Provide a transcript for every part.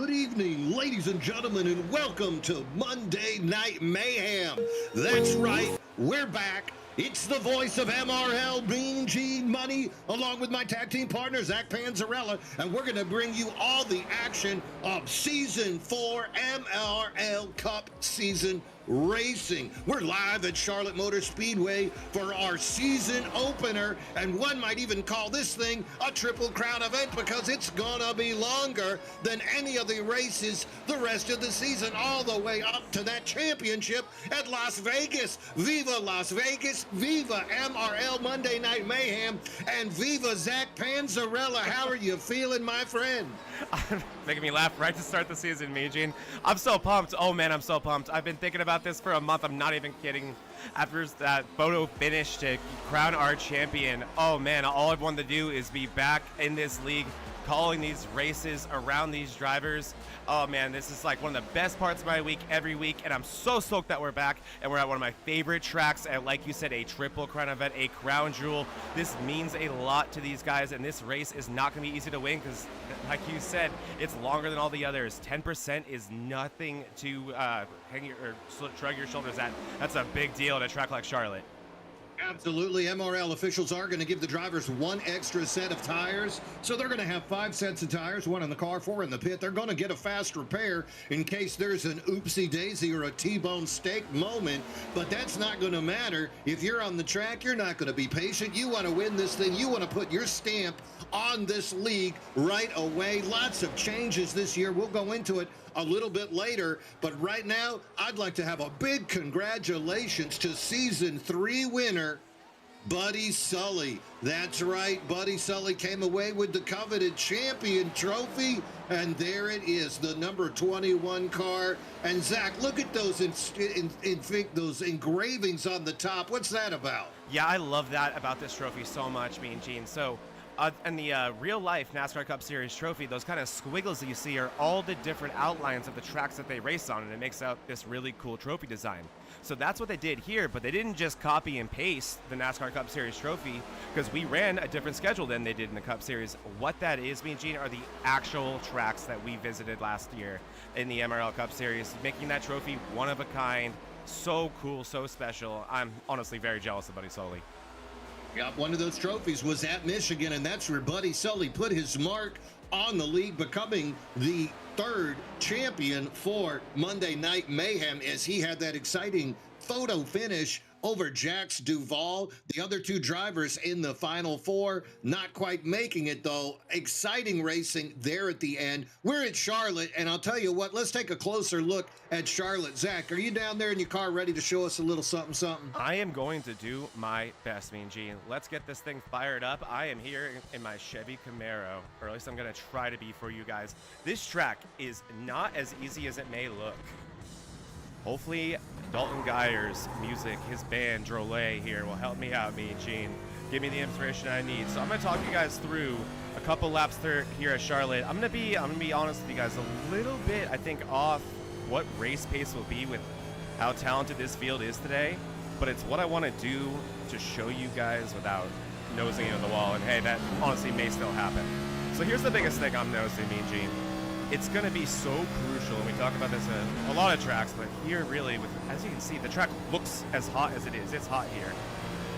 Good evening, ladies and gentlemen, and welcome to Monday Night Mayhem. That's right, we're back. It's the voice of MRL, Mean Gene Money, along with my tag team partner, Zach Panzarella, and we're going to bring you all the action of Season 4 MRL Cup Season Racing. We're live at Charlotte Motor Speedway for our season opener, and one might even call this thing a Triple Crown event because it's gonna be longer than any of the races the rest of the season, all the way up to that championship at Las Vegas. Viva Las Vegas, viva MRL Monday Night Mayhem, and viva Zach Panzarella. How are you feeling, my friend? Making me laugh right to start the season, Mean Gene. I'm so pumped. Oh man, I'm so pumped. I've been thinking about this for a month. I'm not even kidding. After that photo finish to crown our champion, oh man, all I've wanted to do is be back in this league, calling these races around these drivers. Oh man, this is like one of the best parts of my week every week, and I'm so stoked that we're back and we're at one of my favorite tracks, and like you said, a Triple Crown event, a crown jewel. This means a lot to these guys, and this race is not going to be easy to win because, like you said, it's longer than all the others. 10% is nothing to shrug your shoulders at. That's a big deal at a track like Charlotte. Absolutely. MRL officials are going to give the drivers one extra set of tires. So they're going to have 5 sets of tires, 1 in the car, 4 in the pit. They're going to get a fast repair in case there's an oopsie daisy or a T-bone steak moment. But that's not going to matter. If you're on the track, you're not going to be patient. You want to win this thing. You want to put your stamp on this league right away. Lots of changes this year. We'll go into it a little bit later, but right now I'd like to have a big congratulations to Season 3 winner, Buddy Sully. That's right, Buddy Sully came away with the coveted champion trophy, and there it is, the number 21 car. And Zach, look at those those engravings on the top. What's that about? Yeah, I love that about this trophy so much, Mean Gene. So in the real-life NASCAR Cup Series trophy, those kind of squiggles that you see are all the different outlines of the tracks that they race on, and it makes out this really cool trophy design. So that's what they did here, but they didn't just copy and paste the NASCAR Cup Series trophy because we ran a different schedule than they did in the Cup Series. What that is, Mean Gene, are the actual tracks that we visited last year in the MRL Cup Series, making that trophy one of a kind. So cool, so special. I'm honestly very jealous of Buddy Sully. Yep, one of those trophies was at Michigan, and that's where Buddy Sully put his mark on the league, becoming the 3rd champion for Monday Night Mayhem, as he had that exciting photo finish over Jax Duvall. The other 2 drivers in the Final 4 not quite making it, though. Exciting racing there at the end. We're at Charlotte, and I'll tell you what, let's take a closer look at Charlotte. Zach, are you down there in your car ready to show us a little something? I am going to do my best, Mean Gene. Let's get this thing fired up. I am here in my Chevy Camaro, or at least I'm going to try to be for you guys. This track is not as easy as it may look. Hopefully, Dalton Geyer's music, his band, Drolet here, will help me out, Mean Gene. Give me the inspiration I need. So I'm going to talk you guys through a couple laps here at Charlotte. I'm going to be honest with you guys, a little bit, I think, off what race pace will be with how talented this field is today. But it's what I want to do to show you guys without nosing into the wall. And hey, that honestly may still happen. So here's the biggest thing I'm noticing, Mean Gene. It's going to be so crucial, and we talk about this at a lot of tracks, but here really, as you can see, the track looks as hot as it is. It's hot here.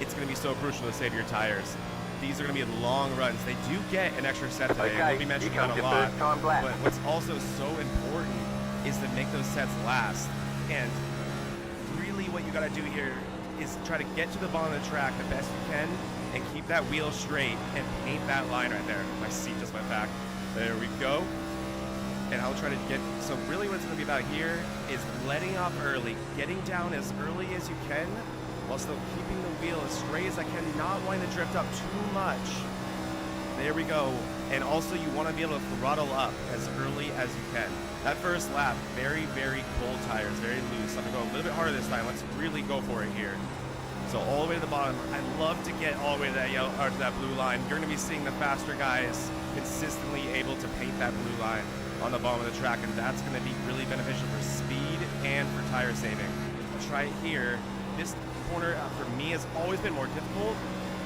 It's going to be so crucial to save your tires. These are going to be long runs. They do get an extra set today, and we'll be mentioning that a lot. But what's also so important is to make those sets last. And really what you got to do here is try to get to the bottom of the track the best you can and keep that wheel straight and paint that line right there. My seat just went back. There we go. And I'll try to get, so really what it's going to be about here is letting off early, getting down as early as you can, while still keeping the wheel as straight as I can, not wanting to drift up too much. There we go. And also you want to be able to throttle up as early as you can. That first lap, very, very cold tires, very loose. I'm going to go a little bit harder this time. Let's really go for it here. So all the way to the bottom. I love to get all the way to that yellow, or to that blue line. You're going to be seeing the faster guys consistently able to paint that blue line on the bottom of the track, and that's going to be really beneficial for speed and for tire saving. I'll try it here. This corner for me has always been more difficult.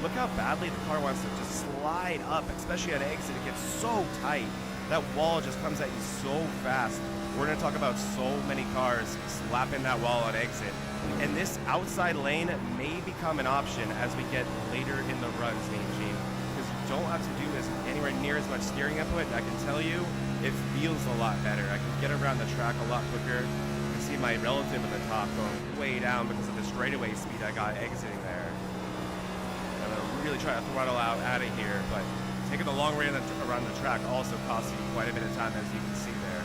Look how badly the car wants to just slide up, especially at exit. It gets so tight. That wall just comes at you so fast. We're going to talk about so many cars slapping that wall on exit. And this outside lane may become an option as we get later in the runs, Mean Gene, because you don't have to do anywhere near as much steering input. And I can tell you, it feels a lot better. I can get around the track a lot quicker. You can see my relative at the top going way down because of the straightaway speed I got exiting there. I'm going to really try to throttle out of here, but taking the long way around the track also costs you quite a bit of time, as you can see there.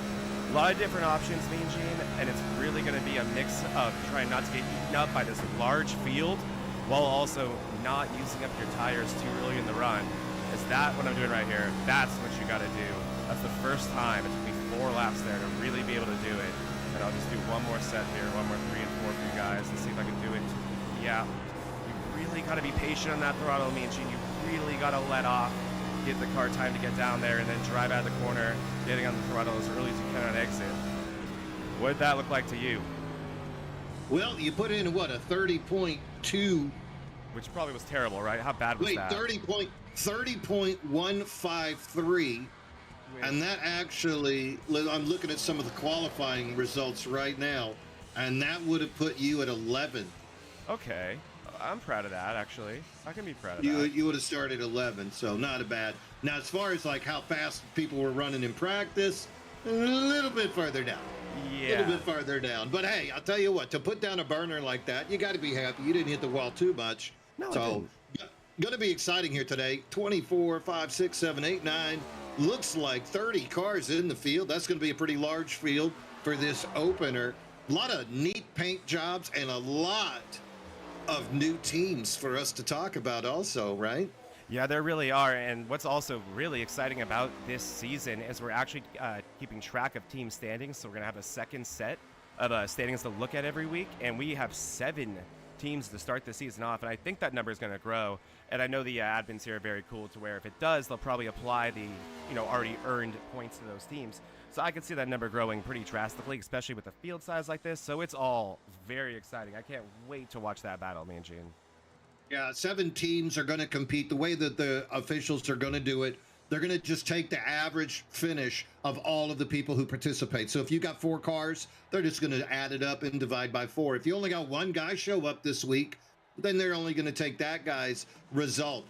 A lot of different options, Mean Gene, and it's really going to be a mix of trying not to get eaten up by this large field while also not using up your tires too early in the run. Is that what I'm doing right here? That's what you got to do. That's the first time. It took me 4 laps there to really be able to do it. And I'll just do one more set here, one more 3 and 4 for you guys, and see if I can do it. Yeah, you really got to be patient on that throttle, Mean Gene. You really got to let off, give the car time to get down there, and then drive out of the corner, getting on the throttle as early as you can on exit. What did that look like to you? Well, you put in, what, a 30.2. Which probably was terrible, right? How bad was that? 30.153. And that actually, I'm looking at some of the qualifying results right now, and that would have put you at 11. Okay. I'm proud of that, actually. I can be proud of that. You would have started 11, so not a bad. Now, as far as like how fast people were running in practice, a little bit further down. Yeah. A little bit farther down. But hey, I'll tell you what, to put down a burner like that, you got to be happy. You didn't hit the wall too much. No, so, going to be exciting here today. 24, 5, 6, 7, 8, 9. Looks like 30 cars in the field. That's going to be a pretty large field for this opener. A lot of neat paint jobs and a lot of new teams for us to talk about also, right? Yeah, there really are. And what's also really exciting about this season is we're actually keeping track of team standings. So we're going to have a second set of standings to look at every week. And we have 7 teams to start the season off. And I think that number is going to grow. And I know the admins here are very cool to where if it does, they'll probably apply the, already earned points to those teams. So I can see that number growing pretty drastically, especially with a field size like this. So it's all very exciting. I can't wait to watch that battle, Mean Gene. Yeah, 7 teams are going to compete. The way that the officials are going to do it, they're going to just take the average finish of all of the people who participate. So if you got 4 cars, they're just going to add it up and divide by 4. If you only got 1 guy show up this week, then they're only going to take that guy's result.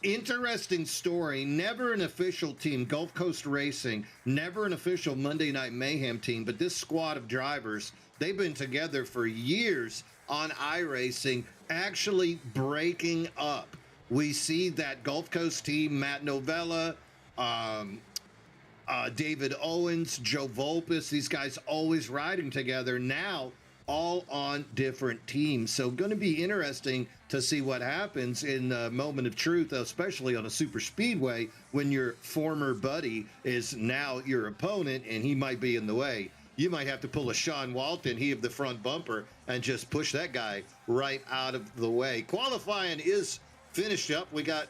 Interesting story. Never an official team, Gulf Coast Racing, never an official Monday Night Mayhem team, but this squad of drivers, they've been together for years on iRacing, actually breaking up. We see that Gulf Coast team, Matt Novella, David Owens, Joe Volpis, these guys always riding together. Now all on different teams. So going to be interesting to see what happens in the moment of truth, especially on a super speedway when your former buddy is now your opponent and he might be in the way. You might have to pull a Sean Walton, he of the front bumper, and just push that guy right out of the way. Qualifying is finished up. We got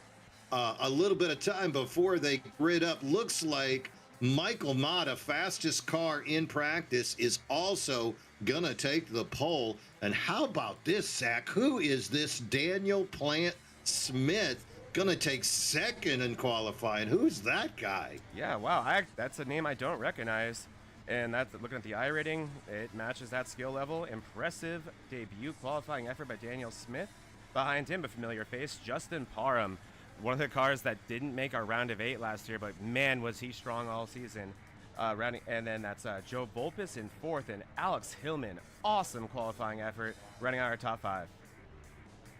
a little bit of time before they grid up. Looks like Michael Mata, fastest car in practice, is also gonna take the pole. And how about this, Zach? Who is this Daniel Plant Smith gonna take second in qualifying? Who's that guy? Yeah, wow, that's a name I don't recognize. And that's looking at the I rating, it matches that skill level. Impressive debut qualifying effort by Daniel Smith. Behind him, a familiar face, Justin Parham. One of the cars that didn't make our round of 8 last year, but man, was he strong all season. And then that's Joe Volpis in 4th, and Alex Hillman. Awesome qualifying effort, running out our top 5.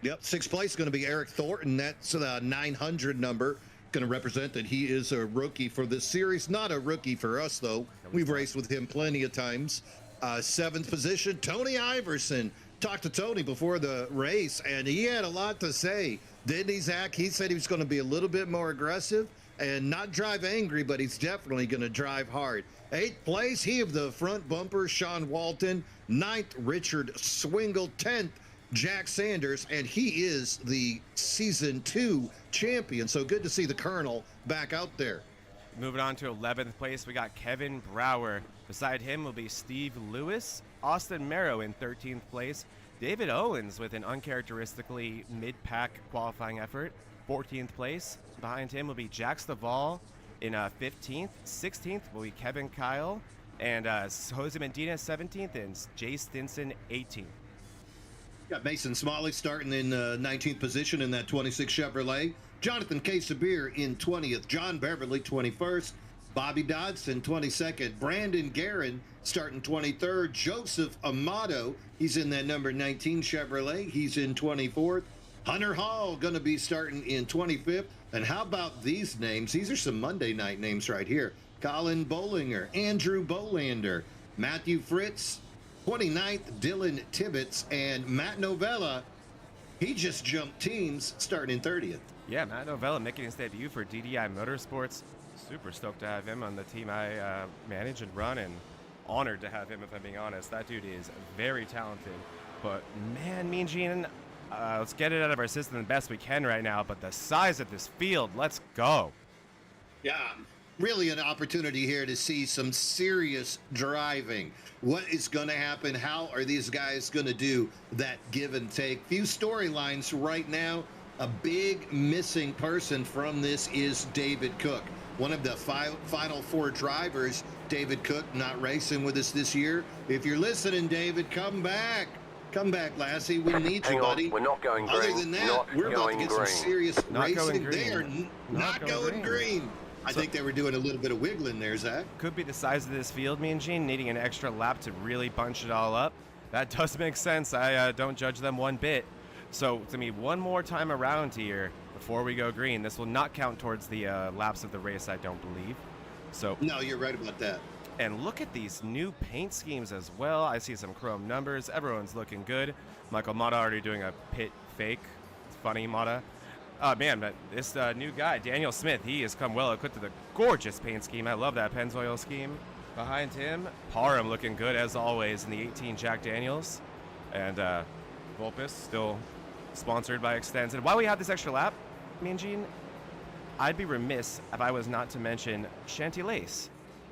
Yep, 6th place is going to be Eric Thornton. That's the 900 number. Going to represent that he is a rookie for this series. Not a rookie for us, though. We've raced with him plenty of times. 7th position, Tony Iverson. Talked to Tony before the race, and he had a lot to say. Didn't he, Zach? He said he was going to be a little bit more aggressive and not drive angry, but he's definitely going to drive hard. 8th place, he of the front bumper, Sean Walton. 9th, Richard Swingle. 10th, Jack Sanders, and he is the Season 2 champion. So good to see the Colonel back out there. Moving on to 11th place, we got Kevin Brower. Beside him will be Steve Lewis. Austin Merrow in 13th place. David Owens with an uncharacteristically mid-pack qualifying effort, 14th place. Behind him will be Jack Staval In 15th, 16th will be Kevin Kyle, and Jose Medina 17th, and Jay Stinson 18th. Got Mason Smalley starting in 19th position in that 26 Chevrolet. Jonathan K. Sabir in 20th. John Beverly 21st. Bobby Dodson 22nd. Brandon Guerin starting 23rd. Joseph Amato, he's in that number 19 Chevrolet. He's in 24th. Hunter Hall going to be starting in 25th. And how about these names? These are some Monday night names right here. Colin Bollinger, Andrew Bolander, Matthew Fritz, 29th, Dylan Tibbetts, and Matt Novella. He just jumped teams starting in 30th. Yeah, Matt Novella making his debut for DDI Motorsports. Super stoked to have him on the team I manage and run, and honored to have him, if I'm being honest. That dude is very talented. But man, Mean Gene, let's get it out of our system the best we can right now. But the size of this field, let's go. Yeah, really an opportunity here to see some serious driving. What is going to happen? How are these guys going to do that give and take? Few storylines right now. A big missing person from this is David Cook. One of the final four drivers, David Cook, not racing with us this year. If you're listening, David, come back. Come back, Lassie. We need you, buddy. We're not going green. Other than that, we're about to get some serious racing. They are not going green. I think they were doing a little bit of wiggling there, Zach. Could be the size of this field, Mean Gene, needing an extra lap to really bunch it all up. That does make sense. I don't judge them one bit. So to me, one more time around here before we go green. This will not count towards the laps of the race, I don't believe. So no, you're right about that. And look at these new paint schemes as well. I see some chrome numbers. Everyone's looking good. Michael Mata already doing a pit fake. It's funny, Mata. Oh, man, but this new guy, Daniel Smith, he has come well equipped with a gorgeous paint scheme. I love that Pennzoil scheme. Behind him, Parham looking good as always in the 18 Jack Daniels. And Vulpes still sponsored by Extended. While we have this extra lap, Mean Gene, I'd be remiss if I was not to mention Chantilace,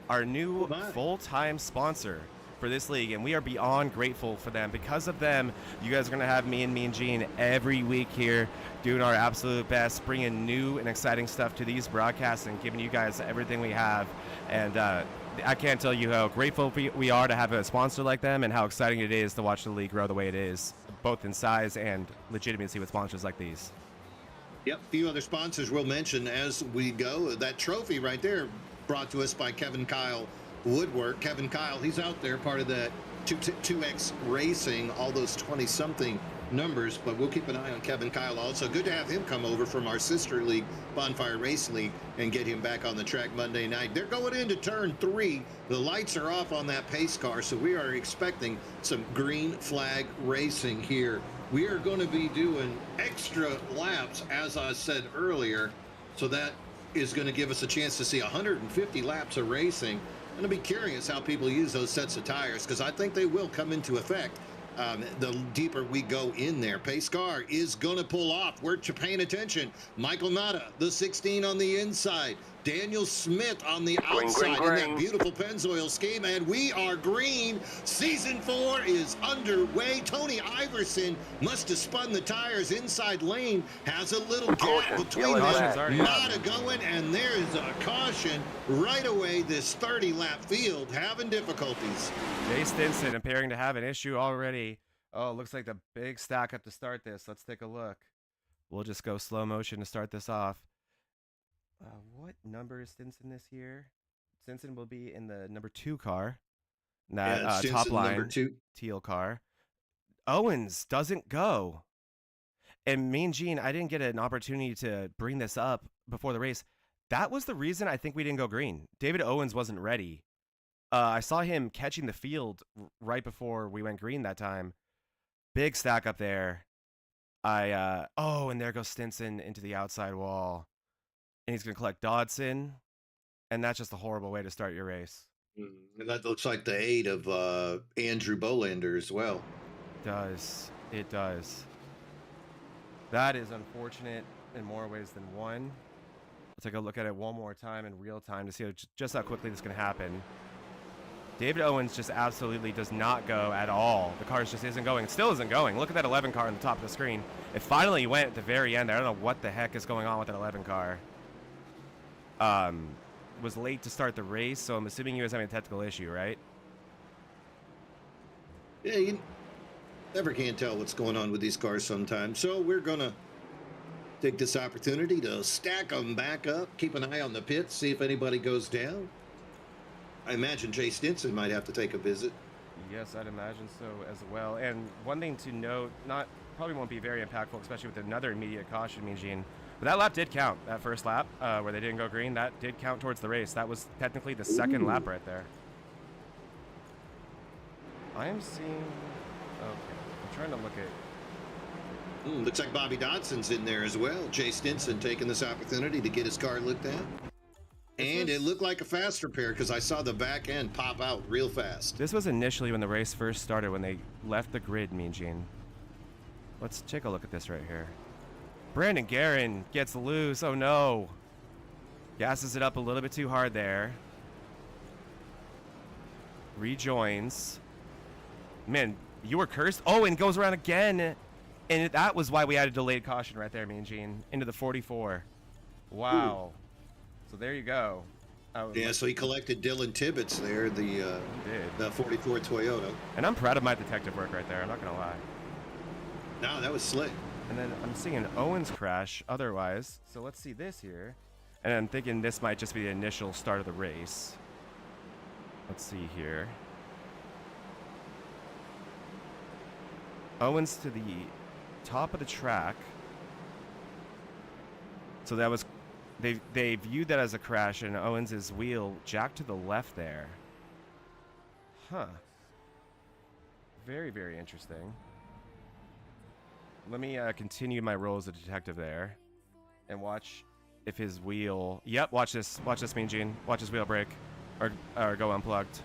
our new full-time sponsor for this league, and we are beyond grateful for them. Because of them, you guys are going to have me and Mean Gene every week here doing our absolute best, bringing new and exciting stuff to these broadcasts and giving you guys everything we have. And I can't tell you how grateful we are to have a sponsor like them, and how exciting it is to watch the league grow the way it is, both in size and legitimacy with sponsors like these. Yep, a few other sponsors we'll mention as we go. That trophy right there brought to us by Kevin Kyle Woodwork. Kevin Kyle, he's out there, part of that 2X Racing, all those 20-something numbers, but we'll keep an eye on Kevin Kyle also. Good to have him come over from our sister league, Bonfire Race League, and get him back on the track Monday night. They're going into turn 3. The lights are off on that pace car, so we are expecting some green flag racing here. We are going to be doing extra laps, as I said earlier, so that is going to give us a chance to see 150 laps of racing. I'm going to be curious how people use those sets of tires, because I think they will come into effect the deeper we go in there. Pace car is going to pull off. We're paying attention. Michael Nada, the 16 on the inside. Daniel Smith on the outside in that beautiful Pennzoil scheme, and we are green. Season 4 is underway. Tony Iverson must have spun the tires inside lane, has a little gap between them. Nada going, and there's a caution right away. This 30-lap field having difficulties. Jay Stinson appearing to have an issue already. Oh, looks like the big stack up to start this. Let's take a look. We'll just go slow motion to start this off. What number is Stinson this year? Stinson will be in the number 2 car. That top line number 2 teal car. Owens doesn't go. And Mean Gene, I didn't get an opportunity to bring this up before the race. That was the reason I think we didn't go green. David Owens wasn't ready. I saw him catching the field right before we went green that time. Big stack up there. And there goes Stinson into the outside wall. And he's going to collect Dodson. And that's just a horrible way to start your race. And that looks like the aid of Andrew Bolander as well. It does. That is unfortunate in more ways than one. Let's take a look at it one more time in real time to see just how quickly this is going to happen. David Owens just absolutely does not go at all. The car just isn't going. It still isn't going. Look at that 11 car on the top of the screen. It finally went at the very end. I don't know what the heck is going on with that 11 car. was late to start the race, so I'm assuming he was having a technical issue, right? Yeah, you never can tell what's going on with these cars sometimes. So we're going to take this opportunity to stack them back up, keep an eye on the pits, see if anybody goes down. I imagine Jay Stinson might have to take a visit. Yes, I'd imagine so as well. And one thing to note, probably won't be very impactful, especially with another immediate caution, Eugene. But that lap did count. That first lap where they didn't go green, that did count towards the race. That was technically the second lap right there. I am seeing. Okay, I'm trying to look at. Looks like Bobby Dodson's in there as well. Jay Stinson taking this opportunity to get his car looked at. And it looked like a fast repair because I saw the back end pop out real fast. This was initially when the race first started, when they left the grid, Mean Gene. Let's take a look at this right here. Brandon Guerin gets loose. Oh no. Gasses it up a little bit too hard there. Rejoins. Man, you were cursed. Oh, and goes around again. And that was why we had a delayed caution right there, Mean Gene. Into the 44. Wow. Ooh. So there you go. Yeah, so he collected Dylan Tibbetts there, the 44 Toyota. And I'm proud of my detective work right there. I'm not going to lie. No, that was slick. And then I'm seeing an Owens crash otherwise. So let's see this here. And I'm thinking this might just be the initial start of the race. Let's see here. Owens to the top of the track. So that was, they viewed that as a crash, and Owens' wheel jacked to the left there. Huh. Very, very interesting. Let me continue my role as a detective there and watch if his wheel... Yep, watch this. Watch this, Mean Gene. Watch his wheel break or go unplugged.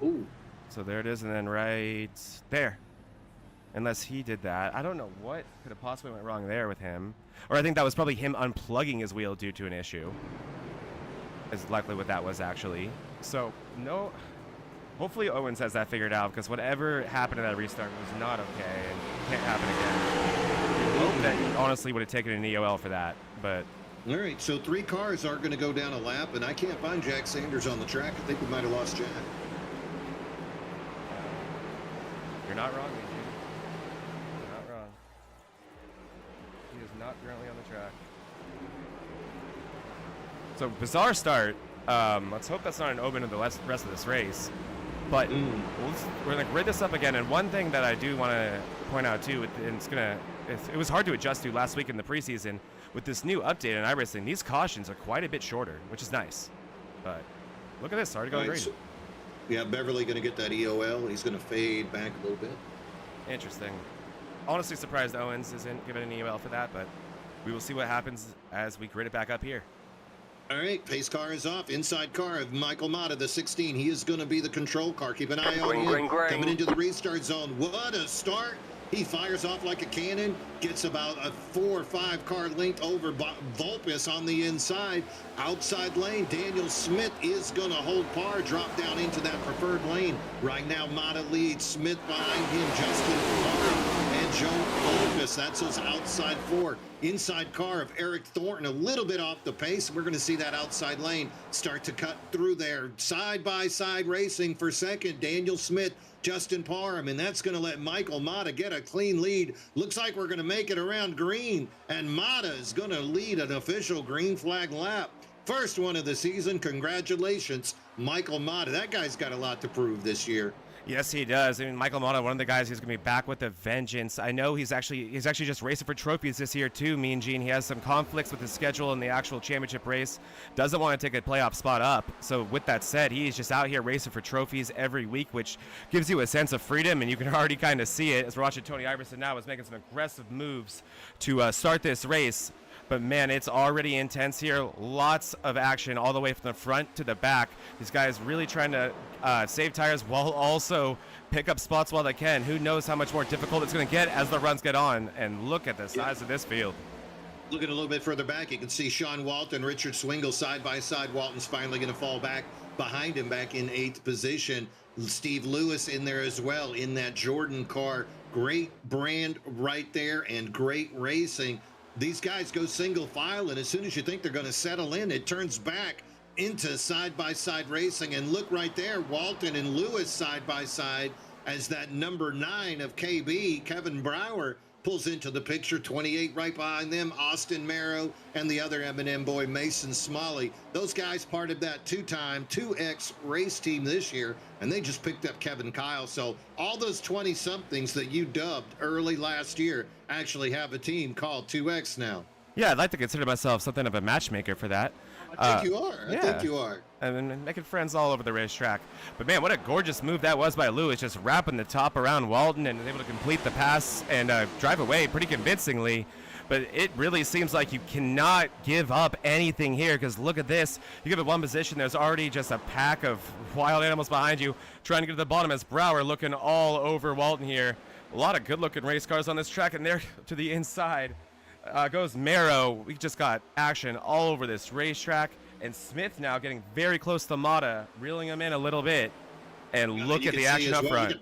Ooh. So there it is, and then right there. Unless he did that. I don't know what could have possibly went wrong there with him. Or I think that was probably him unplugging his wheel due to an issue. Is likely what that was, actually. So, no... Hopefully Owens has that figured out, because whatever happened in that restart was not okay and can't happen again. I hope that he honestly would have taken an EOL for that, but... All right, so 3 cars are going to go down a lap, and I can't find Jack Sanders on the track. I think we might have lost Jack. You're not wrong, Eugene. You're not wrong. He is not currently on the track. So, bizarre start. Let's hope that's not an omen of the rest of this race. But we're going to grid this up again. And one thing that I do want to point out, too, and it was hard to adjust to last week in the preseason. With this new update in iRacing, these cautions are quite a bit shorter, which is nice. But look at this. Already going green. So, yeah, Beverly going to get that EOL. He's going to fade back a little bit. Interesting. Honestly surprised Owens isn't giving an EOL for that, but we will see what happens as we grid it back up here. All right, pace car is off. Inside car of Michael Mata, the 16. He is going to be the control car. Keep an eye on him. Coming into the restart zone. What a start. He fires off like a cannon, gets about a 4 or 5 car length over Vulpes on the inside. Outside lane, Daniel Smith is going to hold par, drop down into that preferred lane. Right now, Mata leads. Smith behind him, Justin Clark and Joe Vulpes. That's his outside 4. Inside car of Eric Thornton, a little bit off the pace. We're going to see that outside lane start to cut through there. Side-by-side racing for second, Daniel Smith, Justin Parham, and that's going to let Michael Mata get a clean lead. Looks like we're going to make it around green, and Mata is going to lead an official green flag lap. First one of the season. Congratulations, Michael Mata. That guy's got a lot to prove this year. Yes, he does. I mean, Michael Mata, one of the guys who's going to be back with a vengeance. I know he's actually just racing for trophies this year too, Mean Gene. He has some conflicts with his schedule in the actual championship race. Doesn't want to take a playoff spot up. So with that said, he's just out here racing for trophies every week, which gives you a sense of freedom, and you can already kind of see it as we're watching Tony Iverson now is making some aggressive moves to start this race. But, man, it's already intense here. Lots of action all the way from the front to the back. These guys really trying to save tires while also pick up spots while they can. Who knows how much more difficult it's going to get as the runs get on. And look at the size of this field. Looking a little bit further back, you can see Sean Walton, Richard Swingle side by side. Walton's finally going to fall back behind him back in 8th position. Steve Lewis in there as well in that Jordan car. Great brand right there and great racing. These guys go single file, and as soon as you think they're going to settle in, it turns back into side-by-side racing. And look right there, Walton and Lewis side by side as that number 9 of KB, Kevin Brower, pulls into the picture. 28 right behind them, Austin Marrow, and the other M&M boy, Mason Smalley. Those guys part of that 2X race team this year, and they just picked up Kevin Kyle. So all those 20-somethings that you dubbed early last year actually have a team called 2X now. Yeah, I'd like to consider myself something of a matchmaker for that. I think you are. I think you are. And making friends all over the racetrack. But man, what a gorgeous move that was by Lewis, just wrapping the top around Walton and able to complete the pass and drive away pretty convincingly. But it really seems like you cannot give up anything here, because look at this. You give it one position, there's already just a pack of wild animals behind you trying to get to the bottom as Brower looking all over Walton here. A lot of good-looking race cars on this track, and there to the inside goes Marrow. We just got action all over this racetrack. And Smith now getting very close to Mata, reeling him in a little bit. And look at the action up front.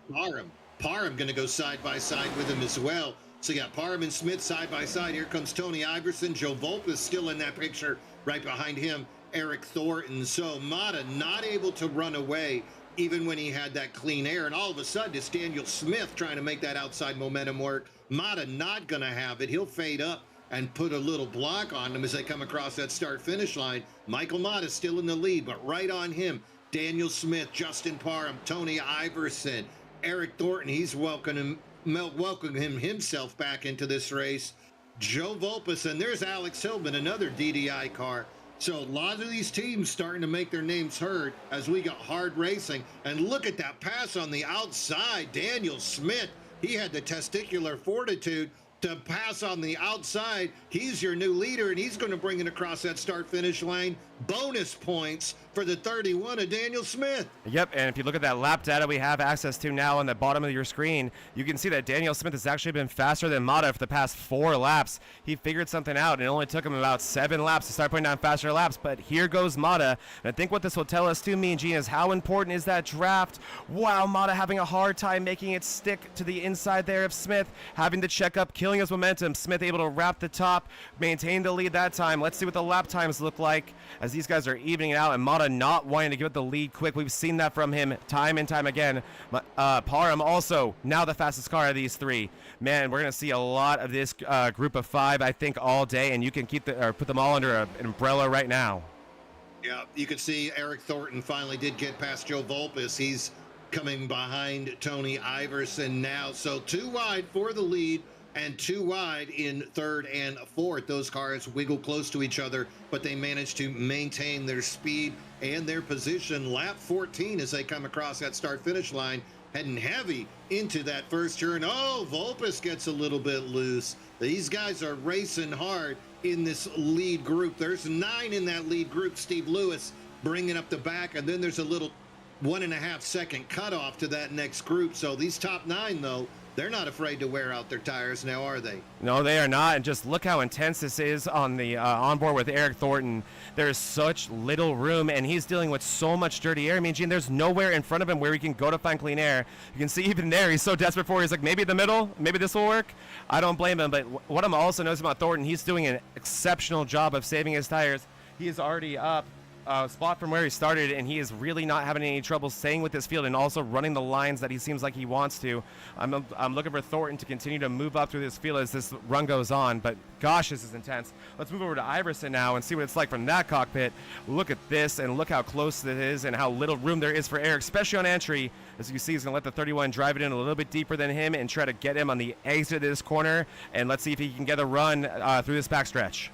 Parham going to go side by side with him as well. So you got Parham and Smith side by side. Here comes Tony Iverson. Joe Volpe is still in that picture. Right behind him, Eric Thornton. So Mata not able to run away even when he had that clean air. And all of a sudden, it's Daniel Smith trying to make that outside momentum work. Mata not going to have it. He'll fade up and put a little block on them as they come across that start-finish line. Michael Mata still in the lead, but right on him, Daniel Smith, Justin Parham, Tony Iverson, Eric Thornton. He's welcoming himself back into this race. Joe Volpe, and there's Alex Hillman, another DDI car. So a lot of these teams starting to make their names heard as we got hard racing. And look at that pass on the outside. Daniel Smith, he had the testicular fortitude to pass on the outside. He's your new leader, and he's going to bring it across that start-finish line. Bonus points for the 31 of Daniel Smith. Yep, and if you look at that lap data we have access to now on the bottom of your screen, you can see that Daniel Smith has actually been faster than Mata for the past 4 laps. He figured something out, and it only took him about 7 laps to start putting down faster laps, but here goes Mata. And I think what this will tell us too, Mean Gene, is how important is that draft. Wow, Mata having a hard time making it stick to the inside there of Smith, having to check up, killing his momentum. Smith able to wrap the top, maintain the lead that time. Let's see what the lap times look like as these guys are evening it out, and Mata not wanting to give it the lead quick. We've seen that from him time and time again. Parham also now the fastest car of these 3. Man, we're going to see a lot of this group of 5, I think, all day, and you can put them all under an umbrella right now. Yeah, you can see Eric Thornton finally did get past Joe Volpe. He's coming behind Tony Iverson now. So 2 wide for the lead, and 2 wide in 3rd and 4th. Those cars wiggle close to each other, but they manage to maintain their speed and their position. Lap 14 as they come across that start-finish line, heading heavy into that first turn. Oh, Volpe gets a little bit loose. These guys are racing hard in this lead group. There's 9 in that lead group. Steve Lewis bringing up the back, and then there's a little 1.5 second cutoff to that next group. So these top 9, though, they're not afraid to wear out their tires now, are they? No, they are not. And just look how intense this is on the onboard with Eric Thornton. There's such little room, and he's dealing with so much dirty air. I mean, Gene, there's nowhere in front of him where he can go to find clean air. You can see even there, he's so desperate for it. He's like, maybe the middle, maybe this will work. I don't blame him. But what I'm also noticing about Thornton, he's doing an exceptional job of saving his tires. He is already up spot from where he started, and he is really not having any trouble staying with this field and also running the lines that he seems like he wants to. I'm looking for Thornton to continue to move up through this field as this run goes on, but gosh, this is intense. Let's move over to Iverson now and see what it's like from that cockpit. Look at this, and look how close it is and how little room there is for Eric, especially on entry. As you see, he's going to let the 31 drive it in a little bit deeper than him and try to get him on the exit of this corner, and let's see if he can get a run through this backstretch.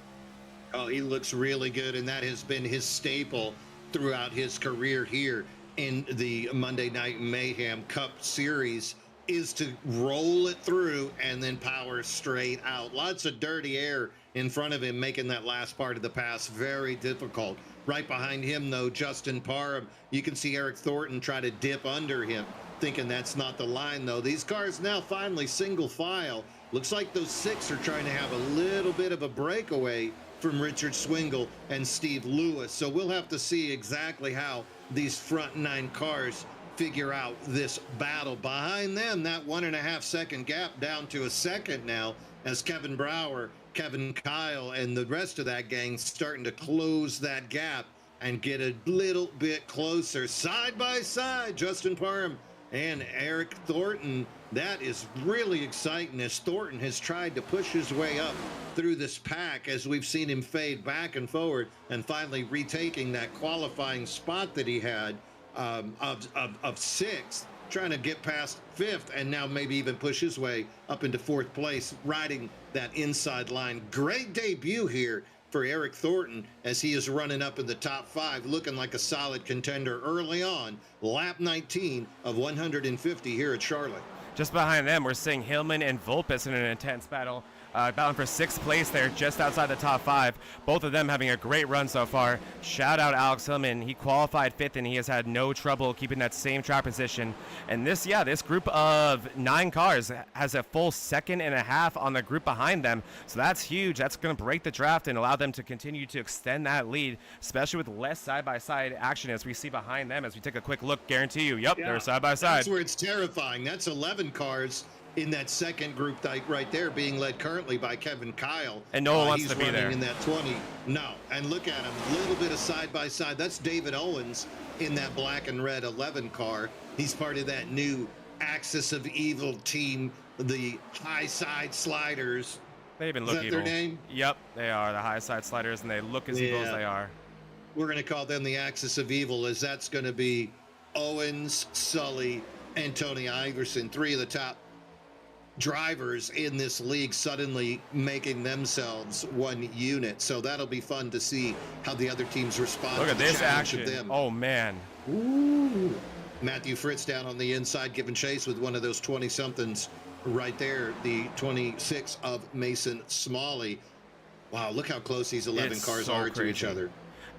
Oh, he looks really good, and that has been his staple throughout his career here in the Monday Night Mayhem Cup Series, is to roll it through and then power straight out. Lots of dirty air in front of him, making that last part of the pass very difficult. Right behind him, though, Justin Parham. You can see Eric Thornton try to dip under him, thinking that's not the line, though. These cars now finally single file. Looks like those 6 are trying to have a little bit of a breakaway from Richard Swingle and Steve Lewis. So we'll have to see exactly how these front 9 cars figure out this battle. Behind them, that 1.5 second gap down to a second now as Kevin Brower Kevin Kyle and the rest of that gang starting to close that gap and get a little bit closer. Side by side, Justin Parham and Eric Thornton. That is really exciting as Thornton has tried to push his way up through this pack as we've seen him fade back and forward and finally retaking that qualifying spot that he had of sixth, trying to get past fifth and now maybe even push his way up into fourth place, riding that inside line. Great debut here for Eric Thornton as he is running up in the top 5, looking like a solid contender early on. Lap 19 of 150 here at Charlotte. Just behind them, we're seeing Hillman and Vulpes in an intense battle. Battling for 6th place there, just outside the top 5. Both of them having a great run so far. Shout out Alex Hillman. He qualified 5th, and he has had no trouble keeping that same track position. And this group of 9 cars has a full second and a half on the group behind them. So that's huge. That's going to break the draft and allow them to continue to extend that lead, especially with less side-by-side action as we see behind them. As we take a quick look, guarantee you, they're side-by-side. That's where it's terrifying. That's 11 cars in that second group right there, being led currently by Kevin Kyle. And no one wants to be there. He's running in that 20. No. And look at him. A little bit of side-by-side. That's David Owens in that black and red 11 car. He's part of that new Axis of Evil team, the High Side Sliders. They even look evil. Is that their name? Yep, they are the High Side Sliders, and they look as evil as they are. We're going to call them the Axis of Evil, as that's going to be Owens, Sully, and Tony Iverson, 3 of the top drivers in this league, suddenly making themselves one unit. So that'll be fun to see how the other teams respond. Look to at the this challenge action. of them. Oh man. Ooh. Matthew Fritz down on the inside giving chase with one of those 20 somethings right there, the 26 of Mason Smalley. Wow, look how close these 11 cars are to each other.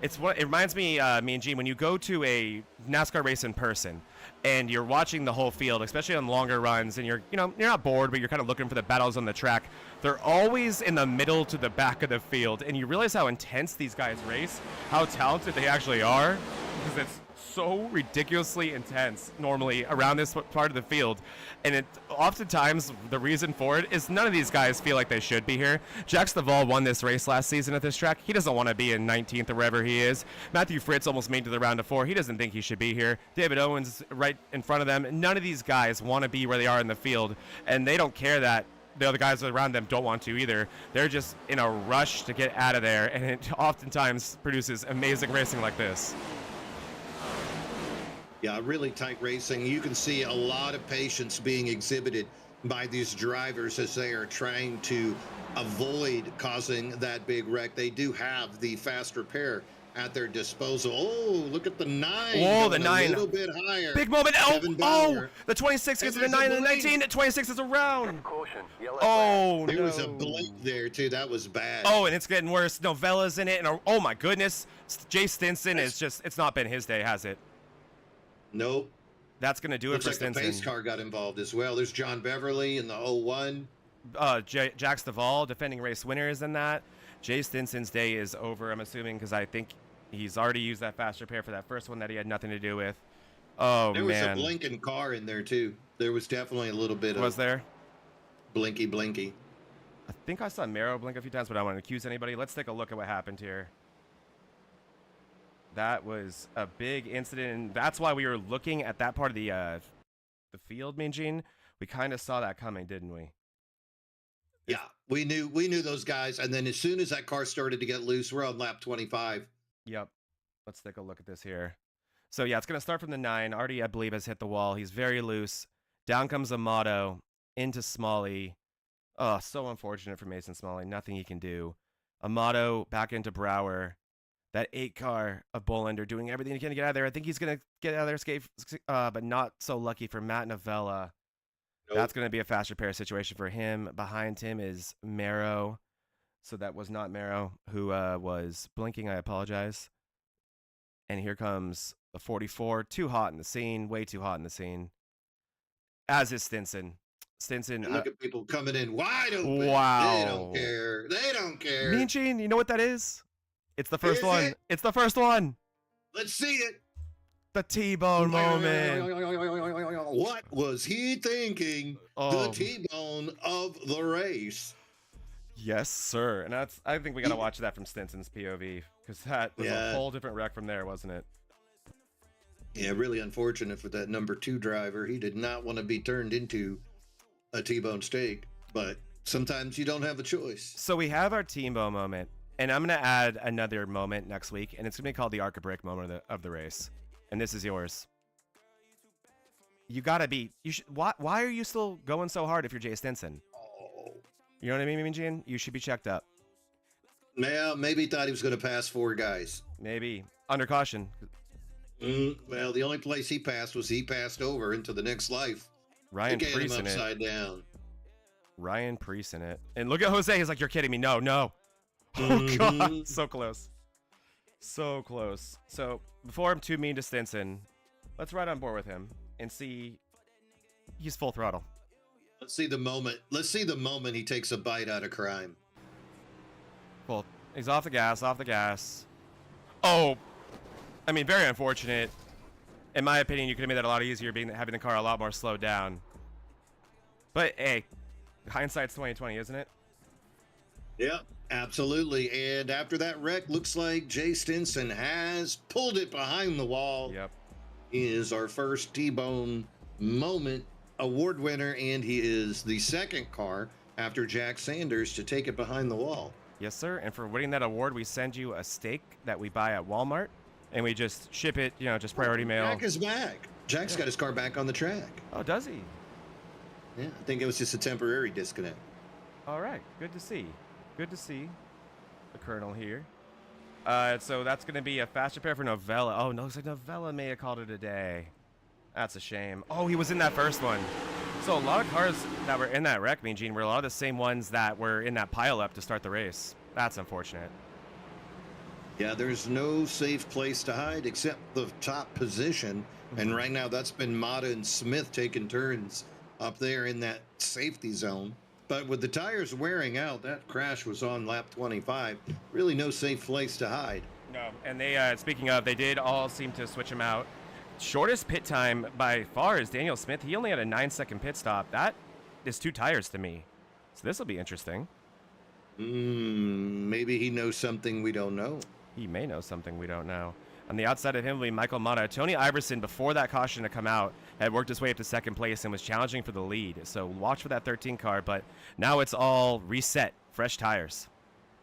It reminds me, me and Gene, when you go to a NASCAR race in person and you're watching the whole field, especially on longer runs, and you're not bored, but you're kind of looking for the battles on the track. They're always in the middle to the back of the field, and you realize how intense these guys race, how talented they actually are, because it's so ridiculously intense normally around this part of the field. And it oftentimes the reason for it is none of these guys feel like they should be here. Jax Duvall won this race last season at this track. He doesn't want to be in 19th or wherever he is. Matthew Fritz almost made to the round of 4. He doesn't think he should be here. David Owens right in front of them. None of these guys want to be where they are in the field, and they don't care that the other guys around them don't want to either. They're just in a rush to get out of there, and it oftentimes produces amazing racing like this. Yeah, really tight racing. You can see a lot of patience being exhibited by these drivers as they are trying to avoid causing that big wreck. They do have the fast repair at their disposal. Oh, look at the 9. Oh, the 9. A little bit higher. Big moment. Oh, the 26 gets to the 9 and the 19. The 26 is around. Oh, there was a blink there, too. That was bad. Oh, and it's getting worse. Novella's in it. And oh, my goodness. Jay Stinson is just, it's not been his day, has it? Nope. That's going to do it for Stinson. Looks like the pace car got involved as well. There's John Beverly in the 01. Jax Duvall, defending race winner, is in that. Jay Stinson's day is over, I'm assuming, because I think he's already used that fast repair for that first one that he had nothing to do with. Oh, there man. was a blinking car in there, too. There was definitely a little bit of... Was there? Blinky. I think I saw Mero blink a few times, but I don't want to accuse anybody. Let's take a look at what happened here. That was a big incident, and that's why we were looking at that part of the field, Mean Gene. We kind of saw that coming, didn't we? Yeah, we knew those guys, and then as soon as that car started to get loose, we're on lap 25. Yep. Let's take a look at this here. So, yeah, it's going to start from the 9. Artie, I believe, has hit the wall. He's very loose. Down comes Amato into Smalley. Oh, so unfortunate for Mason Smalley. Nothing he can do. Amato back into Brower. That 8 car of Bolander doing everything he can to get out of there. I think he's going to get out of there escape, but not so lucky for Matt Novella. Nope. That's going to be a fast repair situation for him. Behind him is Mero. So that was not Mero who was blinking. I apologize. And here comes the 44. Too hot in the scene. Way too hot in the scene. As is Stinson. Stinson. Look at people coming in wide open. Wow. They don't care. They don't care. Mean Gene, you know what that is? It's the first one. It's the first one. Let's see it. The T-bone moment. What was he thinking? The T-bone of the race. Yes, sir. And I think we got to watch that from Stinson's POV, because that was a whole different wreck from there, wasn't it? Yeah, really unfortunate for that number 2 driver. He did not want to be turned into a T-bone steak, but sometimes you don't have a choice. So we have our T-bone moment, and I'm going to add another moment next week, and it's going to be called the Arc of Brick moment of the race. And this is yours. You got to be... Why are you still going so hard if you're Jay Stinson? You know what I mean, Gene? You should be checked up. Yeah, maybe he thought he was going to pass 4 guys. Maybe. Under caution. Well, the only place he passed was he passed over into the next life. Ryan Preece in it. Upside down. Ryan Preece in it. And look at Jose. He's like, you're kidding me. No, no. Oh, God. So close. So close. So before I'm too mean to Stinson, let's ride on board with him and see he's full throttle. Let's see the moment. Let's see the moment he takes a bite out of crime. Well, he's off the gas, off the gas. Oh, I mean, very unfortunate. In my opinion, you could have made that a lot easier, having the car a lot more slowed down. But hey, hindsight's 20/20, isn't it? Yeah, absolutely. And after that wreck, looks like Jay Stinson has pulled it behind the wall. Yep. He is our first T-bone moment award winner, and he is the second car after Jack Sanders to take it behind the wall. Yes, sir. And for winning that award, we send you a steak that we buy at Walmart, and we just ship it, just priority mail. Jack is back. Jack's got his car back on the track. Oh, does he? Yeah, I think it was just a temporary disconnect. All right. Good to see. Good to see the Colonel here. So that's going to be a fast repair for Novella. Oh, no, looks like Novella may have called it a day. That's a shame. Oh, he was in that first one. So a lot of cars that were in that wreck, Mean Gene, were a lot of the same ones that were in that pile-up to start the race. That's unfortunate. Yeah, there's no safe place to hide except the top position. And right now that's been Mata and Smith taking turns up there in that safety zone. But with the tires wearing out, that crash was on lap 25. Really no safe place to hide. No, and they, speaking of, they did all seem to switch him out. Shortest pit time by far is Daniel Smith. He only had a 9-second pit stop. That is 2 tires to me. So this will be interesting. Maybe he knows something we don't know. He may know something we don't know. On the outside of him will be Michael Mata. Tony Iverson, before that caution to come out, had worked his way up to second place and was challenging for the lead. So watch for that 13 car, but now it's all reset, fresh tires.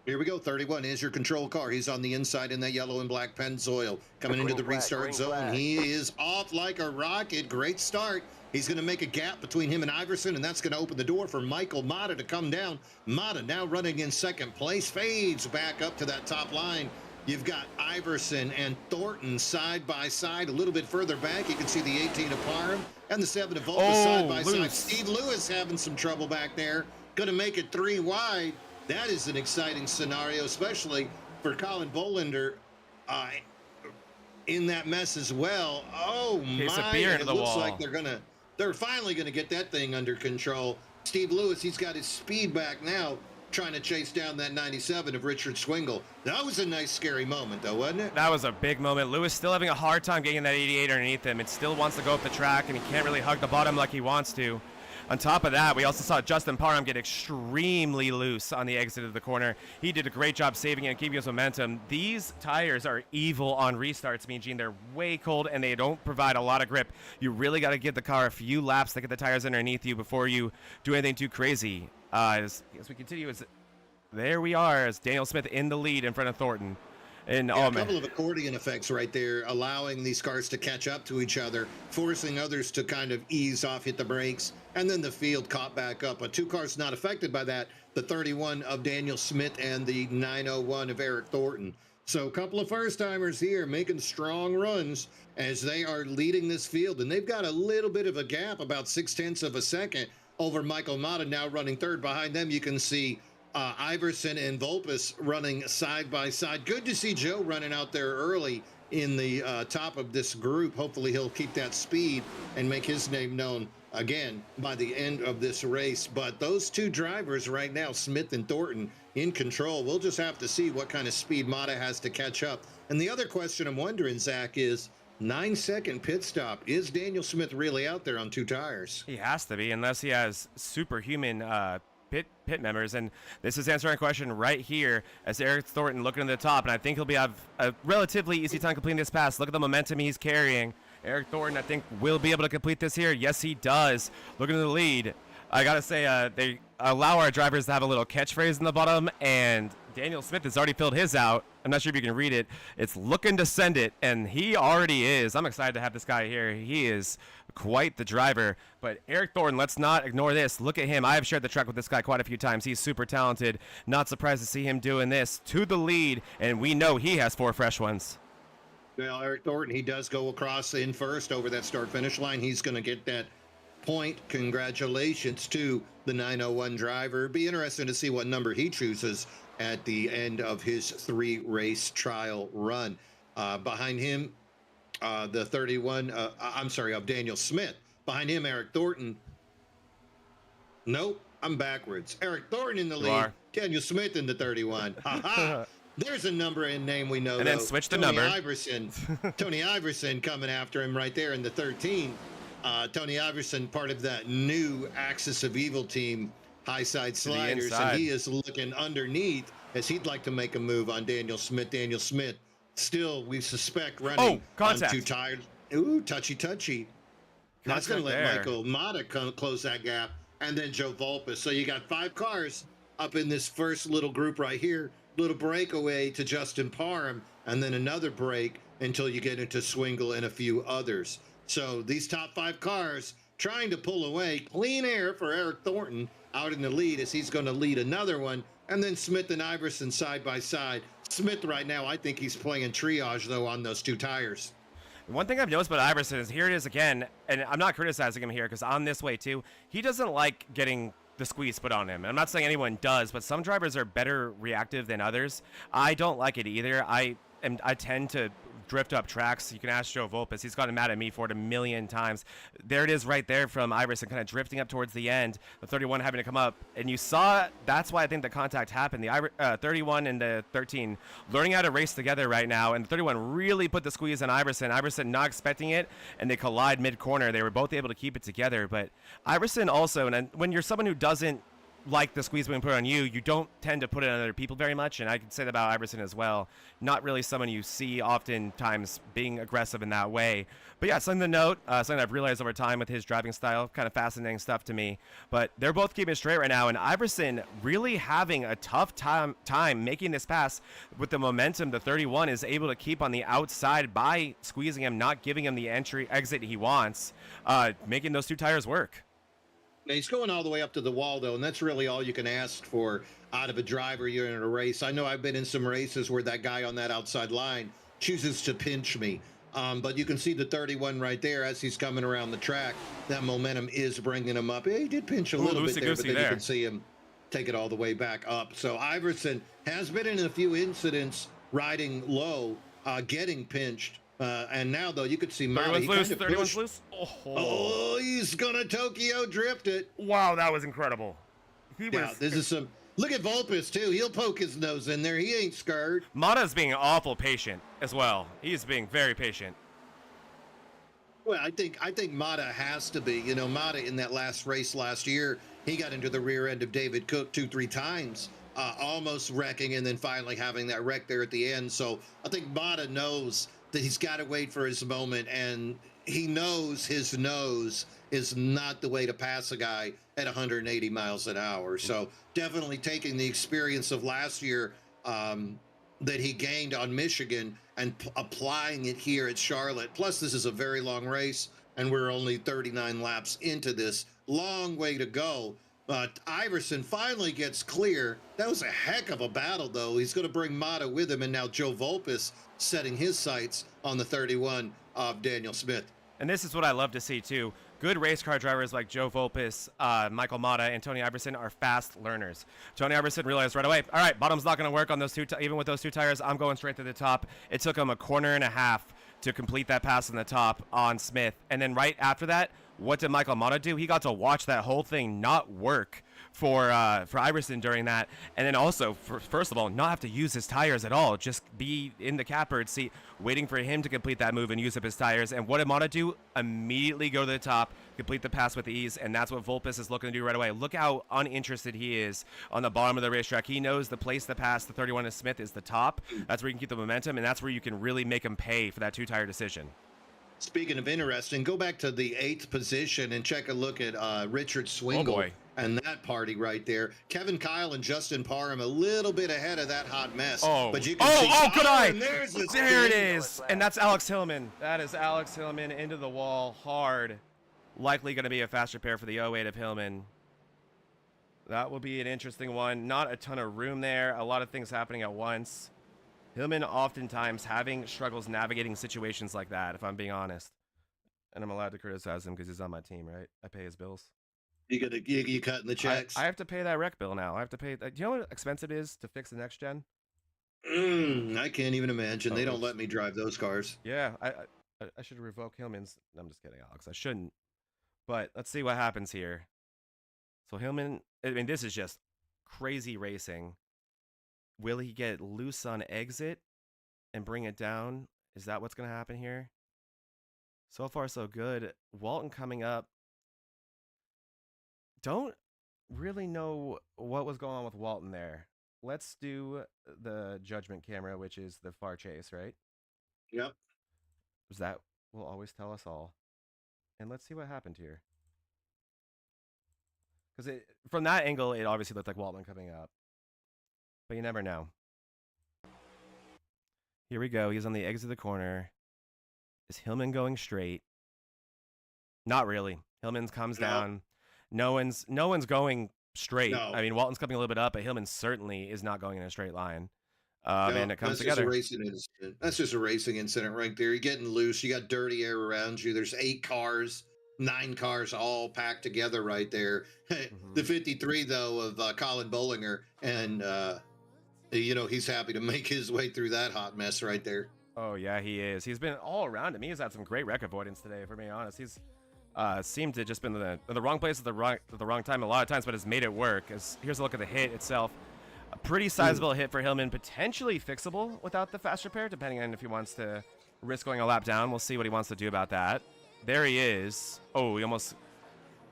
Here we go. 31 is your control car. He's on the inside in that yellow and black Pennzoil. Coming into the restart zone. He is off like a rocket. Great start. He's going to make a gap between him and Iverson, and that's going to open the door for Michael Mata to come down. Mata now running in second place. Fades back up to that top line. You've got Iverson and Thornton side by side. A little bit further back, you can see the 18 of Parham and the 7 of Volta side by side. Steve Lewis having some trouble back there. Going to make it 3 wide. That is an exciting scenario, especially for Colin Bolander in that mess as well. Oh, my. It looks like they're finally going to get that thing under control. Steve Lewis, he's got his speed back now, trying to chase down that 97 of Richard Swingle. That was a nice, scary moment, though, wasn't it? That was a big moment. Lewis still having a hard time getting that 88 underneath him. It still wants to go up the track, and he can't really hug the bottom like he wants to. On top of that, we also saw Justin Parham get extremely loose on the exit of the corner. He did a great job saving it and keeping his momentum. These tires are evil on restarts, Mean Gene. They're way cold, and they don't provide a lot of grip. You really got to give the car a few laps to get the tires underneath you before you do anything too crazy. As we continue, there we are, as Daniel Smith in the lead in front of Thornton. And a couple of accordion effects right there, allowing these cars to catch up to each other, forcing others to kind of ease off, hit the brakes, and then the field caught back up. But 2 cars not affected by that, the 31 of Daniel Smith and the 901 of Eric Thornton. So a couple of first-timers here making strong runs as they are leading this field. And they've got a little bit of a gap, about 0.6 of a second, over Michael Mata now running third. Behind them, you can see Iverson and Volpus running side by side. Good to see Joe running out there early in the top of this group. Hopefully he'll keep that speed and make his name known again by the end of this race. But those 2 drivers right now, Smith and Thornton, in control. We'll just have to see what kind of speed Mata has to catch up. And the other question I'm wondering, Zach, is 9-second pit stop. Is Daniel Smith really out there on 2 tires? He has to be, unless he has superhuman pit members. And this is answering a question right here as Eric Thornton looking to the top. And I think he'll have a relatively easy time completing this pass. Look at the momentum he's carrying. Eric Thornton, I think, will be able to complete this here. Yes, he does. Looking to the lead. I got to say, they allow our drivers to have a little catchphrase in the bottom, and Daniel Smith has already filled his out. I'm not sure if you can read it. It's looking to send it, and he already is. I'm excited to have this guy here. He is quite the driver. But Eric Thornton, let's not ignore this. Look at him. I have shared the track with this guy quite a few times. He's super talented. Not surprised to see him doing this to the lead, and we know he has 4 fresh ones. Well, Eric Thornton, he does go across in first over that start-finish line. He's going to get that point. Congratulations to the 901 driver. Be interesting to see what number he chooses at the end of his 3-race trial run. Behind him, the 31, of Daniel Smith. Behind him, Eric Thornton. Nope, I'm backwards. Eric Thornton in the lead. Daniel Smith in the 31. Ha-ha. There's a number and name we know. And then switch the number. Tony Iverson coming after him right there in the 13. Tony Iverson, part of that new Axis of Evil team, high side sliders, and he is looking underneath as he'd like to make a move on Daniel Smith. Daniel Smith, still, we suspect, running on 2 tires. Ooh, touchy. That's going to let Michael Mata close that gap, and then Joe Volpis. So you got 5 cars up in this first little group right here. Little breakaway to Justin Parham, and then another break until you get into Swingle and a few others. So these top 5 cars trying to pull away. Clean air for Eric Thornton out in the lead as he's going to lead another one. And then Smith and Iverson side by side. Smith right now, I think he's playing triage, though, on those 2 tires. One thing I've noticed about Iverson is here it is again, and I'm not criticizing him here because I'm this way too. He doesn't like getting the squeeze put on him. I'm not saying anyone does, but some drivers are better reactive than others. I don't like it either. I tend to drift up tracks. You can ask Joe Volpis. He's gotten mad at me for it a million times. There it is right there from Iverson, kind of drifting up towards the end. The 31 having to come up. And you saw, that's why I think the contact happened. The 31 and the 13 learning how to race together right now. And the 31 really put the squeeze on Iverson. Iverson not expecting it, and they collide mid-corner. They were both able to keep it together. But Iverson also, and when you're someone who doesn't like the squeeze being put on you, you don't tend to put it on other people very much, and I can say that about Iverson as well. Not really someone you see oftentimes being aggressive in that way. But yeah, something to note, something I've realized over time with his driving style, kind of fascinating stuff to me. But they're both keeping it straight right now, and Iverson really having a tough time making this pass with the momentum the 31 is able to keep on the outside by squeezing him, not giving him the exit he wants, making those 2 tires work. Now, he's going all the way up to the wall, though, and that's really all you can ask for out of a driver. You're in a race. I know I've been in some races where that guy on that outside line chooses to pinch me. But you can see the 31 right there as he's coming around the track. That momentum is bringing him up. He did pinch a little bit there, but then you can see him take it all the way back up. So Iverson has been in a few incidents riding low, getting pinched. And now, though, you could see Mata. 31's loose. Oh, he's going to Tokyo drift it. Wow, that was incredible. This is some. Look at Volpis, too. He'll poke his nose in there. He ain't scared. Mata's being awful patient as well. He's being very patient. Well, I think Mata has to be. You know, Mata in that last race last year, he got into the rear end of David Cook 2-3 times, almost wrecking, and then finally having that wreck there at the end. So I think Mata knows that he's got to wait for his moment, and he knows his nose is not the way to pass a guy at 180 miles an hour. So definitely taking the experience of last year that he gained on Michigan and applying it here at Charlotte. Plus, this is a very long race, and we're only 39 laps into this. Long way to go. But Iverson finally gets clear. That was a heck of a battle, though. He's going to bring Mata with him, and now Joe Volpis setting his sights on the 31 of Daniel Smith. And this is what I love to see, too. Good race car drivers like Joe Volpis, Michael Mata, and Tony Iverson are fast learners. Tony Iverson realized right away, all right, bottom's not going to work on those 2 even with those 2 tires. I'm going straight to the top. It took him a corner and a half to complete that pass on the top on Smith. And then right after that, What did Michael Mata do? He got to watch that whole thing not work for Iverson during that, and then also, first of all, not have to use his tires at all. Just be in the catbird seat, waiting for him to complete that move and use up his tires. And what did Mata do? Immediately go to the top, complete the pass with ease, and that's what Vulpes is looking to do right away. Look how uninterested he is on the bottom of the racetrack. He knows the place to pass the 31 to Smith is the top. That's where you can keep the momentum, and that's where you can really make him pay for that two-tire decision. Speaking of interesting, go back to the 8th position and check a look at Richard Swingle and that party right there. Kevin Kyle and Justin Parham a little bit ahead of that hot mess. But you can see, good eye. There it is. And that's Alex Hillman. That is Alex Hillman into the wall hard. Likely going to be a faster pair for the 08 of Hillman. That will be an interesting one. Not a ton of room there. A lot of things happening at once. Hillman oftentimes having struggles navigating situations like that, if I'm being honest. And I'm allowed to criticize him because he's on my team, right? I pay his bills. You cutting the checks? I have to pay that rec bill now. I have to pay. Do you know what expensive it is to fix the next gen? I can't even imagine. They don't let me drive those cars. Yeah, I should revoke Hillman's. I'm just kidding, Alex. I shouldn't. But let's see what happens here. So Hillman, I mean, this is just crazy racing. Will he get loose on exit and bring it down? Is that what's going to happen here? So far, so good. Walton coming up. Don't really know what was going on with Walton there. Let's do the judgment camera, which is the far chase, right? Yep. That will always tell us all. And let's see what happened here. Because from that angle, it obviously looked like Walton coming up. But you never know. Here we go. He's on the exit of the corner. Is Hillman going straight? Not really. Hillman comes down. No one's going straight. No. I mean, Walton's coming a little bit up, but Hillman certainly is not going in a straight line. And it comes together. That's just a racing incident right there. You're getting loose. You got dirty air around you. There's 8 cars, 9 cars all packed together right there. The 53, though, of Colin Bollinger. And, he's happy to make his way through that hot mess right there. Oh, yeah, he is. He's been all around him. He's had some great wreck avoidance today, for being honest. He's seemed to just been in the wrong place at the wrong time a lot of times, but has made it work. Here's a look at the hit itself. A pretty sizable hit for Hillman, potentially fixable without the fast repair, depending on if he wants to risk going a lap down. We'll see what he wants to do about that. There he is. Oh, he almost...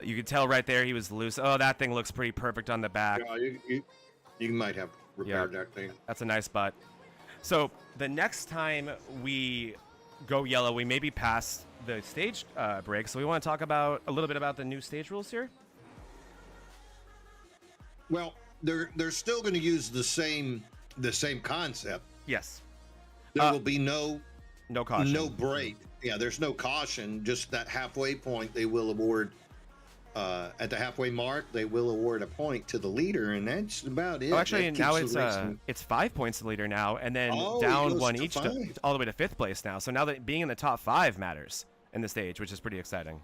You could tell right there he was loose. Oh, that thing looks pretty perfect on the back. Yeah, you might have repaired that thing. That's a nice butt. So the next time we go yellow, we may be past the stage break. So we want to talk about a little bit about the new stage rules here. Well, they're still going to use the same concept. Yes. There will be no caution, no break. Yeah, there's no caution. Just that halfway point, they will award. At the halfway mark, they will award a point to the leader, and that's about it. Oh, actually, now it's 5 points to the leader now, and then down one each all the way to 5th place now. So now that being in the top 5 matters in the stage, which is pretty exciting.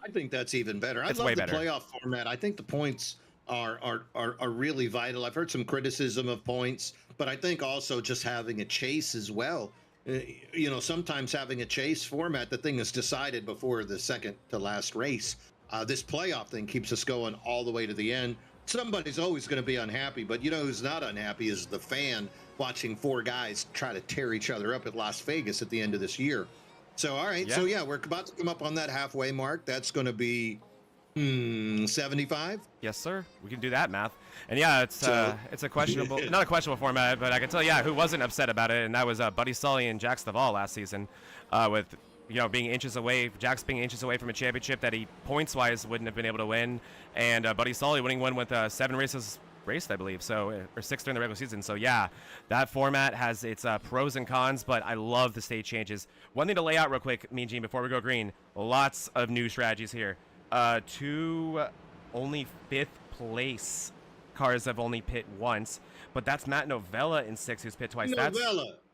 I think that's even better. I love the playoff format. I think the points are really vital. I've heard some criticism of points, but I think also just having a chase as well. Sometimes having a chase format, the thing is decided before the second to last race. This playoff thing keeps us going all the way to the end. Somebody's always going to be unhappy, but who's not unhappy is the fan watching 4 guys try to tear each other up at Las Vegas at the end of this year. So, all right. Yeah. So, we're about to come up on that halfway mark. That's going to be 75. Yes, sir. We can do that math. And yeah, it's a questionable, not a questionable format, but I can tell you who wasn't upset about it, and that was Buddy Sully and Jack Staval last season, with being inches away, Jack's being inches away from a championship that he points-wise wouldn't have been able to win, and Buddy Sully winning one with 7 races raced, I believe, or 6 during the regular season. So yeah, that format has its pros and cons, but I love the stage changes. One thing to lay out real quick, Mean Gene, before we go green, lots of new strategies here. 2 only 5th place cars have only pit once, but that's Matt Novella in 6 who's pit twice.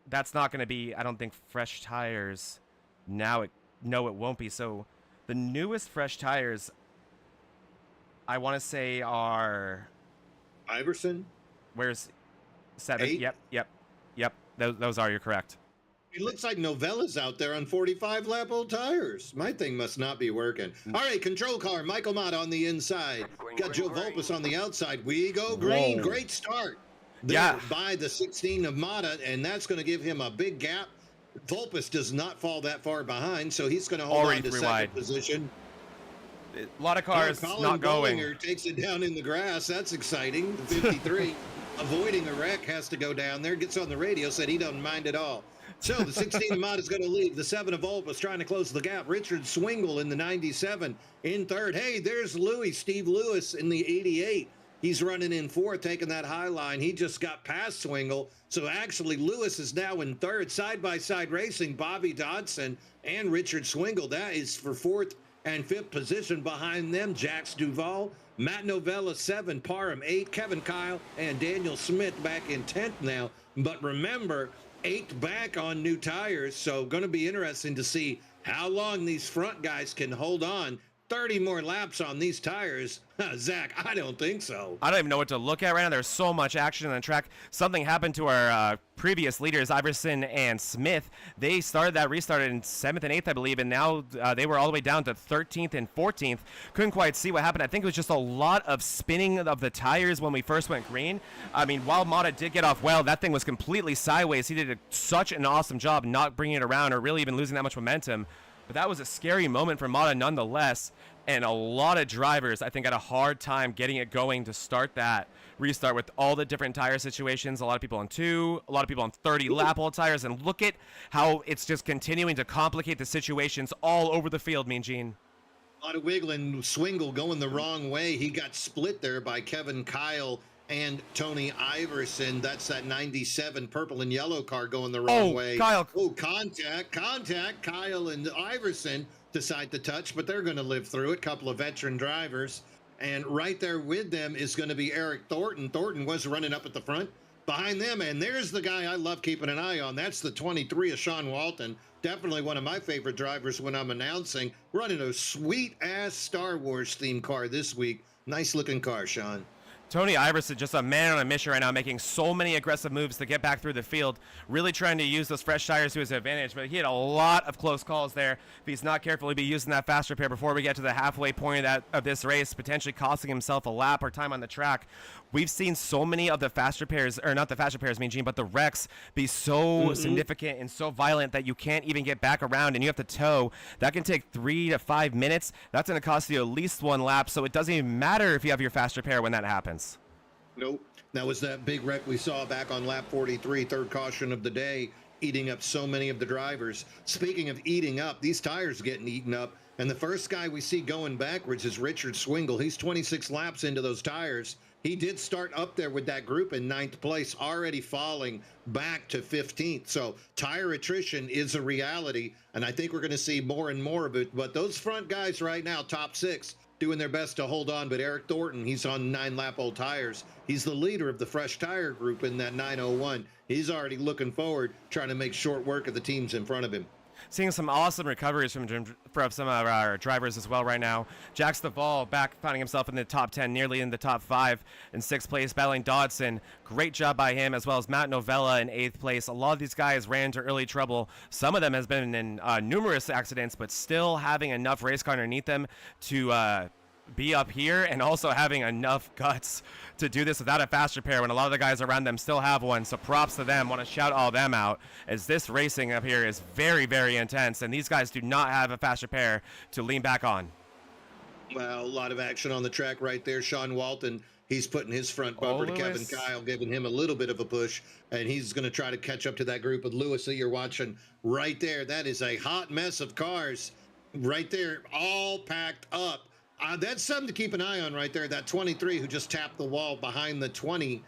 That's not going to be, I don't think, fresh tires. Now it won't be. So the newest fresh tires, I want to say, are Iverson. Where's 7? 8? Yep. Those are, you're correct. It looks like Novella's out there on 45 lap old tires. My thing must not be working. All right, control car, Michael Mott on the inside. Got Joe Volpus on the outside. We go green. Whoa. Great start there Yeah. by the 16 of Mata, and that's going to give him a big gap. Volpus does not fall that far behind, so he's going to hold Already on to three second wide. position. A lot of cars Colin not going. Bollinger takes it down in the grass. That's exciting. 53, avoiding a wreck, has to go down there. Gets on the radio, said he doesn't mind at all. So the 16 of Mott is going to lead. The 7 of Volpus trying to close the gap. Richard Swingle in the 97 in third. Hey, there's Steve Lewis in the 88. He's running in fourth, taking that high line. He just got past Swingle. So actually, Lewis is now in third. Side-by-side racing, Bobby Dodson and Richard Swingle. That is for fourth and fifth position. Behind them, Jax Duvall, Matt Novella, 7, Parham, 8, Kevin Kyle, and Daniel Smith back in 10th now. But remember, 8th back on new tires. So going to be interesting to see how long these front guys can hold on. 30 more laps on these tires. Zach, I don't think so. I don't even know what to look at right now. There's so much action on the track. Something happened to our previous leaders, Iverson and Smith. They restarted in 7th and 8th, I believe, and now they were all the way down to 13th and 14th. Couldn't quite see what happened. I think it was just a lot of spinning of the tires when we first went green. I mean, while Mata did get off well, that thing was completely sideways. He did such an awesome job not bringing it around or really even losing that much momentum. But that was a scary moment for Mata nonetheless, and a lot of drivers, I think, had a hard time getting it going to start that restart with all the different tire situations. A lot of people on 2, a lot of people on 30 lap old tires, and look at how it's just continuing to complicate the situations all over the field, Mean Gene. A lot of wiggling. Swingle going the wrong way. He got split there by Kevin Kyle and Tony Iverson. That's that 97 purple and yellow car going the wrong way. Kyle. Oh, contact. Kyle and Iverson decide to touch, but they're going to live through it. Couple of veteran drivers. And right there with them is going to be Eric Thornton. Thornton was running up at the front behind them. And there's the guy I love keeping an eye on. That's the 23 of Sean Walton. Definitely one of my favorite drivers when I'm announcing. Running a sweet-ass Star Wars themed car this week. Nice-looking car, Sean. Tony Iverson, just a man on a mission right now, making so many aggressive moves to get back through the field, really trying to use those fresh tires to his advantage, but he had a lot of close calls there. If he's not careful, he'll be using that fast repair before we get to the halfway point of this race, potentially costing himself a lap or time on the track. We've seen so many of the fast repairs, or not the fast repairs, Mean Gene, but the wrecks be so significant and so violent that you can't even get back around and you have to tow. That can take 3 to 5 minutes. That's going to cost you at least 1 lap, so it doesn't even matter if you have your fast repair when that happens. Nope. That was that big wreck we saw back on lap 43, third caution of the day, eating up so many of the drivers. Speaking of eating up, these tires getting eaten up. And the first guy we see going backwards is Richard Swingle. He's 26 laps into those tires. He did start up there with that group in 9th place, already falling back to 15th. So tire attrition is a reality, and I think we're going to see more and more of it. But those front guys right now, top 6, doing their best to hold on. But Eric Thornton, he's on 9 lap old tires. He's the leader of the fresh tire group in that 901. He's already looking forward, trying to make short work of the teams in front of him. Seeing some awesome recoveries from some of our drivers as well right now. Jax Duvall back, finding himself in the top 10, nearly in the top 5 in 6th place, battling Dodson. Great job by him, as well as Matt Novella in 8th place. A lot of these guys ran into early trouble. Some of them has been in numerous accidents, but still having enough race car underneath them to be up here, and also having enough guts to do this without a fast repair when a lot of the guys around them still have one. So props to them. Want to shout all them out, as this racing up here is very, very intense, and these guys do not have a fast repair to lean back on. Well, a lot of action on the track right there. Sean Walton, he's putting his front bumper to Kevin Kyle, giving him a little bit of a push, and he's going to try to catch up to that group of Lewis that you're watching right there. That is a hot mess of cars right there, all packed up. That's something to keep an eye on right there. That 23 who just tapped the wall behind the 20.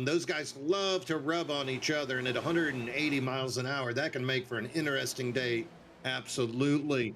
Those guys love to rub on each other, and at 180 miles an hour, that can make for an interesting day. Absolutely.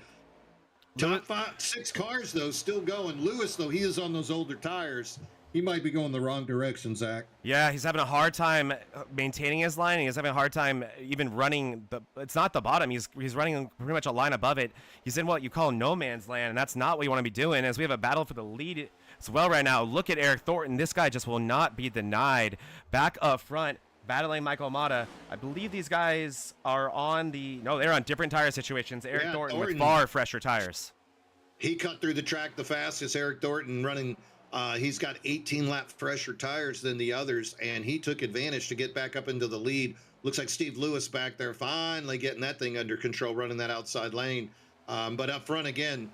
Top 6 cars, though, still going. Lewis, though, he is on those older tires. He might be going the wrong direction, Zach. Yeah, he's having a hard time maintaining his line. He's having a hard time even running it's not the bottom. He's running pretty much a line above it. He's in what you call no man's land, and that's not what you want to be doing, as we have a battle for the lead as well right now. Look at Eric Thornton. This guy just will not be denied. Back up front, battling Michael Mata. I believe these guys are on no, they're on different tire situations. Eric Yeah, Thornton with Thornton. far fresher tires. He cut through the track the fastest. Eric Thornton running, he's got 18 lap fresher tires than the others, and he took advantage to get back up into the lead. Looks like Steve Lewis back there finally getting that thing under control, running that outside lane. But up front again,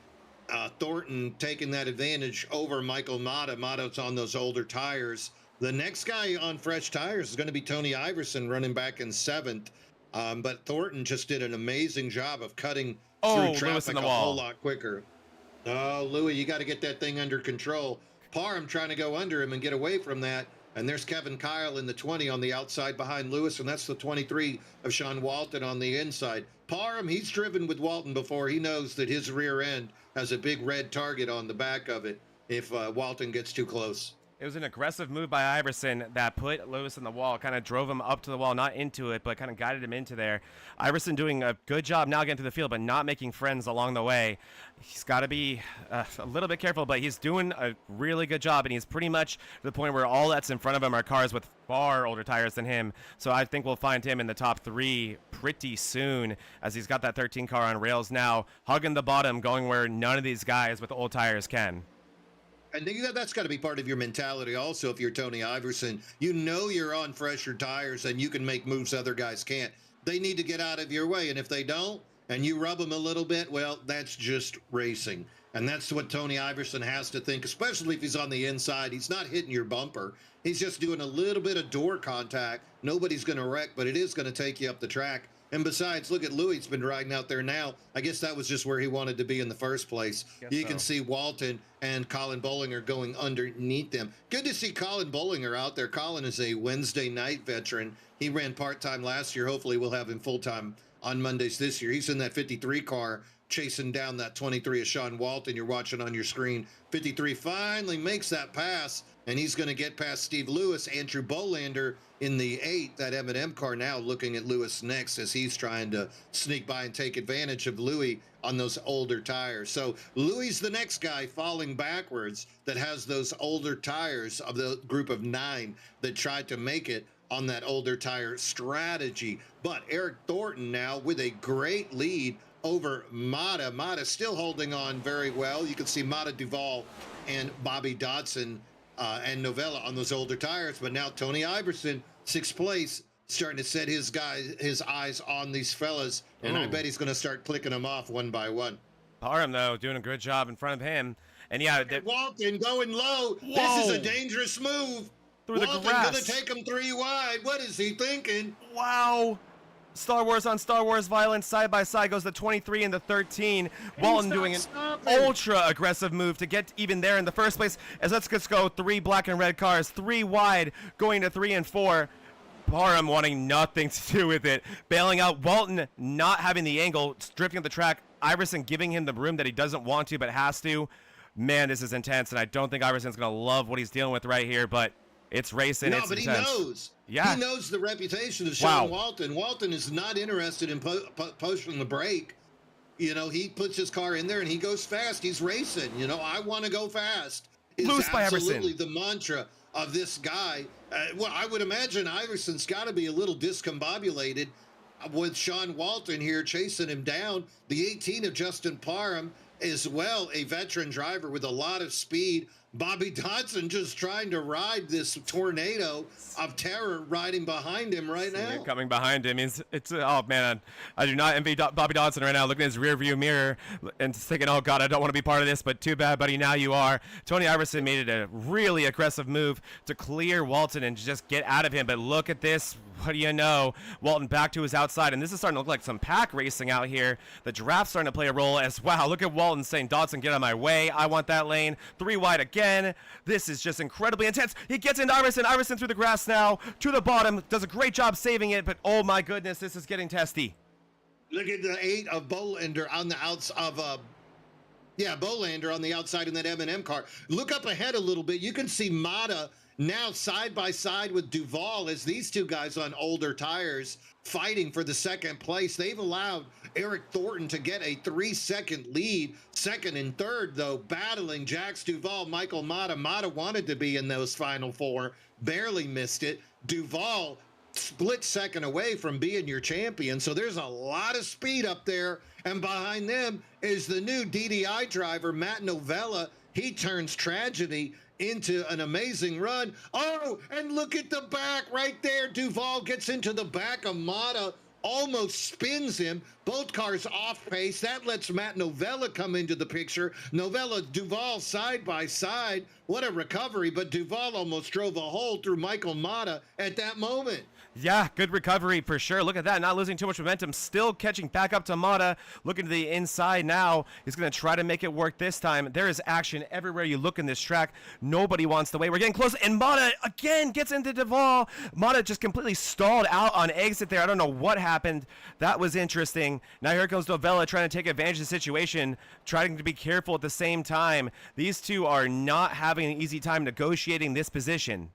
Thornton taking that advantage over Michael Mata. Mata's on those older tires. The next guy on fresh tires is going to be Tony Iverson running back in 7th. But Thornton just did an amazing job of cutting through traffic a whole lot quicker. Oh, Louis, you got to get that thing under control. Parham trying to go under him and get away from that. And there's Kevin Kyle in the 20 on the outside behind Lewis, and that's the 23 of Sean Walton on the inside. Parham, he's driven with Walton before. He knows that his rear end has a big red target on the back of it if Walton gets too close. It was an aggressive move by Iverson that put Lewis in the wall, kind of drove him up to the wall, not into it, but kind of guided him into there. Iverson doing a good job now getting to the field, but not making friends along the way. He's got to be a little bit careful, but he's doing a really good job, and he's pretty much to the point where all that's in front of him are cars with far older tires than him. So I think we'll find him in the top 3 pretty soon, as he's got that 13 car on rails now, hugging the bottom, going where none of these guys with old tires can. And that's got to be part of your mentality also. If you're Tony Iverson, you know you're on fresher tires and you can make moves other guys can't. They need to get out of your way, and if they don't and you rub them a little bit, well, that's just racing. And that's what Tony Iverson has to think, especially if he's on the inside. He's not hitting your bumper. He's just doing a little bit of door contact. Nobody's going to wreck, but it is going to take you up the track. And besides, look at Louis. He's been riding out there now. I guess that was just where he wanted to be in the first place. You can see Walton and Colin Bollinger going underneath them. Good to see Colin Bollinger out there. Colin is a Wednesday night veteran. He ran part-time last year. Hopefully we'll have him full-time on Mondays this year. He's in that 53 car chasing down that 23 of Sean Walton you're watching on your screen. 53 finally makes that pass, and he's going to get past Steve Lewis. Andrew Bolander in the 8, that M&M car now looking at Lewis next as he's trying to sneak by and take advantage of Louis on those older tires. So Louis the next guy falling backwards that has those older tires of the group of 9 that tried to make it on that older tire strategy. But Eric Thornton now with a great lead over Mata. Mata still holding on very well. You can see Mata Duval and Bobby Dodson and Novella on those older tires. But now Tony Iverson, 6th place, starting to set his eyes on these fellas. And I bet he's going to start clicking them off one by one. Parham, though, doing a good job in front of him. And yeah, Walton going low. Whoa. This is a dangerous move. Through Walton the grass. Going to take him 3 wide. What is he thinking? Wow. Star Wars on Star Wars violence, side by side goes the 23 and the 13. Walton doing an ultra aggressive move to get even there in the first place. As let's just go 3 black and red cars, 3 wide, going to 3 and 4. Parham wanting nothing to do with it, bailing out. Walton not having the angle, drifting up the track. Iverson giving him the room that he doesn't want to but has to. Man, this is intense, and I don't think Iverson's going to love what he's dealing with right here, but it's racing. No, it's but intense. He knows. Yeah. He knows the reputation of Sean Walton. Walton is not interested in pushing the brake. You know, he puts his car in there and he goes fast. He's racing. You know, I want to go fast. It's absolutely the mantra of this guy. Well, I would imagine Iverson's got to be a little discombobulated with Sean Walton here chasing him down. The 18 of Justin Parham as well, a veteran driver with a lot of speed. Bobby Dodson just trying to ride this tornado of terror riding behind him right now. Coming behind him. It's oh, man. I do not envy Bobby Dodson right now, looking at his rear view mirror and thinking, oh, God, I don't want to be part of this, but too bad, buddy. Now you are. Tony Iverson made it a really aggressive move to clear Walton and just get out of him. But look at this. What do you know? Walton back to his outside, and this is starting to look like some pack racing out here. The draft's starting to play a role as, wow, look at Walton saying, Dodson, get out of my way. I want that lane. 3 wide again. This is just incredibly intense. He gets into Iverson. Iverson through the grass now to the bottom. Does a great job saving it, but oh my goodness, this is getting testy. Look at the 8 of Bolander on the outside of Bolander on the outside in that M&M car. Look up ahead a little bit. You can see Mata now side by side with Duval as these 2 guys on older tires fighting for the 2nd place. They've allowed Eric Thornton to get a 3-second lead. 2nd and 3rd, though, battling Jax Duval, Michael Mata. Mata wanted to be in those final 4, barely missed it. Duval split second away from being your champion. So there's a lot of speed up there. And behind them is the new DDI driver, Matt Novella. He turns tragedy into an amazing run. Oh, and look at the back right there. Duval gets into the back of Mata, almost spins him. Both cars off pace. That lets Matt Novella come into the picture. Novella, Duval side by side. What a recovery, but Duval almost drove a hole through Michael Mata at that moment. Yeah, good recovery for sure. Look at that, not losing too much momentum, still catching back up to Mata. Looking to the inside now. He's going to try to make it work this time. There is action everywhere you look in this track. Nobody wants to wait. We're getting close, and Mata again gets into Duval. Mata just completely stalled out on exit there. I don't know what happened. That was interesting. Now here comes Novella trying to take advantage of the situation, trying to be careful at the same time. These two are not having an easy time negotiating this position.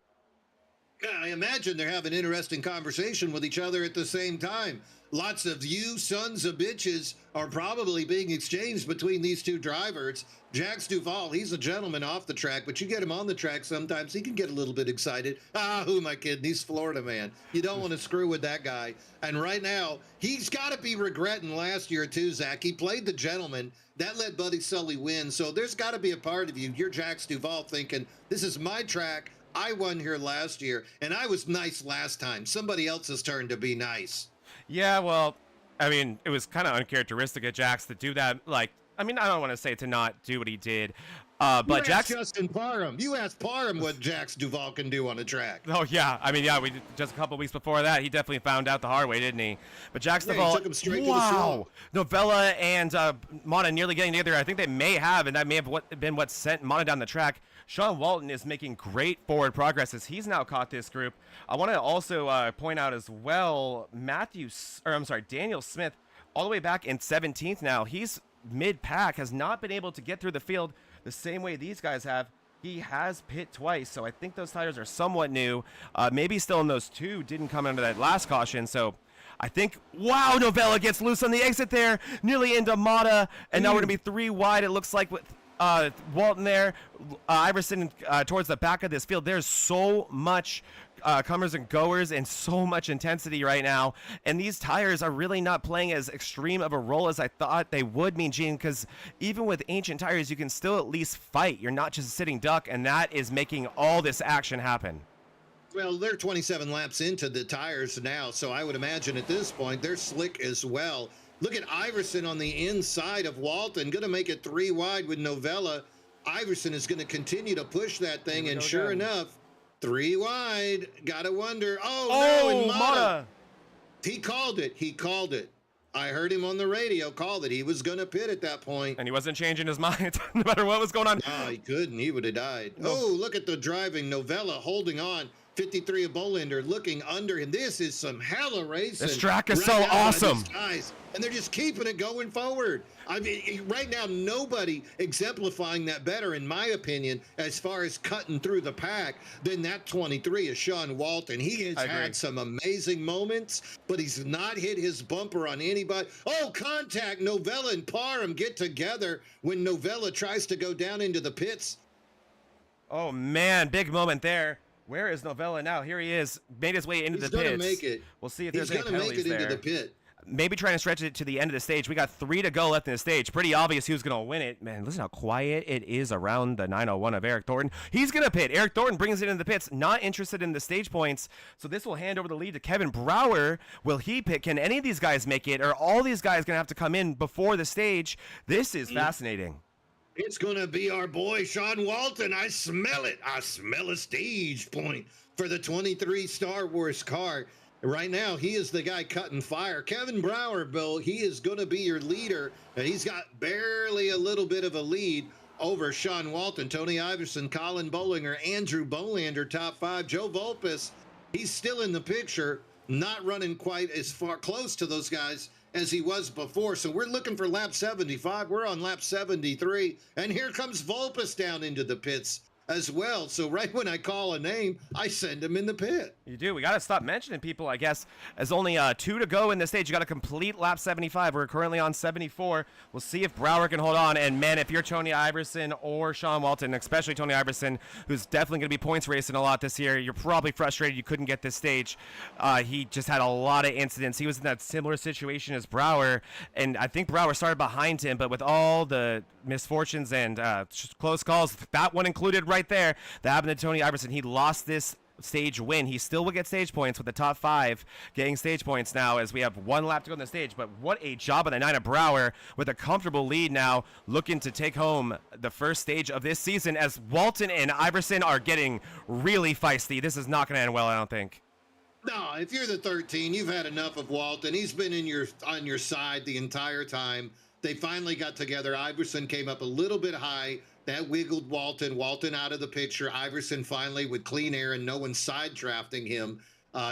I imagine they're having an interesting conversation with each other at the same time. Lots of you sons of bitches are probably being exchanged between these two drivers. Jax Duval, he's a gentleman off the track, but you get him on the track sometimes, he can get a little bit excited. Who am I kidding? He's Florida, man. You don't want to screw with that guy. And right now, he's got to be regretting last year too, Zach. He played the gentleman. That let Buddy Sully win. So there's got to be a part of you. You're Jax Duval thinking, this is my track. I won here last year, and I was nice last time. Somebody else's turn to be nice. Yeah, well, I mean, it was kind of uncharacteristic of Jax to do that. Like, I mean, I don't want to say to not do what he did, but Jax. Justin Parham. You asked Parham what Jax Duval can do on a track. Oh yeah, I mean, yeah, we just a couple weeks before that, he definitely found out the hard way, didn't he? But Jax Duval. He took him straight to the floor. Novella and Mata nearly getting together. I think they may have, and that may have been what sent Mata down the track. Sean Walton is making great forward progress as he's now caught this group. I want to also point out as well, Daniel Smith, all the way back in 17th now. He's mid-pack, has not been able to get through the field the same way these guys have. He has pit twice, so I think those tires are somewhat new. Maybe still in those two, didn't come under that last caution, so I think, wow, Novella gets loose on the exit there, nearly into Mata, and now we're going to be 3 wide, it looks like, with Walton there, Iverson towards the back of this field. There's so much comers and goers and so much intensity right now, and these tires are really not playing as extreme of a role as I thought they would, Mean Gene, because even with ancient tires you can still at least fight. You're not just a sitting duck, and that is making all this action happen. Well, they're 27 laps into the tires now, so I would imagine at this point they're slick as well. Look at Iverson on the inside of Walton, going to make it 3 wide with Novella. Iverson is going to continue to push that thing, and sure enough, 3 wide. Got to wonder. Oh, no, and Mata. He called it. He called it. I heard him on the radio call that he was going to pit at that point. And he wasn't changing his mind no matter what was going on. No, he couldn't. He would have died. Oh, look at the driving. Novella holding on. 53 of Bolander looking under him. This is some hella racing. This track is so awesome. Guys, and they're just keeping it going forward. I mean, right now, nobody exemplifying that better, in my opinion, as far as cutting through the pack than that 23 is Sean Walton. He has had some amazing moments, but he's not hit his bumper on anybody. Oh, contact. Novella and Parham get together when Novella tries to go down into the pits. Oh, man, big moment there. Where is Novella now? Here he is. Made his way into the pits. He's going to make it. We'll see if there's any He's penalties going to make it there. into the pit. Maybe trying to stretch it to the end of the stage. We got 3 to go left in the stage. Pretty obvious who's going to win it. Man, listen how quiet it is around the 901 of Eric Thornton. He's going to pit. Eric Thornton brings it into the pits. Not interested in the stage points. So this will hand over the lead to Kevin Brower. Will he pit? Can any of these guys make it? Or all these guys going to have to come in before the stage? This is fascinating. It's going to be our boy, Sean Walton. I smell it. I smell a stage point for the 23 Star Wars car. Right now, he is the guy cutting fire. Kevin Brower, Bill, he is going to be your leader. And he's got barely a little bit of a lead over Sean Walton. Tony Iverson, Colin Bollinger, Andrew Bolander, top 5. Joe Volpis, he's still in the picture, not running quite as far close to those guys as he was before. So we're looking for lap 75. We're on lap 73. And here comes Volpis down into the pits. as well. So right when I call a name, I send him in the pit. You do. We got to stop mentioning people, I guess. As only 2 to go in this stage, you got to complete lap 75. We're currently on 74. We'll see if Brower can hold on. And, man, if you're Tony Iverson or Sean Walton, especially Tony Iverson, who's definitely going to be points racing a lot this year, you're probably frustrated you couldn't get this stage. He just had a lot of incidents. He was in that similar situation as Brower, and I think Brower started behind him, but with all the misfortunes and close calls, that one included right there, that happened to Tony Iverson. He lost this stage win. He still will get stage points with the top 5 getting stage points now as we have 1 lap to go on the stage. But what a job on the 9 of Brower with a comfortable lead now, looking to take home the first stage of this season as Walton and Iverson are getting really feisty. This is not going to end well, I don't think. No, if you're the 13, you've had enough of Walton. He's been on your side the entire time. They finally got together. Iverson came up a little bit high. That wiggled Walton. Walton out of the picture. Iverson finally, with clean air and no one side drafting him,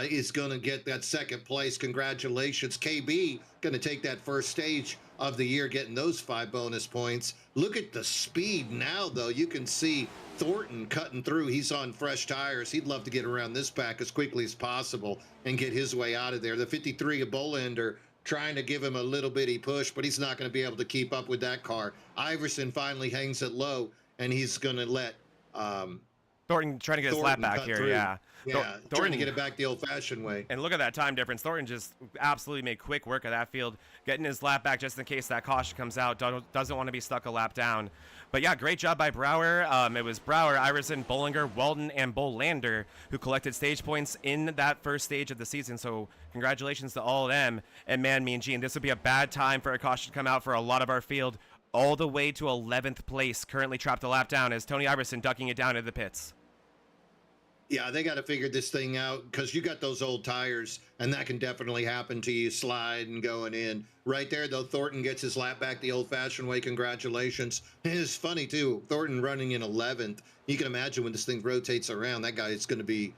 is going to get that second place. Congratulations. KB going to take that first stage of the year, getting those 5 bonus points. Look at the speed now, though. You can see Thornton cutting through. He's on fresh tires. He'd love to get around this pack as quickly as possible and get his way out of there. The 53 of Bolander trying to give him a little bitty push, but he's not going to be able to keep up with that car. Iverson finally hangs it low, and he's going to let Thornton trying to get his lap back here, through. yeah. Yeah, trying to get it back the old-fashioned way. And look at that time difference. Thornton just absolutely made quick work of that field, getting his lap back just in case that caution comes out. Doesn't want to be stuck a lap down. But yeah, great job by Brower. It was Brower, Iverson, Bollinger, Walton, and Bolander who collected stage points in that first stage of the season. So congratulations to all of them. And man, me and Gene, this would be a bad time for a caution to come out for a lot of our field, all the way to 11th place, currently trapped a lap down as Tony Iverson ducking it down into the pits. Yeah, they got to figure this thing out because you got those old tires, and that can definitely happen to you, slide and going in. Right there, though, Thornton gets his lap back the old-fashioned way. Congratulations. And it's funny, too, Thornton running in 11th. You can imagine when this thing rotates around, that guy is going to be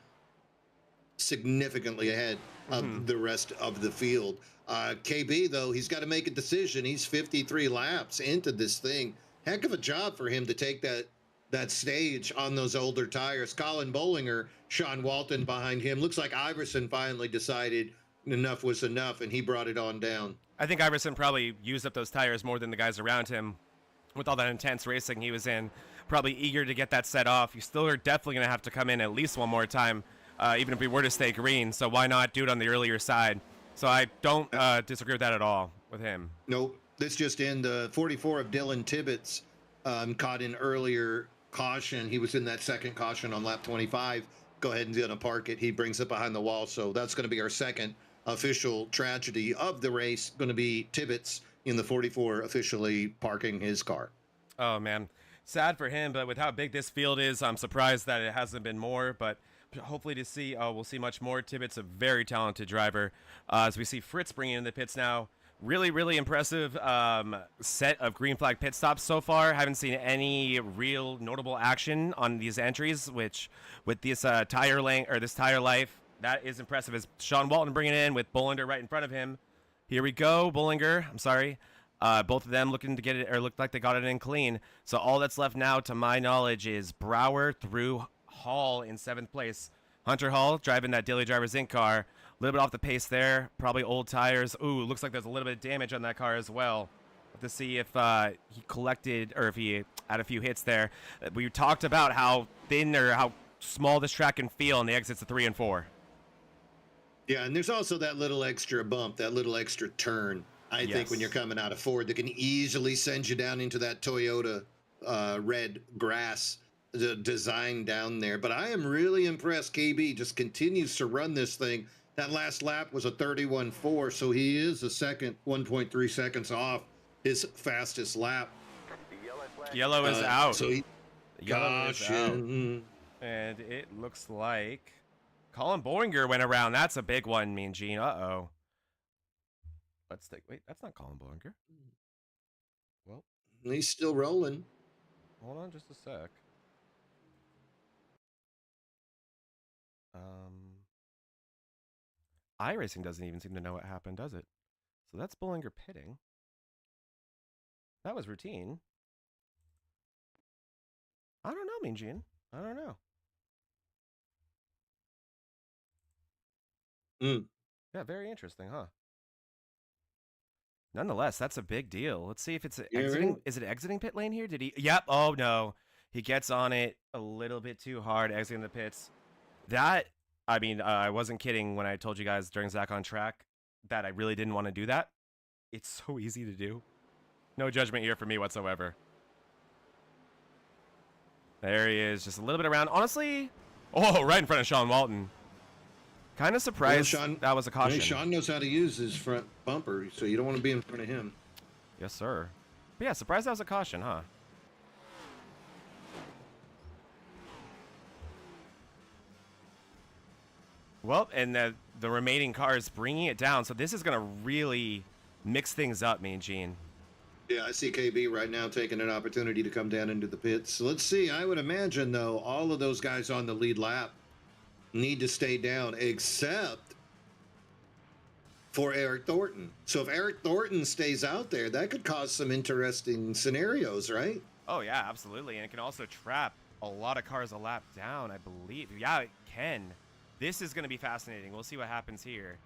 significantly ahead of the rest of the field. KB, though, he's got to make a decision. He's 53 laps into this thing. Heck of a job for him to take that stage on those older tires. Colin Bollinger, Sean Walton behind him. Looks like Iverson finally decided enough was enough, and he brought it on down. I think Iverson probably used up those tires more than the guys around him with all that intense racing he was in. Probably eager to get that set off. You still are definitely going to have to come in at least one more time, even if we were to stay green. So why not do it on the earlier side? So I don't disagree with that at all with him. Nope. This just in, the 44 of Dylan Tibbetts caught in earlier caution. He was in that second caution on lap 25. Go ahead and gonna park it. He brings it behind the wall. So that's going to be our second official tragedy of the race. Going to be Tibbetts in the 44 officially parking his car. Oh man, sad for him. But with how big this field is, I'm surprised that it hasn't been more. But hopefully to see, we'll see much more. Tibbetts a very talented driver. As we see Fritz bringing in the pits now. Really, really impressive set of green flag pit stops so far. Haven't seen any real notable action on these entries, which with this tire length or this tire life, that is impressive. As Sean Walton bringing it in with Bolander right in front of him. Here we go, Bollinger. I'm sorry. Both of them looking to get it, or looked like they got it in clean. So all that's left now, to my knowledge, is Brower through Hall in 7th place. Hunter Hall driving that Daily Driver's Inc. car. A little bit off the pace there. Probably old tires. Ooh, looks like there's a little bit of damage on that car as well. Have to see if he collected, or if he had a few hits there. We talked about how thin or how small this track can feel in the exits of 3 and 4. Yeah, and there's also that little extra bump, that little extra turn, I think, when you're coming out of Ford, that can easily send you down into that Toyota red grass design down there. But I am really impressed. KB just continues to run this thing. That last lap was a 31.4, so he is a second, 1.3 seconds off his fastest lap. Yellow is out. So Yellow is out. And it looks like Colin Bollinger went around. That's a big one, Mean Gene. Uh-oh. Let's take... Wait, that's not Colin Bollinger. Well, he's still rolling. Hold on just a sec. iRacing doesn't even seem to know what happened, does it? So that's Bollinger pitting. That was routine. I don't know, Mean Gene. I don't know. Mm. Yeah, very interesting, huh? Nonetheless, that's a big deal. Let's see if it's Yeah, exiting. right. Is it exiting pit lane here? Did he? Yep. Oh no, he gets on it a little bit too hard, exiting the pits. That, I mean, I wasn't kidding when I told you guys during Zach on track that I really didn't want to do that. It's so easy to do. No judgment here for me whatsoever. There he is, just a little bit around. Honestly, oh, right in front of Sean Walton. Kind of Well, surprised Sean, that was a caution. Sean knows how to use his front bumper, so you don't want to be in front of him. Yes, sir. But yeah, surprised that was a caution, huh? Well, and the remaining cars bringing it down, so this is going to really mix things up, Mean Gene. Yeah, I see KB right now taking an opportunity to come down into the pits. So let's see. I would imagine, though, all of those guys on the lead lap need to stay down, except for Eric Thornton. So if Eric Thornton stays out there, that could cause some interesting scenarios, right? Oh, yeah, absolutely. And it can also trap a lot of cars a lap down, I believe. Yeah, it can. This is going to be fascinating. We'll see what happens here.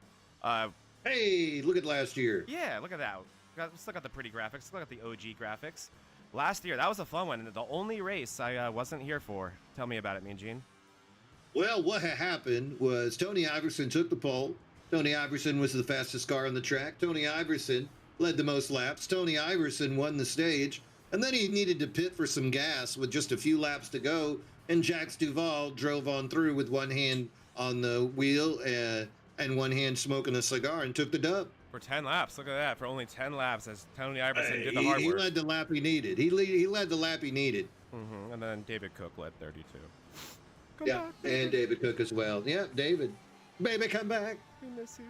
Hey, look at last year. Yeah, look at that. Let's look at the pretty graphics. Look at the OG graphics. Last year, that was a fun one. The only race I wasn't here for. Tell me about it, Mean Gene. Well, what had happened was Tony Iverson took the pole. Tony Iverson was the fastest car on the track. Tony Iverson led the most laps. Tony Iverson won the stage. And then he needed to pit for some gas with just a few laps to go. And Jacques Duvall drove on through with one hand on the wheel and one hand smoking a cigar and took the dub. For 10 laps. Look at that. For only 10 laps as Tony Iverson did the hard He work. led the lap he needed. He led the lap he needed. And then David Cook led 32. Yeah, and David Cook as well. Yeah, David. Baby, come back. We miss you.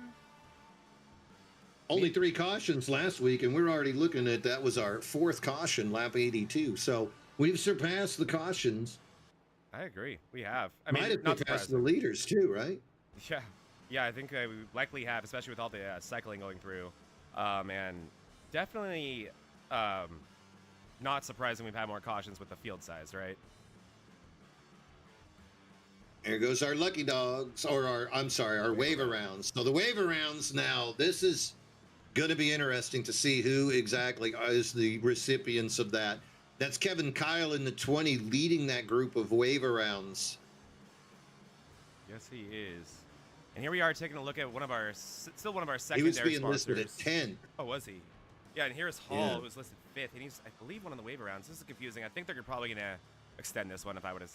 Only 3 cautions last week, and we're already looking at that was our 4th caution, lap 82. So we've surpassed the cautions. I agree. We have. I mean, Might have not surpassed surprising. the leaders too, right? Yeah. Yeah, I think we likely have, especially with all the cycling going through. And definitely not surprising we've had more cautions with the field size, right? There goes our lucky dogs, or our wave arounds. So the wave arounds now, this is going to be interesting to see who exactly is the recipients of that. That's Kevin Kyle in the 20 leading that group of wave arounds. Yes, he is. And here we are taking a look at still one of our He secondary was being sponsors. listed at 10. Oh, was he? Yeah, and here's Hall, Yeah. who was listed 5th, and he's, I believe, one of the wave rounds. This is confusing. I think they're probably going to extend this one if I were to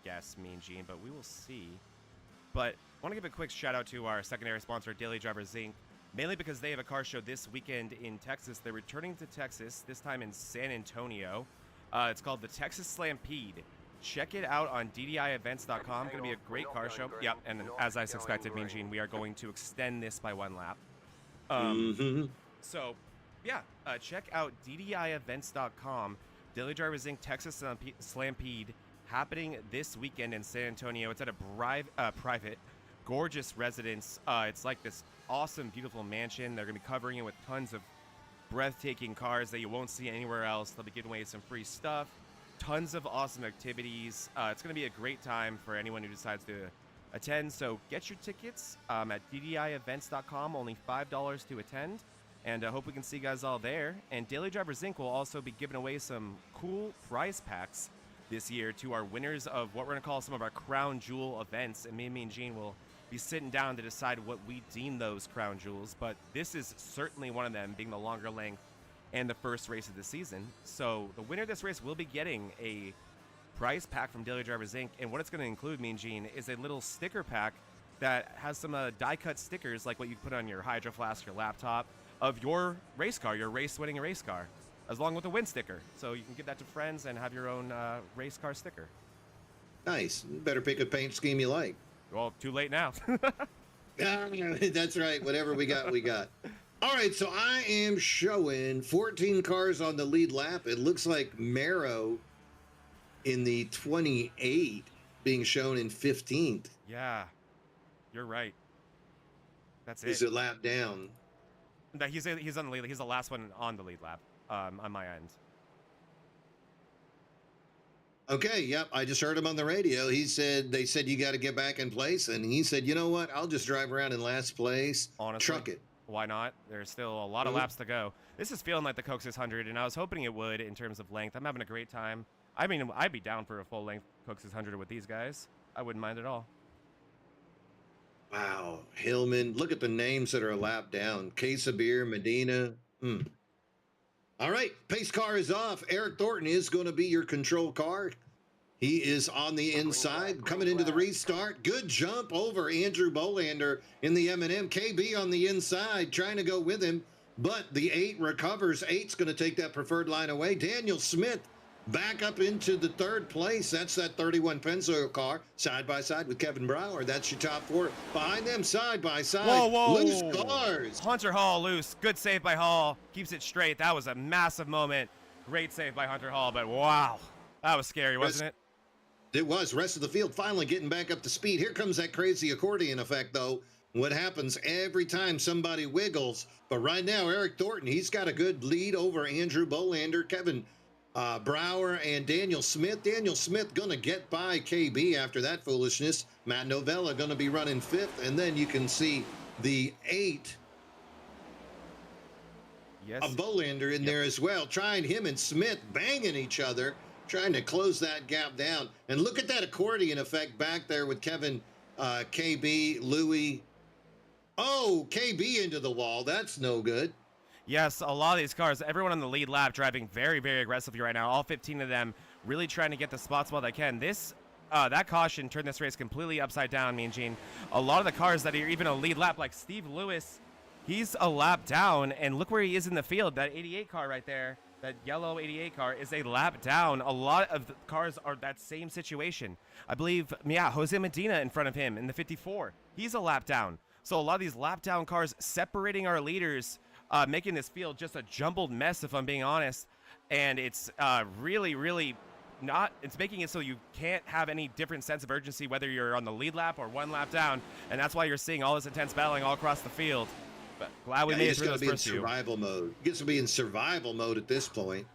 guess, Mean Gene, but we will see. But I want to give a quick shout out to our secondary sponsor, Daily Drivers Inc., mainly because they have a car show this weekend in Texas. They're returning to Texas, this time in San Antonio. It's called the Texas Stampede. Check it out on DDIEvents.com. Going to be a great car show. Yep, and as I suspected, Mean Gene, we are going to extend this by 1 lap. So, yeah, check out DDIEvents.com. Daily Drivers Inc. Texas Stampede happening this weekend in San Antonio. It's at a private, gorgeous residence. It's like this awesome, beautiful mansion. They're going to be covering it with tons of breathtaking cars that you won't see anywhere else. They'll be giving away some free stuff, tons of awesome activities. It's going to be a great time for anyone who decides to attend. So get your tickets at DDIEvents.com. Only $5 to attend. And I hope we can see you guys all there. And Daily Drivers Inc. will also be giving away some cool prize packs this year to our winners of what we're going to call some of our crown jewel events. And me and Gene will be sitting down to decide what we deem those crown jewels. But this is certainly one of them, being the longer length and the first race of the season. So the winner of this race will be getting a prize pack from Daily Drivers Inc. And what it's going to include, Mean Gene, is a little sticker pack that has some die-cut stickers like what you put on your Hydro Flask, your laptop, of your race car, your race-winning race car, as long with a win sticker. So you can give that to friends and have your own race car sticker. Nice. Better pick a paint scheme you like. Well, too late now. That's right. Whatever we got, we got. All right, so I am showing 14 cars on the lead lap. It looks like Marrow in the 28 being shown in 15th. Yeah, you're right. That's He's it. a lap down. No, he's on the lead. He's the last one on the lead lap on my end. Okay, yep. I just heard him on the radio. They said you got to get back in place. And he said, you know what? I'll just drive around in last place. Honestly, Truck it. why not? There's still a lot of laps to go. This is feeling like the Coke 600, and I was hoping it would in terms of length. I'm having a great time. I mean, I'd be down for a full-length Coke 600 with these guys. I wouldn't mind at all. Wow. Hillman. Look at the names that are a lap down. Quesabir, Medina. All right. Pace car is off. Eric Thornton is going to be your control car. He is on the inside, coming into the restart. Good jump over Andrew Bolander in the M&M. KB on the inside, trying to go with him, but the 8 recovers. 8's going to take that preferred line away. Daniel Smith back up into the 3rd place. That's that 31 Pennzoil car, side by side with Kevin Brower. That's your top 4. Behind them, side by side. Whoa. Loose cars. Hunter Hall loose. Good save by Hall. Keeps it straight. That was a massive moment. Great save by Hunter Hall, but wow. That was scary, wasn't it? It was. Rest of the field finally getting back up to speed. Here comes that crazy accordion effect, though. What happens every time somebody wiggles. But right now, Eric Thornton, he's got a good lead over Andrew Bolander, Kevin Brower, and Daniel Smith. Daniel Smith going to get by KB after that foolishness. Matt Novella going to be running 5th. And then you can see the 8 of Bolander in there as well. Trying him and Smith banging each other, trying to close that gap down. And look at that accordion effect back there with Kevin, KB, Louis. Oh, KB into the wall. That's no good. Yes, a lot of these cars, everyone on the lead lap driving very, very aggressively right now. All 15 of them really trying to get the spots while they can. That caution turned this race completely upside down, Mean Gene. A lot of the cars that are even a lead lap, like Steve Lewis, he's a lap down, and look where he is in the field. That 88 car right there. That yellow 88 car is a lap down. A lot of the cars are that same situation. I believe, Jose Medina in front of him in the 54. He's a lap down. So a lot of these lap down cars separating our leaders, making this field just a jumbled mess, if I'm being honest. And it's really, really not, it's making it so you can't have any different sense of urgency, whether you're on the lead lap or 1 lap down. And that's why you're seeing all this intense battling all across the field. But glad we made it through those first few. Survival mode. It gets to be in survival mode at this point.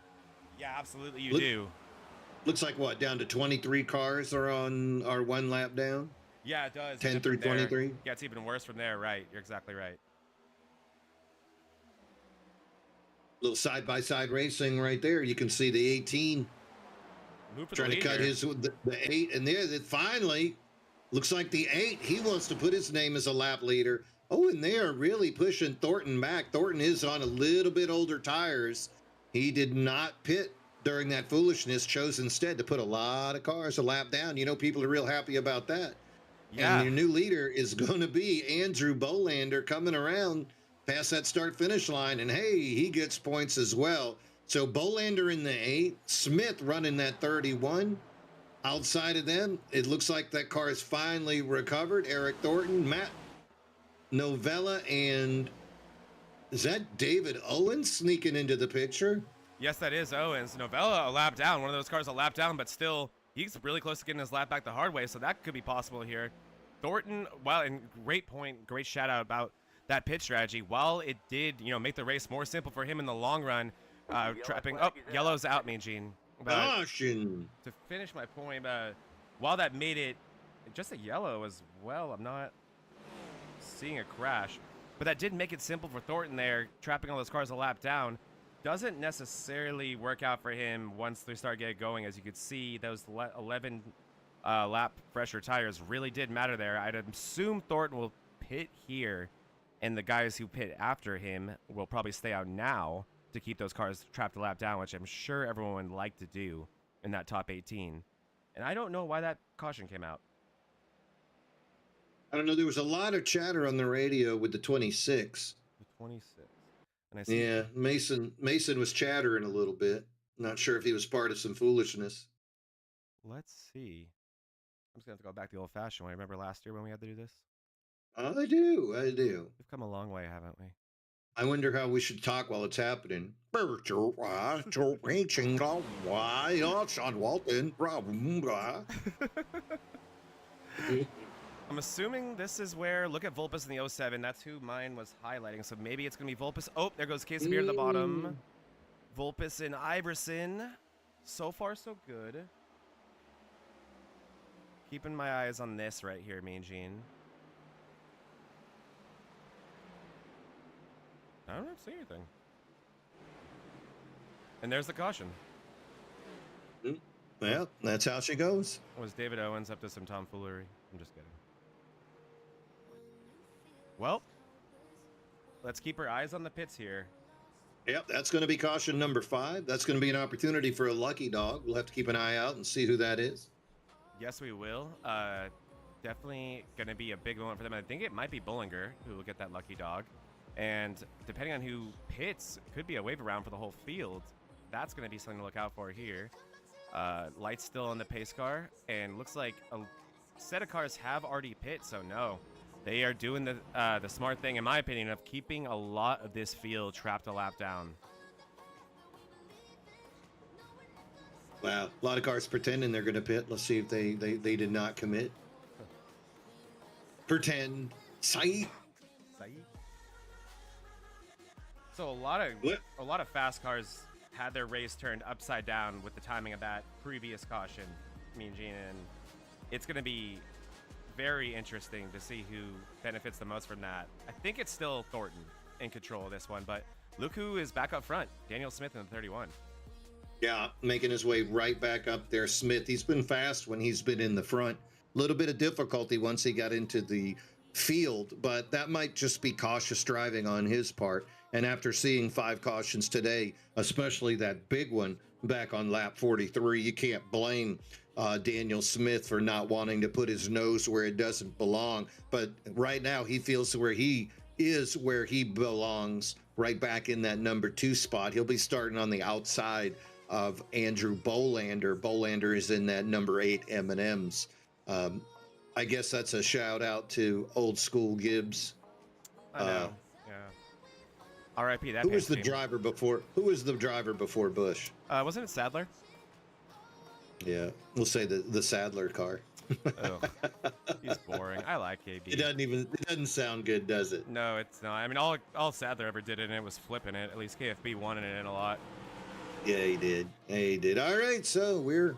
Yeah, absolutely you do. Looks like what, down to 23 cars are on our 1 lap down? Yeah, it does. 10 through 23? Yeah, it's even worse from there, right. You're exactly right. Little side-by-side racing right there. You can see the 18 trying to cut the 8. And there, that finally, looks like the 8, he wants to put his name as a lap leader. Oh, and they are really pushing Thornton back. Thornton is on a little bit older tires. He did not pit during that foolishness, chose instead to put a lot of cars a lap down. You know, people are real happy about that. Yeah. And your new leader is going to be Andrew Bolander coming around past that start-finish line. And, hey, he gets points as well. So Bolander in the 8, Smith running that 31. Outside of them, it looks like that car is finally recovered. Eric Thornton, Matt Novella, and is that David Owens sneaking into the picture? Yes, that is Owens. Novella a lap down. One of those cars a lap down, but still he's really close to getting his lap back the hard way, so that could be possible here. Thornton, well, and great point, great shout out about that pit strategy. While it did, make the race more simple for him in the long run, trapping. Oh, yellow's out, Mean Gene. Caution. To finish my point, while that made it just a yellow as well, I'm not seeing a crash, but that did make it simple for Thornton there, trapping all those cars a lap down. Doesn't necessarily work out for him once they start getting going. As you could see, those 11 lap fresher tires really did matter there. I'd assume Thornton will pit here, and the guys who pit after him will probably stay out now to keep those cars trapped a lap down, which I'm sure everyone would like to do in that top 18. And I don't know why that caution came out. I don't know. There was a lot of chatter on the radio with the 26. The 26. And I see. Yeah, Mason was chattering a little bit. Not sure if he was part of some foolishness. Let's see. I'm just going to have to go back the old-fashioned way. Remember last year when we had to do this? I do. We've come a long way, haven't we? I wonder how we should talk while it's happening. I'm assuming this is where, look at Vulpes in the 07. That's who mine was highlighting. So maybe it's going to be Vulpes. Oh, there goes Quesabir at the bottom. Vulpes and Iverson. So far, so good. Keeping my eyes on this right here, Mean Gene. I don't see anything. And there's the caution. Well, that's how she goes. Was David Owens up to some tomfoolery? I'm just kidding. Well, let's keep our eyes on the pits here. Yep, that's going to be caution number 5. That's going to be an opportunity for a lucky dog. We'll have to keep an eye out and see who that is. Yes, we will. Definitely going to be a big moment for them. I think it might be Bullinger who will get that lucky dog. And depending on who pits, could be a wave around for the whole field. That's going to be something to look out for here. Light's still on the pace car, and looks like a set of cars have already pit, so no. They are doing the smart thing, in my opinion, of keeping a lot of this field trapped a lap down. Wow, a lot of cars pretending they're going to pit. Let's see if they did not commit. Pretend. Say. So a lot of fast cars had their race turned upside down with the timing of that previous caution, Mean Gene, and it's going to be very interesting to see who benefits the most from that. I think it's still Thornton in control of this one, but look who is back up front. Daniel Smith in the 31. Yeah, making his way right back up there. Smith, he's been fast when he's been in the front. A little bit of difficulty once he got into the field, but that might just be cautious driving on his part. And after seeing 5 cautions today, especially that big one back on lap 43, you can't blame Daniel Smith for not wanting to put his nose where it doesn't belong. But right now he feels where he is where he belongs, right back in that number 2 spot. He'll be starting on the outside of Andrew Bolander. Bolander is in that number 8 M&Ms. I guess that's a shout out to old school Gibbs. I know. Yeah. R.I.P. that. Who was the driver before? Who was the driver before Bush? Wasn't it Sadler? Yeah, we'll say the Sadler car. He's boring. I like KB. It doesn't sound good, does it? No, it's not. I mean, all Sadler ever did in it was flipping it. At least KFB won it in a lot. Yeah, he did. Yeah, he did. All right, so we're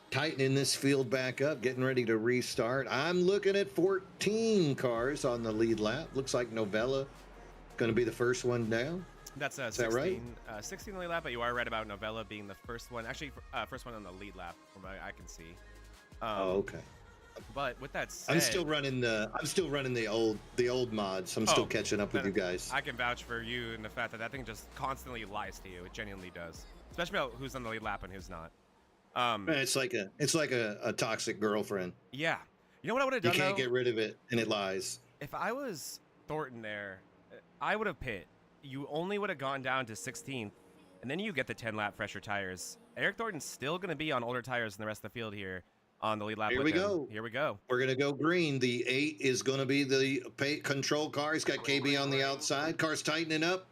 tightening this field back up, getting ready to restart. I'm looking at 14 cars on the lead lap. Looks like Novella going to be the first one down. That's 16, that right? 16 on the lead lap, but you are right about Novella being the first one. Actually, first one on the lead lap, from what I can see. Okay. But with that said, I'm still running the old mods. I'm still catching up with you guys. I can vouch for you in the fact that thing just constantly lies to you. It genuinely does, especially about who's on the lead lap and who's not. It's like a toxic girlfriend. Yeah. You know what I would have done? You can't get rid of it, and it lies. If I was Thornton there, I would have pit. You only would have gone down to 16th, and then you get the 10-lap fresher tires. Eric Thornton's still going to be on older tires than the rest of the field here on the lead lap. Here we go. We're going to go green. The 8 is going to be the control car. He's got KB on the outside. Car's tightening up.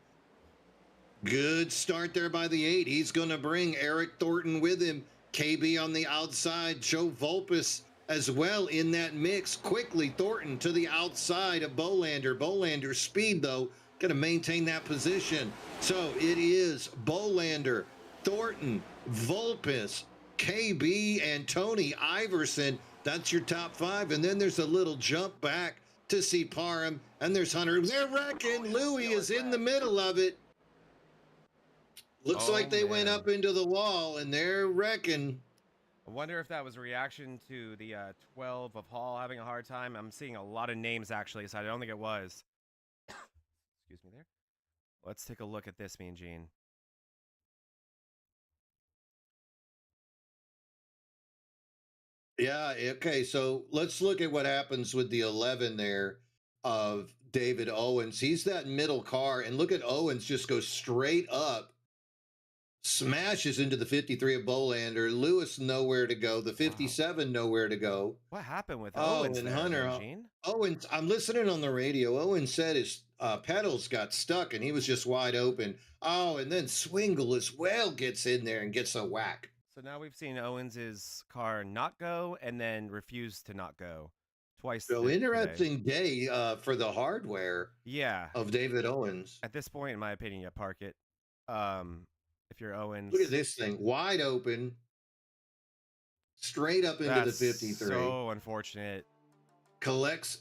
Good start there by the 8. He's going to bring Eric Thornton with him. KB on the outside. Joe Volpus as well in that mix. Quickly, Thornton to the outside of Bolander. Bolander's speed, though, going to maintain that position. So it is Bolander, Thornton, Volpus, KB, and Tony Iverson. That's your top 5. And then there's a little jump back to see Parham. And there's Hunter. They're wrecking. Louis is in the middle of it. Looks like they went up into the wall, and they're wrecking. I wonder if that was a reaction to the 12 of Hall having a hard time. I'm seeing a lot of names, actually, so I don't think it was. Excuse me there. Let's take a look at this, Mean Gene. Yeah, okay, so let's look at what happens with the 11 there of David Owens. He's that middle car, and look at Owens just go straight up, smashes into the 53 of Bolander. Lewis nowhere to go. The 57 nowhere to go. What happened with Owens and there, Hunter? Gene? Owens, I'm listening on the radio. Owens said his pedals got stuck and he was just wide open. Oh, and then Swingle as well gets in there and gets a whack. So now we've seen Owens's car not go and then refuse to not go twice. So interesting day for the hardware. Yeah. Of David Owens. At this point, in my opinion, you park it. If you're Owens. Look at this thing, wide open. straight up into the That's 53. so unfortunate. Collects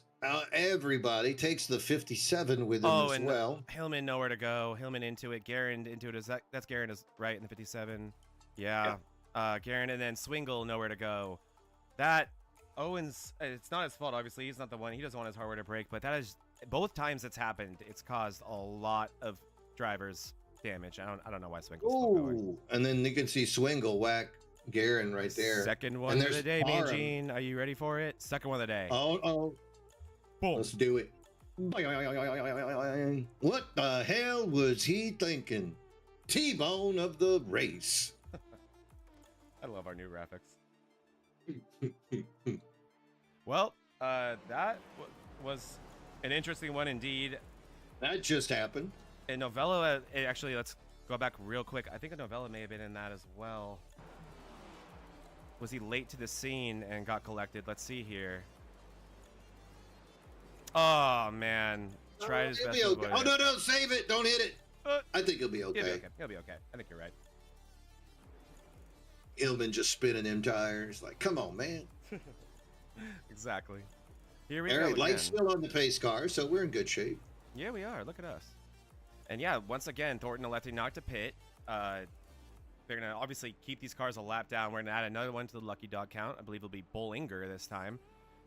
everybody, takes the 57 with him Oh, as and well. Hillman nowhere to go. Hillman into it. Garen into it. That's Garen is right in the 57. Yeah. Garen, and then Swingle nowhere to go. That Owens, it's not his fault, obviously. He's not the one. He doesn't want his hardware to break, but that is both times it's happened. It's caused a lot of drivers damage. I don't know why Swingle's still going. Ooh, and then you can see Swingle whack Garen right there. Second one and of the day, me and Parham. Gene. Are you ready for it? Second one of the day. Oh. Boom. Let's do it. What the hell was he thinking? T-bone of the race. I love our new graphics. Well, that was an interesting one indeed. That just happened. And Novella, actually, let's go back real quick. I think a Novella may have been in that as well. Was he late to the scene and got collected? Let's see here. Oh, man. Tried his best to avoid Oh, it. no, save it. Don't hit it. I think he'll be okay. He'll be okay. I think you're right. Hillman just spinning them tires. Like, come on, man. Exactly. Here we All go right, light's again. still on the pace car, so we're in good shape. Yeah, we are. Look at us. And yeah, once again, Thornton electing not to pit. They're going to obviously keep these cars a lap down. We're going to add another one to the lucky dog count. I believe it'll be Bollinger this time.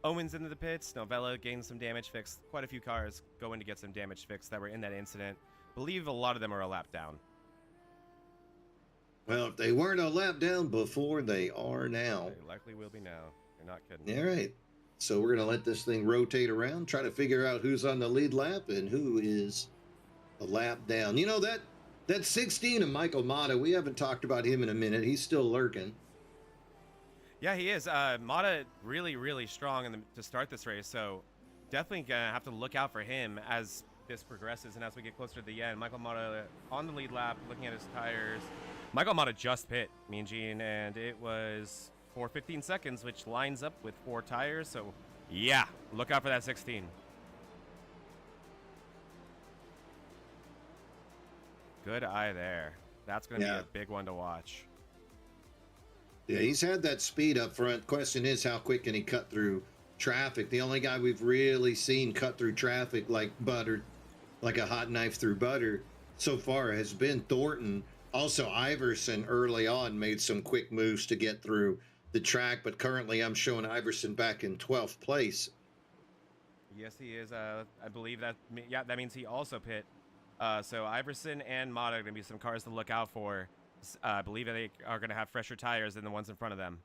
Owens into the pits. Novella gains some damage fixed. Quite a few cars go in to get some damage fixed that were in that incident. Believe a lot of them are a lap down. Well, if they weren't a lap down before, they are now. They likely will be now. You're not kidding. All right. So we're going to let this thing rotate around, try to figure out who's on the lead lap and who is a lap down. You know, that 16 of Michael Mata, we haven't talked about him in a minute. He's still lurking. Yeah, he is. Mata really, really strong to start this race, so definitely going to have to look out for him as this progresses and as we get closer to the end. Michael Mata on the lead lap, looking at his tires. Michael Mata just pit, me and Gene, and it was for 15 seconds, which lines up with 4 tires, so yeah, look out for that 16. Good eye there. That's going to be a big one to watch. Yeah, he's had that speed up front. Question is, how quick can he cut through traffic? The only guy we've really seen cut through traffic like butter, like a hot knife through butter so far has been Thornton. Also, Iverson early on made some quick moves to get through the track, but currently I'm showing Iverson back in 12th place. Yes, he is. I believe that, yeah, that means he also pit. So Iverson and Mata are going to be some cars to look out for. I believe they are going to have fresher tires than the ones in front of them.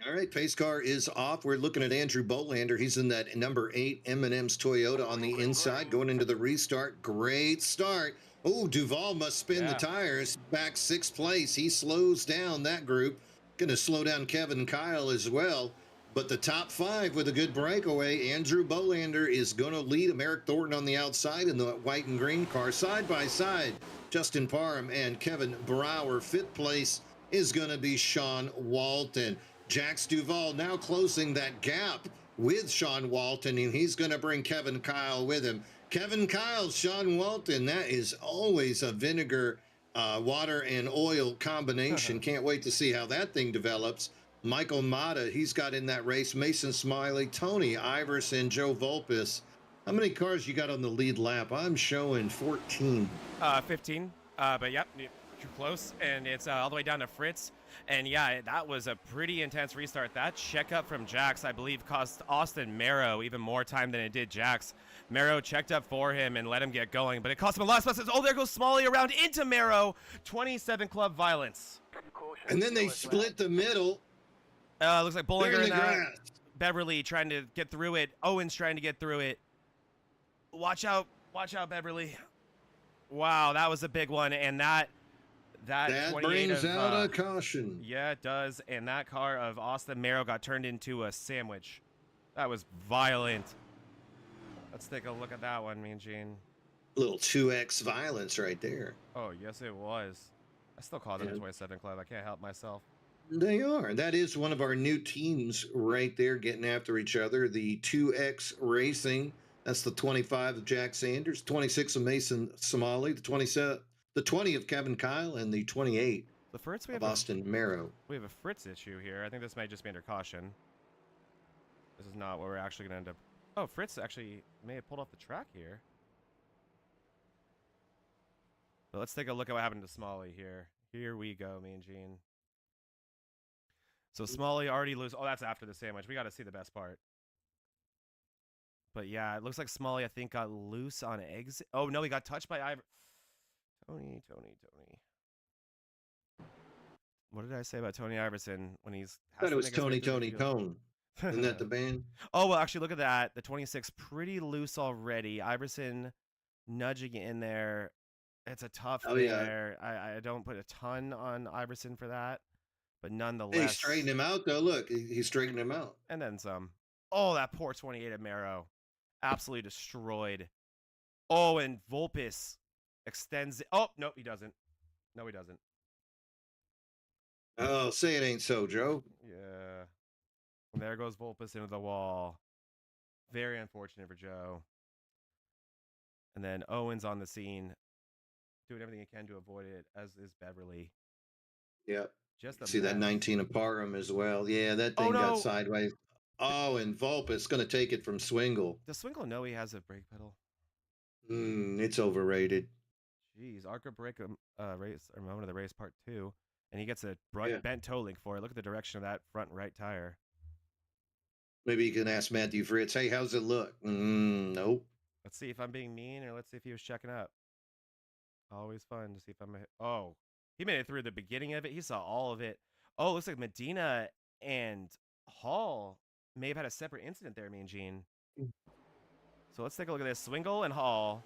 All right, pace car is off. We're looking at Andrew Bolander. He's in that number 8 M&M's Toyota on the inside, going into the restart. Great start. Oh, Duval must spin the tires. Back 6th place. He slows down that group. Going to slow down Kevin Kyle as well. But the top 5 with a good breakaway. Andrew Bolander is going to lead him. Eric Thornton on the outside in the white and green car. Side by side, Justin Parham and Kevin Brower. 5th place is going to be Sean Walton. Jax Duval now closing that gap with Sean Walton, and he's going to bring Kevin Kyle with him. Kevin Kyle, Sean Walton, that is always a vinegar, water, and oil combination. Can't wait to see how that thing develops. Michael Mata, he's got in that race. Mason Smiley, Tony Iverson, Joe Volpis. How many cars you got on the lead lap? I'm showing 14. 15. But yep, you're close, and it's all the way down to Fritz. And yeah, that was a pretty intense restart. That checkup from Jax, I believe, cost Austin Marrow even more time than it did Jax. Marrow checked up for him and let him get going, but it cost him a lot of spots. Oh, there goes Smalley around into Marrow. 27 club violence. And then they split the middle. Looks like Bollinger in the grass. Beverly trying to get through it. Owens trying to get through it. Watch out, Beverly. Wow, that was a big one, and that brings out a caution. Yeah, it does. And that car of Austin Marrow got turned into a sandwich. That was violent. Let's take a look at that one, me and Gene. Little 2X violence right there. Oh, yes, it was. I still call them a 27 club. I can't help myself. They are. That is one of our new teams right there getting after each other. The 2X Racing. That's the 25 of Jack Sanders, 26 of Mason Somali, the 20 of Kevin Kyle, and the 28 The Fritz, we of have Austin Marrow. we have a Fritz issue here. I think this might just be under caution. This is not what we're actually going to end up. Oh, Fritz actually may have pulled off the track here. But let's take a look at what happened to Smalley here. Here we go, Mean Gene. So Smalley already lose. Oh, that's after the sandwich. We got to see the best part. But yeah, it looks like Smalley, I think, got loose on exit. Oh, no, he got touched by Tony. What did I say about Tony Iverson when he's... I thought it was Tony Cone. Isn't that the band? Oh, well, actually, look at that. The 26 pretty loose already. Iverson nudging in there. It's a tough thing there. I don't put a ton on Iverson for that, but nonetheless. He straightened him out, though. Look, he straightened him out. And then some. Oh, that poor 28 of Marrow. Absolutely destroyed. Oh, and Volpis extends it. Oh, no, he doesn't. No, he doesn't. Oh, say it ain't so, Joe. Yeah. And there goes Volpis into the wall. Very unfortunate for Joe. And then Owen's on the scene, doing everything he can to avoid it, as is Beverly. Yep. Just see that 19 of Parham as well. Yeah, that thing got sideways. Oh, and Volpis going to take it from Swingle. Does Swingle know he has a brake pedal? It's overrated. Jeez, ARCA brake race or moment of the race part 2, and he gets a bent toe link for it. Look at the direction of that front right tire. Maybe you can ask Matthew Fritz, hey, how's it look? Nope. Let's see if I'm being mean, or let's see if he was checking up. Always fun to see if I'm... Oh, he made it through the beginning of it. He saw all of it. Oh, looks like Medina and Hall may have had a separate incident there, Mean Gene. So let's take a look at this. Swingle and Hall.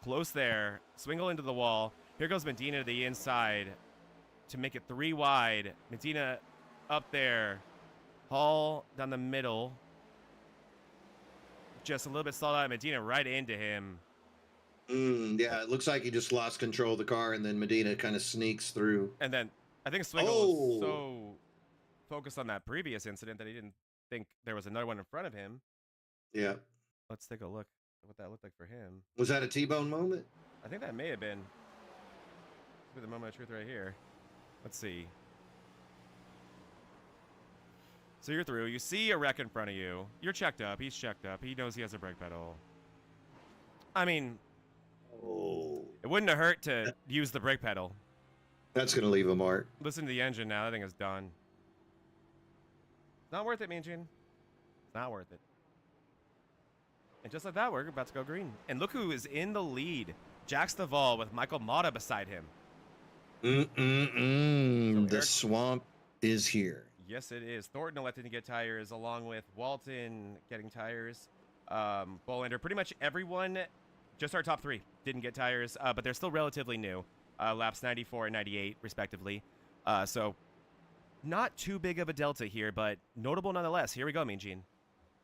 Close there. Swingle into the wall. Here goes Medina to the inside to make it 3 wide. Medina up there. Hall down the middle. Just a little bit stalled out. Medina right into him. Yeah, it looks like he just lost control of the car, and then Medina kind of sneaks through. And then I think Swingle was so focused on that previous incident that he didn't think there was another one in front of him. Yeah. Let's take a look at what that looked like for him. Was that a T-bone moment? I think that may have been. Look at the moment of truth right here. Let's see. So you're through. You see a wreck in front of you. You're checked up. He's checked up. He knows he has a brake pedal. I mean, it wouldn't have hurt to use the brake pedal. That's going to leave a mark. Listen to the engine now. That thing is done. Not worth it, Mean Gene. It's not worth it. And just like that, we're about to go green. And look who is in the lead. Jax Duvall with Michael Mata beside him. The swamp is here. Yes, it is. Thornton elected to get tires, along with Walton getting tires. Bolander, pretty much everyone, just our top 3, didn't get tires, but they're still relatively new. Laps 94 and 98, respectively. So not too big of a delta here, but notable nonetheless. Here we go, Mean Gene.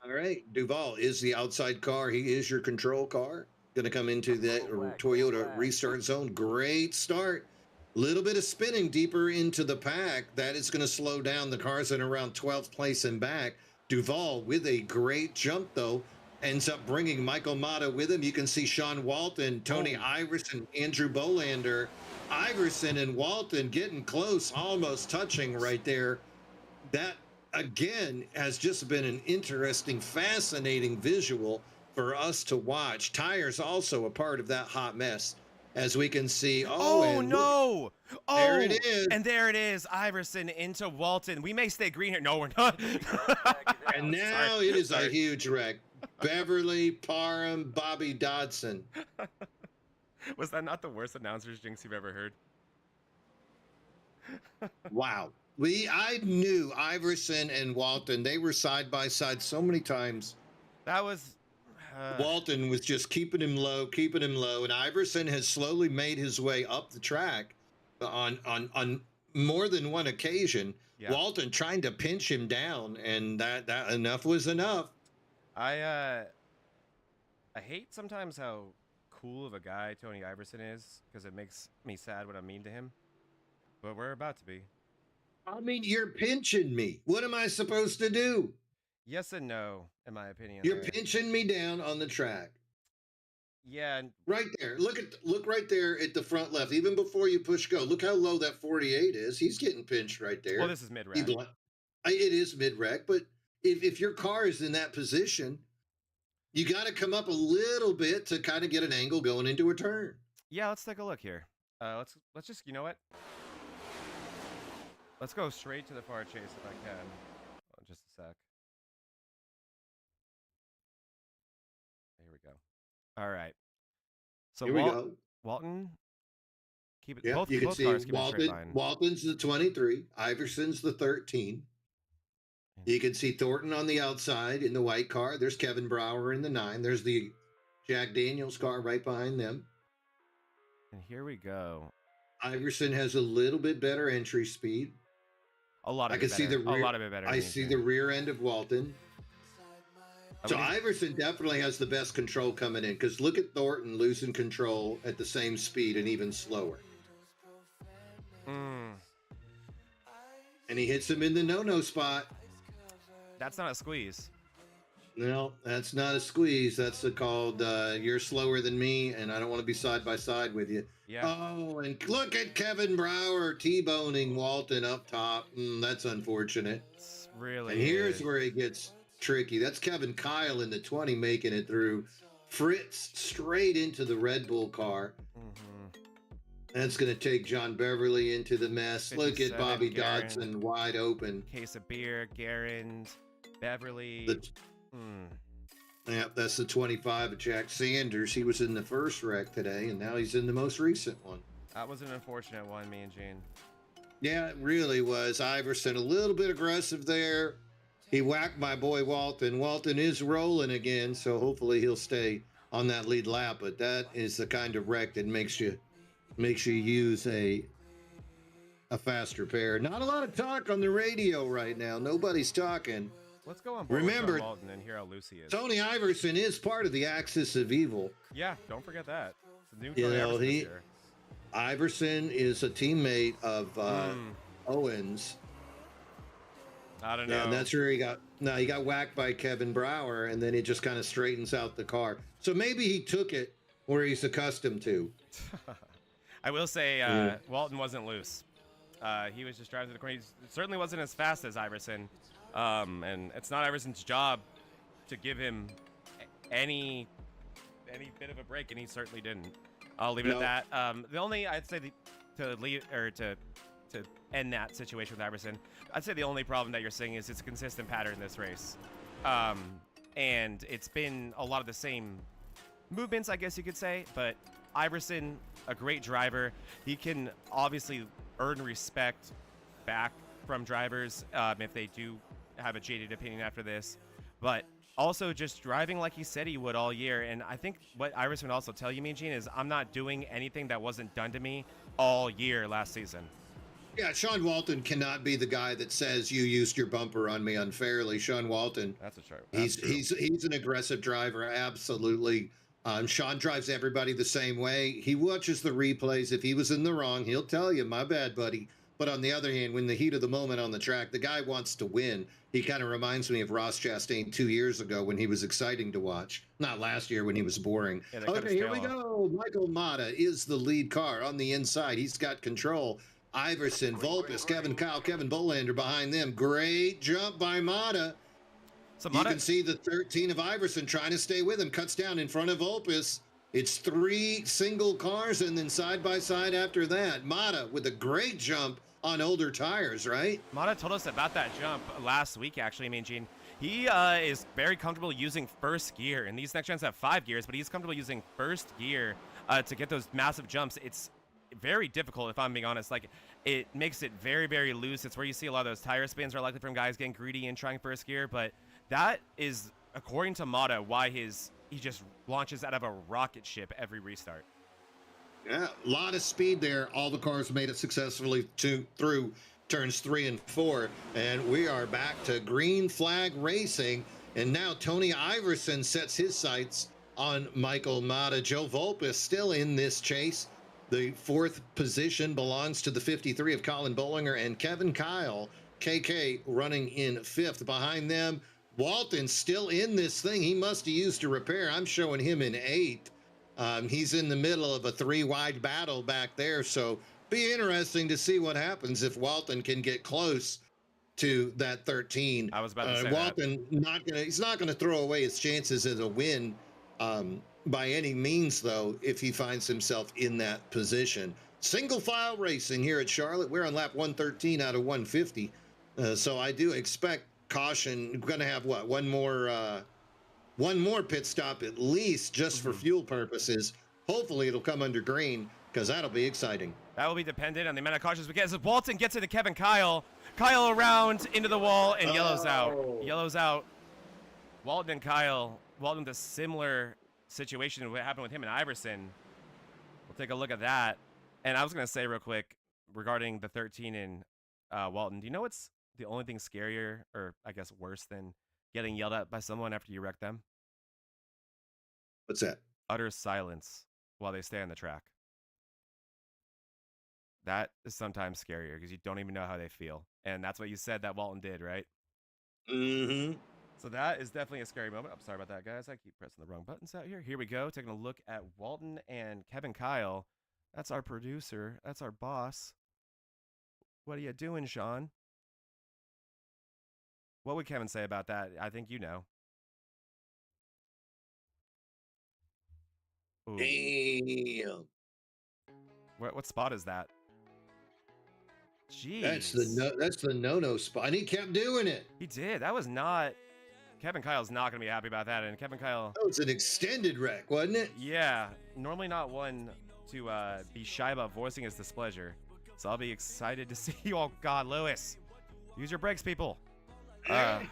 All right. Duvall is the outside car. He is your control car. Going to come into that Toyota restart zone. Great start. Little bit of spinning deeper into the pack. That is going to slow down the cars in around 12th place and back. Duvall with a great jump, though, ends up bringing Michael Mata with him. You can see Sean Walton, Tony Iverson, Andrew Bolander. Iverson and Walton getting close, almost touching right there. That, again, has just been an interesting, fascinating visual for us to watch. Tires also a part of that hot mess. As we can see, there it is. And there it is, Iverson into Walton. We may stay green here. No, we're not. And now it is a huge wreck. Beverly, Parham, Bobby Dodson. Was that not the worst announcer's jinx you've ever heard? Wow. I knew Iverson and Walton, they were side by side so many times. That was... Walton was just keeping him low, and Iverson has slowly made his way up the track on more than one occasion. Yeah. Walton trying to pinch him down, and that enough was enough. I hate sometimes how cool of a guy Tony Iverson is, because it makes me sad when I'm mean to him. But we're about to be. I mean, you're pinching me. What am I supposed to do? Yes and no, in my opinion. You're pinching me down on the track. Yeah, and Right there. Look right there at the front left. Even before you push go, look how low that 48 is. He's getting pinched right well, there. this is mid He rack. bl- it is mid wreck, but if your car is in that position, you got to come up a little bit to kind of get an angle going into a turn. Yeah, let's take a look here. Let's just, you know what? Let's go straight to the far chase if I can. Oh, just a sec. Here we go. All right. So Here we go. Walton, keep it. Yeah, you can Both see cars keep it in a straight line. Walton's the 23, Iverson's the 13. You can see Thornton on the outside in the white car. There's Kevin Brower in the 9. There's the Jack Daniels car right behind them. And here we go. Iverson has a little bit better entry speed. A lot of I it can better. see the rear, A lot of it better. I see the rear end of Walton. So Iverson definitely has the best control coming in, because look at Thornton losing control at the same speed and even slower. And he hits him in the no-no spot. That's not a squeeze. No, that's not a squeeze. That's called you're slower than me, and I don't want to be side by side with you. Yeah. Oh, and look at Kevin Brower T-boning Walton up top. That's unfortunate. It's really. And here's where it gets tricky. That's Kevin Kyle in the 20 making it through. Fritz straight into the Red Bull car. That's going to take John Beverly into the mess. Look at Bobby Dodson wide open. Case of beer, Garand, Beverly. Yeah, that's the 25 of Jack Sanders. He was in the first wreck today, and now he's in the most recent one. That was an unfortunate one, me and Gene. Yeah, it really was. Iverson a little bit aggressive there. He whacked my boy Walton. Walton is rolling again, so hopefully he'll stay on that lead lap. But that is the kind of wreck that makes you use a fast repair. Not a lot of talk on the radio right now. Nobody's talking. Let's go on board Remember, with Walton and hear how loose he is. Tony Iverson is part of the Axis of Evil. Yeah, don't forget that. It's a new Iverson is a teammate of Owens. I don't know. Yeah, and that's where he got whacked by Kevin Brower, and then it just kind of straightens out the car. So maybe he took it where he's accustomed to. I will say Walton wasn't loose. He was just driving to the corner. He certainly wasn't as fast as Iverson. And it's not Iverson's job to give him any bit of a break, and he certainly didn't. I'll leave it at that. The only I'd say to end that situation with Iverson, I'd say the only problem that you're seeing is it's a consistent pattern in this race, and it's been a lot of the same movements, I guess you could say. But Iverson, a great driver, he can obviously earn respect back from drivers if they do have a jaded opinion after this, but also just driving like he said he would all year. And I think what Iverson would also tell you, Mean Gene, is I'm not doing anything that wasn't done to me all year last season. Yeah, Sean Walton cannot be the guy that says you used your bumper on me unfairly. Sean Walton, that's a true. He's an aggressive driver, absolutely. Sean drives everybody the same way. He watches the replays. If he was in the wrong, he'll tell you, my bad, buddy. But on the other hand, when the heat of the moment on the track, the guy wants to win. He kind of reminds me of Ross Chastain 2 years ago when he was exciting to watch. Not last year when he was boring. Yeah, okay, here we go. Michael Mata is the lead car on the inside. He's got control. Iverson, Volpus, Kevin Kyle, Kevin Bolander behind them. Great jump by Mata. So you can see the 13 of Iverson trying to stay with him. Cuts down in front of Volpus. It's 3 single cars and then side by side after that. Mata with a great jump on older tires, right? Mata told us about that jump last week, actually. I mean, Gene, he is very comfortable using first gear, and these next gens have 5 gears, but he's comfortable using first gear to get those massive jumps. It's very difficult, if I'm being honest. Like, it makes it very, very loose. It's where you see a lot of those tire spins are likely from guys getting greedy and trying first gear, but that is, according to Mata, why he just launches out of a rocket ship every restart. Yeah, a lot of speed there. All the cars made it successfully through turns 3 and 4. And we are back to green flag racing. And now Tony Iverson sets his sights on Michael Mata. Joe Volpus still in this chase. The 4th position belongs to the 53 of Colin Bollinger and Kevin Kyle. KK running in 5th. Behind them, Walton still in this thing. He must have used a repair. I'm showing him in 8th. He's in the middle of a 3-wide battle back there, so be interesting to see what happens if Walton can get close to that 13. I was about to say that. Walton he's not gonna throw away his chances at a win by any means, though, if he finds himself in that position. Single file racing here at Charlotte. We're on lap 113 out of 150. So I do expect caution. We're gonna have what, one more pit stop at least, just for fuel purposes. Hopefully it'll come under green, because that'll be exciting. That will be dependent on the amount of cautions we get. As Walton gets into Kevin Kyle around into the wall and yellows out. Walton and Kyle, Walton, the similar situation what happened with him and Iverson. We'll take a look at that. And I was going to say real quick regarding the 13 and Walton, do you know what's the only thing scarier, or I guess worse, than getting yelled at by someone after you wreck them? What's that? Utter silence while they stay on the track. That is sometimes scarier because you don't even know how they feel. And that's what you said that Walton did, right? Mm-hmm. So that is definitely a scary moment. I'm sorry about that, guys. I keep pressing the wrong buttons out here. Here we go. Taking a look at Walton and Kevin Kyle. That's our producer. That's our boss. What are you doing, Sean? What would Kevin say about that? I think you know. Ooh. Damn. What spot is that? Jeez. That's the no spot. And he kept doing it. He did. That was not. Kevin Kyle's not going to be happy about that. And Kevin Kyle. That was an extended wreck, wasn't it? Yeah. Normally not one to be shy about voicing his displeasure. So I'll be excited to see you. Oh, God, Lewis. Use your brakes, people. Good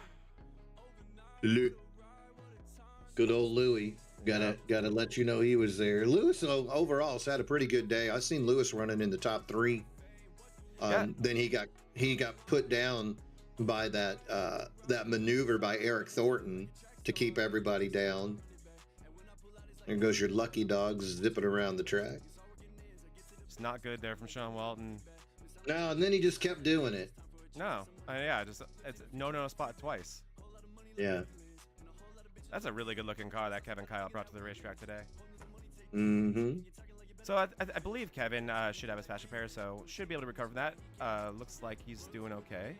old Louis. Gotta let you know he was there. Lewis overall has had a pretty good day. I've seen Lewis running in the top 3. Then he got put down by that maneuver by Eric Thornton to keep everybody down. There goes your lucky dogs zipping around the track. It's not good there from Sean Walton. No, and then he just kept doing it. No, yeah, just it's no spot twice. Yeah. That's a really good looking car that Kevin Kyle brought to the racetrack today. Mm-hmm. So I believe Kevin should have his fast repair, so should be able to recover from that. Looks like he's doing okay.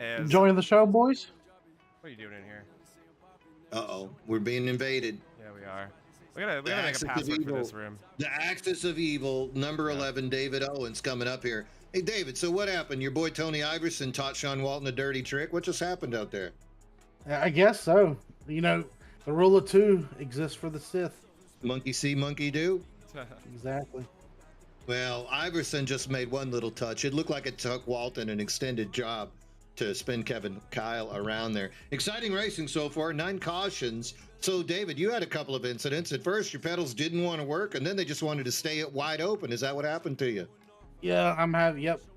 Enjoying the show, boys? What are you doing in here? Uh-oh, we're being invaded. Yeah, we are. We gotta make a password for this room. The Axis of Evil, number 11, David Owens, coming up here. Hey, David, so what happened? Your boy Tony Iverson taught Sean Walton a dirty trick. What just happened out there? I guess so. You know, the rule of 2 exists for the Sith. Monkey see, monkey do? Exactly. Well, Iverson just made one little touch. It looked like it took Walton an extended job to spin Kevin Kyle around there. Exciting racing so far, 9 cautions. So, David, you had a couple of incidents. At first, your pedals didn't want to work, and then they just wanted to stay wide open. Is that what happened to you? Yeah,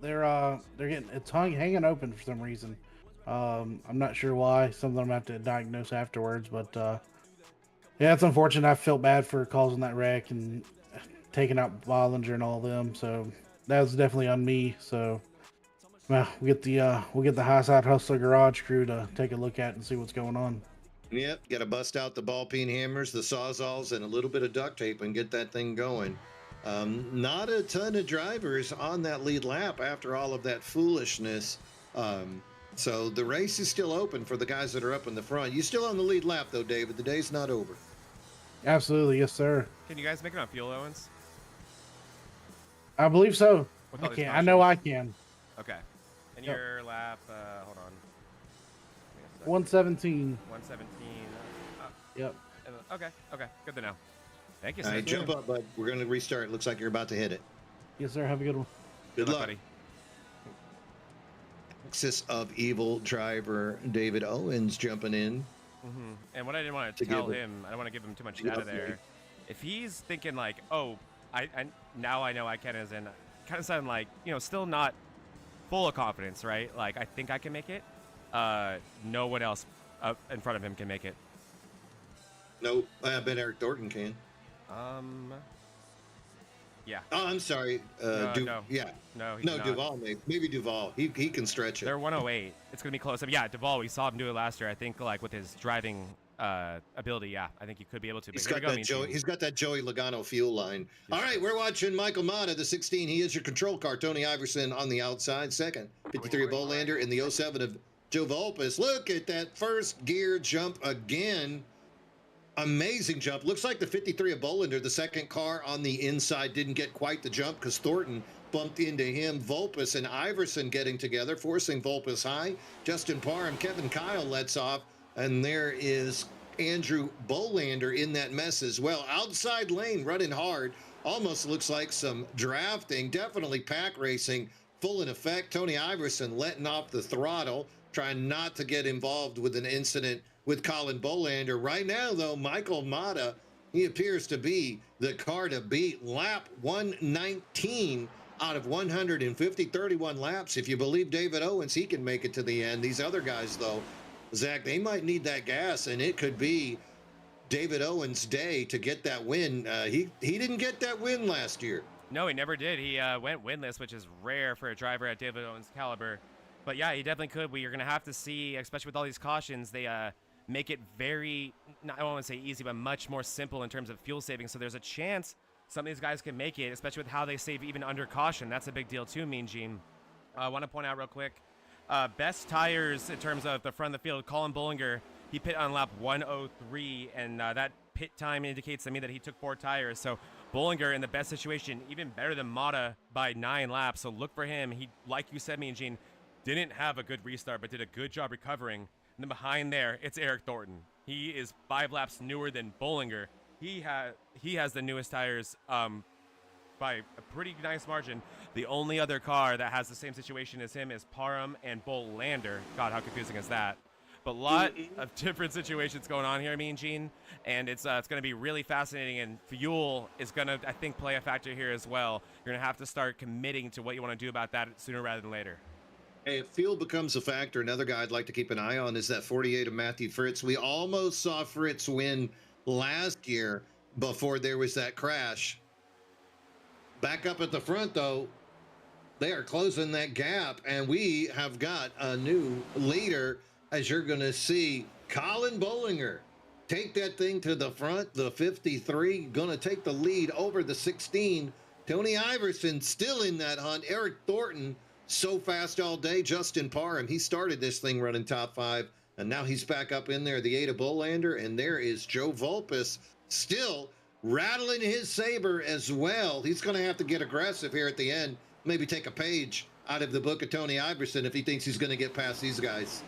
they're getting it's hanging open for some reason. I'm not sure why. Something I'm gonna have to diagnose afterwards, but yeah, it's unfortunate. I felt bad for causing that wreck and taking out Bollinger and all them. So that was definitely on me. So well, we'll get the High Side Hustler Garage crew to take a look at and see what's going on. Yep, got to bust out the ball peen hammers, the sawzalls, and a little bit of duct tape and get that thing going. Not a ton of drivers on that lead lap after all of that foolishness. So the race is still open for the guys that are up in the front. You still on the lead lap, though, David. The day's not over. Absolutely, yes, sir. Can you guys make it on fuel, Owens? I believe so. With I all these can. I know I can. Okay. And Yep. your lap, hold on. 117. 117. Yep. Okay. Good to know. Thank you, All sir. right, jump up, bud. We're going to restart. Looks like you're about to hit it. Yes, sir. Have a good one. Good luck. buddy. Axis of Evil driver David Owens jumping in. Mm-hmm. And what I didn't want to tell him, I don't want to give him too much data there. If he's thinking like, oh, I now I know I can, as in, kind of sound like, you know, still not full of confidence, right? Like, I think I can make it. No one else up in front of him can make it. Nope. I bet Eric Thornton can. Yeah. Oh, I'm sorry. No. Yeah. No, Duval maybe Duval. He can stretch it. They're 108. It's gonna be close. Yeah, Duval. We saw him do it last year. I think like with his driving ability, yeah, I think you could be able to. But He's here we got go, that Joey. Mean He's got that Joey Logano fuel line. Yes, All right, yes. we're watching Michael Mata, the 16. He is your control car. Tony Iverson on the outside, second. 53 of Bolander in the 07 of Joe Volpus. Look at that first gear jump again. Amazing jump. Looks like the 53 of Bolander, the second car on the inside, didn't get quite the jump because Thornton bumped into him. Volpus and Iverson getting together, forcing Volpus high. Justin Parham, Kevin Kyle lets off, and there is Andrew Bolander in that mess as well. Outside lane, running hard. Almost looks like some drafting. Definitely pack racing, full in effect. Tony Iverson letting off the throttle, trying not to get involved with an incident with Colin Bolander. Right now, though, Michael Mata, he appears to be the car to beat. Lap 119 out of 150, 31 laps. If you believe David Owens, he can make it to the end. These other guys, though, Zach, they might need that gas, and it could be David Owens' day to get that win. He didn't get that win last year. No, he never did. He went winless, which is rare for a driver at David Owens' caliber. But yeah, he definitely could. You're going to have to see, especially with all these cautions, they make it very, I don't want to say easy, but much more simple in terms of fuel saving. So there's a chance some of these guys can make it, especially with how they save even under caution. That's a big deal too, Mean Gene. I want to point out real quick, best tires in terms of the front of the field, Colin Bollinger, he pit on lap 103, and that pit time indicates to me that he took 4 tires. So Bollinger in the best situation, even better than Mata by 9 laps. So look for him. He, like you said, Mean Gene, didn't have a good restart, but did a good job recovering. And then behind there, it's Eric Thornton. He is 5 laps newer than Bollinger. He has the newest tires by a pretty nice margin. The only other car that has the same situation as him is Parham and Bolander. God, how confusing is that? But a lot of different situations going on here, Mean Gene, and it's going to be really fascinating. And fuel is going to, I think, play a factor here as well. You're going to have to start committing to what you want to do about that sooner rather than later. Hey, if fuel becomes a factor, another guy I'd like to keep an eye on is that 48 of Matthew Fritz. We almost saw Fritz win last year before there was that crash. Back up at the front, though, they are closing that gap, and we have got a new leader, as you're going to see. Colin Bollinger take that thing to the front. The 53 going to take the lead over the 16. Tony Iverson still in that hunt. Eric Thornton, so fast all day. Justin Parham, he started this thing running top 5, and now he's back up in there. The 8 of Bolander, and there is Joe Volpus still rattling his saber as well. He's going to have to get aggressive here at the end. Maybe take a page out of the book of Tony Iverson if he thinks he's going to get past these guys.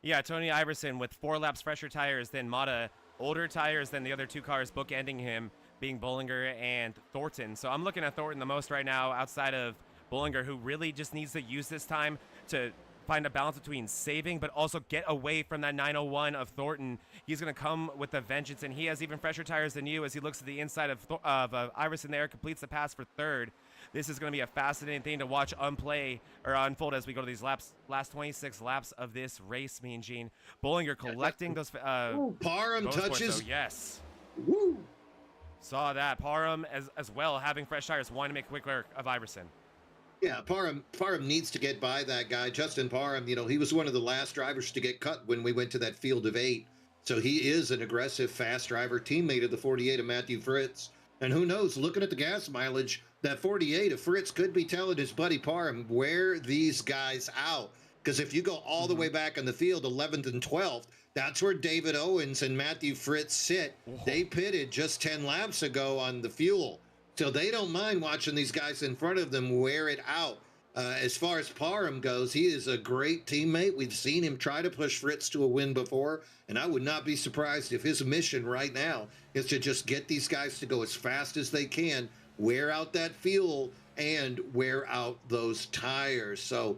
Yeah, Tony Iverson with 4 laps fresher tires than Mata, older tires than the other 2 cars, bookending him being Bollinger and Thornton. So I'm looking at Thornton the most right now outside of Bollinger, who really just needs to use this time to find a balance between saving but also get away from that 901 of Thornton. He's going to come with a vengeance, and he has even fresher tires than you as he looks to the inside of Iverson there, completes the pass for 3rd. This is going to be a fascinating thing to watch unfold as we go to these last 26 laps of this race, Mean Gene. Bollinger collecting those Parham touches. So yes. Woo. Saw that. Parham as well, having fresh tires, wanting to make quick work of Iverson. Yeah, Parham needs to get by that guy. Justin Parham, he was one of the last drivers to get cut when we went to that field of 8. So he is an aggressive, fast driver, teammate of the 48 of Matthew Fritz. And who knows, looking at the gas mileage, that 48 of Fritz could be telling his buddy Parham, wear these guys out. Because if you go all the way back in the field, 11th and 12th, that's where David Owens and Matthew Fritz sit. They pitted just 10 laps ago on the fuel. So they don't mind watching these guys in front of them wear it out. As far as Parham goes, he is a great teammate. We've seen him try to push Fritz to a win before, and I would not be surprised if his mission right now is to just get these guys to go as fast as they can, wear out that fuel, and wear out those tires. So,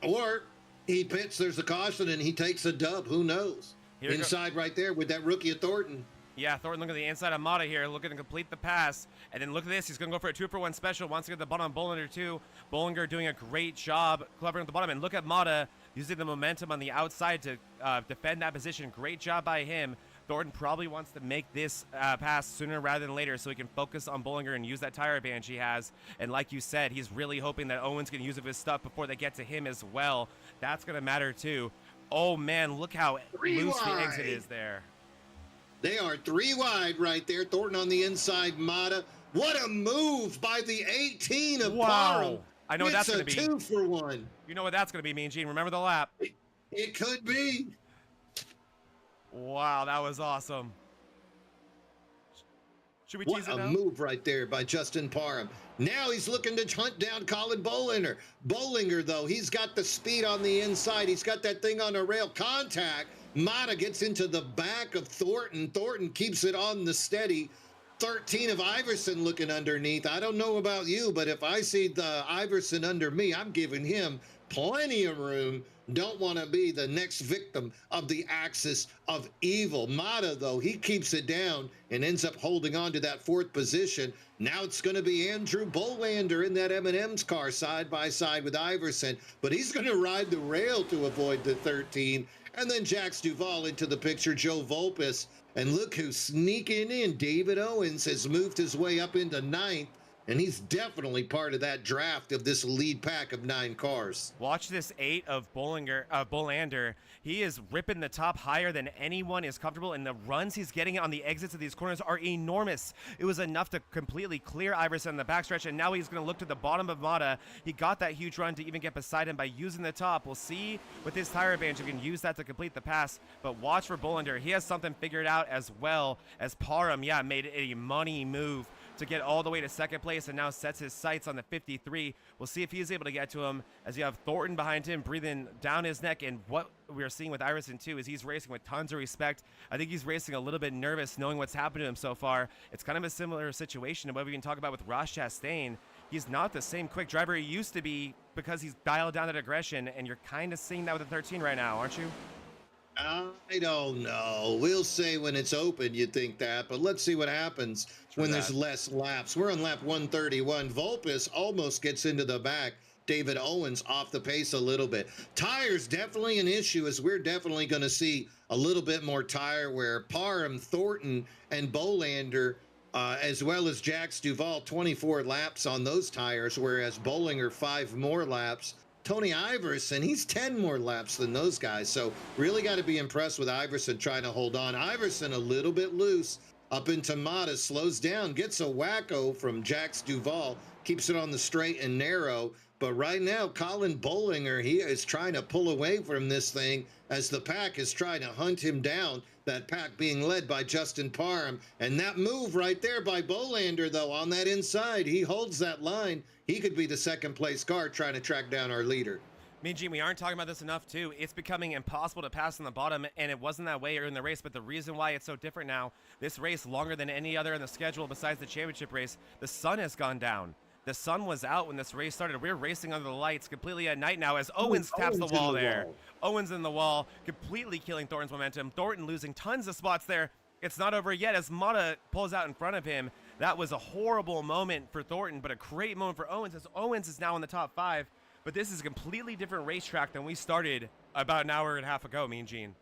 or he pits, there's a caution, and he takes a dub. Who knows? Inside right there with that rookie of Thornton. Yeah, Thornton looking at the inside of Mata here, looking to complete the pass. And then look at this, he's going to go for a 2-for-1 special. Wants to get the bottom on Bollinger too. Bollinger doing a great job covering at the bottom. And look at Mata using the momentum on the outside to defend that position. Great job by him. Thornton probably wants to make this pass sooner rather than later so he can focus on Bollinger and use that tire advantage he has. And like you said, he's really hoping that Owens can use of his stuff before they get to him as well. That's going to matter too. Oh, man, look how Three loose the exit wide. is there. They are 3 wide right there. Thornton on the inside, Mata. What a move by the 18 of Parham. Wow. I know what It's that's going a to be. 2-for-1. You know what that's going to be, Mean Gene. Remember the lap. It could be. Wow, that was awesome. Should we tease What it a now? move right there by Justin Parham. Now he's looking to hunt down Colin Bollinger. Bollinger, though, he's got the speed on the inside. He's got that thing on a rail. Contact. Mata gets into the back of Thornton. Thornton keeps it on the steady. 13 of Iverson looking underneath. I don't know about you, but if I see the Iverson under me, I'm giving him plenty of room. Don't want to be the next victim of the axis of evil. Mata, though, he keeps it down and ends up holding on to that 4th position. Now it's going to be Andrew Bolander in that M&M's car side by side with Iverson, but he's going to ride the rail to avoid the 13. And then Jax Duvall into the picture, Joe Volpis. And look who's sneaking in. David Owens has moved his way up into 9th, and he's definitely part of that draft of this lead pack of 9 cars. Watch this 8 of Bolander. He is ripping the top higher than anyone is comfortable, and the runs he's getting on the exits of these corners are enormous. It was enough to completely clear Iverson in the backstretch, and now he's going to look to the bottom of Mata. He got that huge run to even get beside him by using the top. We'll see with his tire advantage if he can use that to complete the pass, but watch for Bolander. He has something figured out as well as Parham, made a money move to get all the way to 2nd place and now sets his sights on the 53. We'll see if he's able to get to him as you have Thornton behind him breathing down his neck. And what we're seeing with Iverson too is he's racing with tons of respect. I think he's racing a little bit nervous knowing what's happened to him so far. It's kind of a similar situation to what we can talk about with Ross Chastain. He's not the same quick driver he used to be because he's dialed down that aggression, and you're kind of seeing that with the 13 right now, aren't you? I don't know. We'll say when it's open, you think that, but let's see what happens when there's less laps. We're on lap 131. Volpis almost gets into the back. David Owens off the pace a little bit. Tires definitely an issue, as we're definitely going to see a little bit more tire wear. Parham, Thornton, and Bolander, as well as Jax Duvall, 24 laps on those tires, whereas Bollinger 5 more laps. Tony Iverson, he's 10 more laps than those guys. So really got to be impressed with Iverson trying to hold on. Iverson a little bit loose up into Mata, slows down, gets a wacko from Jax Duvall, keeps it on the straight and narrow. But right now, Colin Bollinger, he is trying to pull away from this thing as the pack is trying to hunt him down. That pack being led by Justin Parham. And that move right there by Bolander, though, on that inside, he holds that line. He could be the 2nd place car trying to track down our leader. Mean Gene, we aren't talking about this enough, too. It's becoming impossible to pass on the bottom, and it wasn't that way in the race, but the reason why it's so different now, this race, longer than any other in the schedule besides the championship race, the sun has gone down. The sun was out when this race started. We're racing under the lights completely at night now as Owens taps the wall there. Owens in the wall, completely killing Thornton's momentum. Thornton losing tons of spots there. It's not over yet as Mata pulls out in front of him. That was a horrible moment for Thornton, but a great moment for Owens as Owens is now in the top 5. But this is a completely different racetrack than we started about an hour and a half ago, Mean Gene.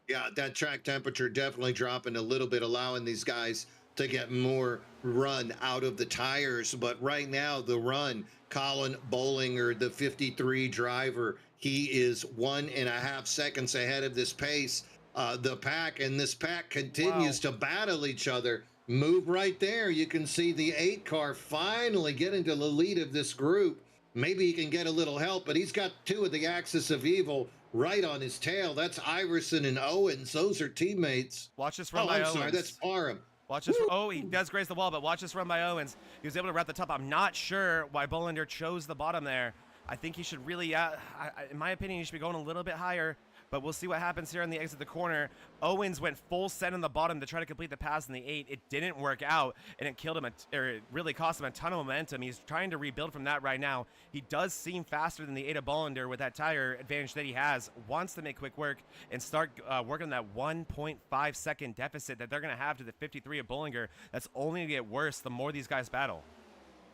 Yeah, that track temperature definitely dropping a little bit, allowing these guys to get more run out of the tires. But right now, the run, Colin Bollinger, the 53 driver, he is 1.5 seconds ahead of this pace. The pack, and this pack continues to battle each other. Move right there. You can see the 8 car finally getting to the lead of this group. Maybe he can get a little help, but he's got 2 of the Axis of Evil right on his tail. That's Iverson and Owens. Those are teammates. Watch this run by Owens. Sorry, that's Parham. Watch this. Oh, he does graze the wall, but watch this run by Owens. He was able to wrap the top. I'm not sure why Bolander chose the bottom there. I think he should really, in my opinion, he should be going a little bit higher. But we'll see what happens here on the exit of the corner. Owens went full send on the bottom to try to complete the pass in the 8. It didn't work out, and it killed him, or it really cost him a ton of momentum. He's trying to rebuild from that right now. He does seem faster than the 8 of Bolander with that tire advantage that he has. Wants to make quick work and start working on that 1.5 second deficit that they're going to have to the 53 of Bolander. That's only going to get worse the more these guys battle.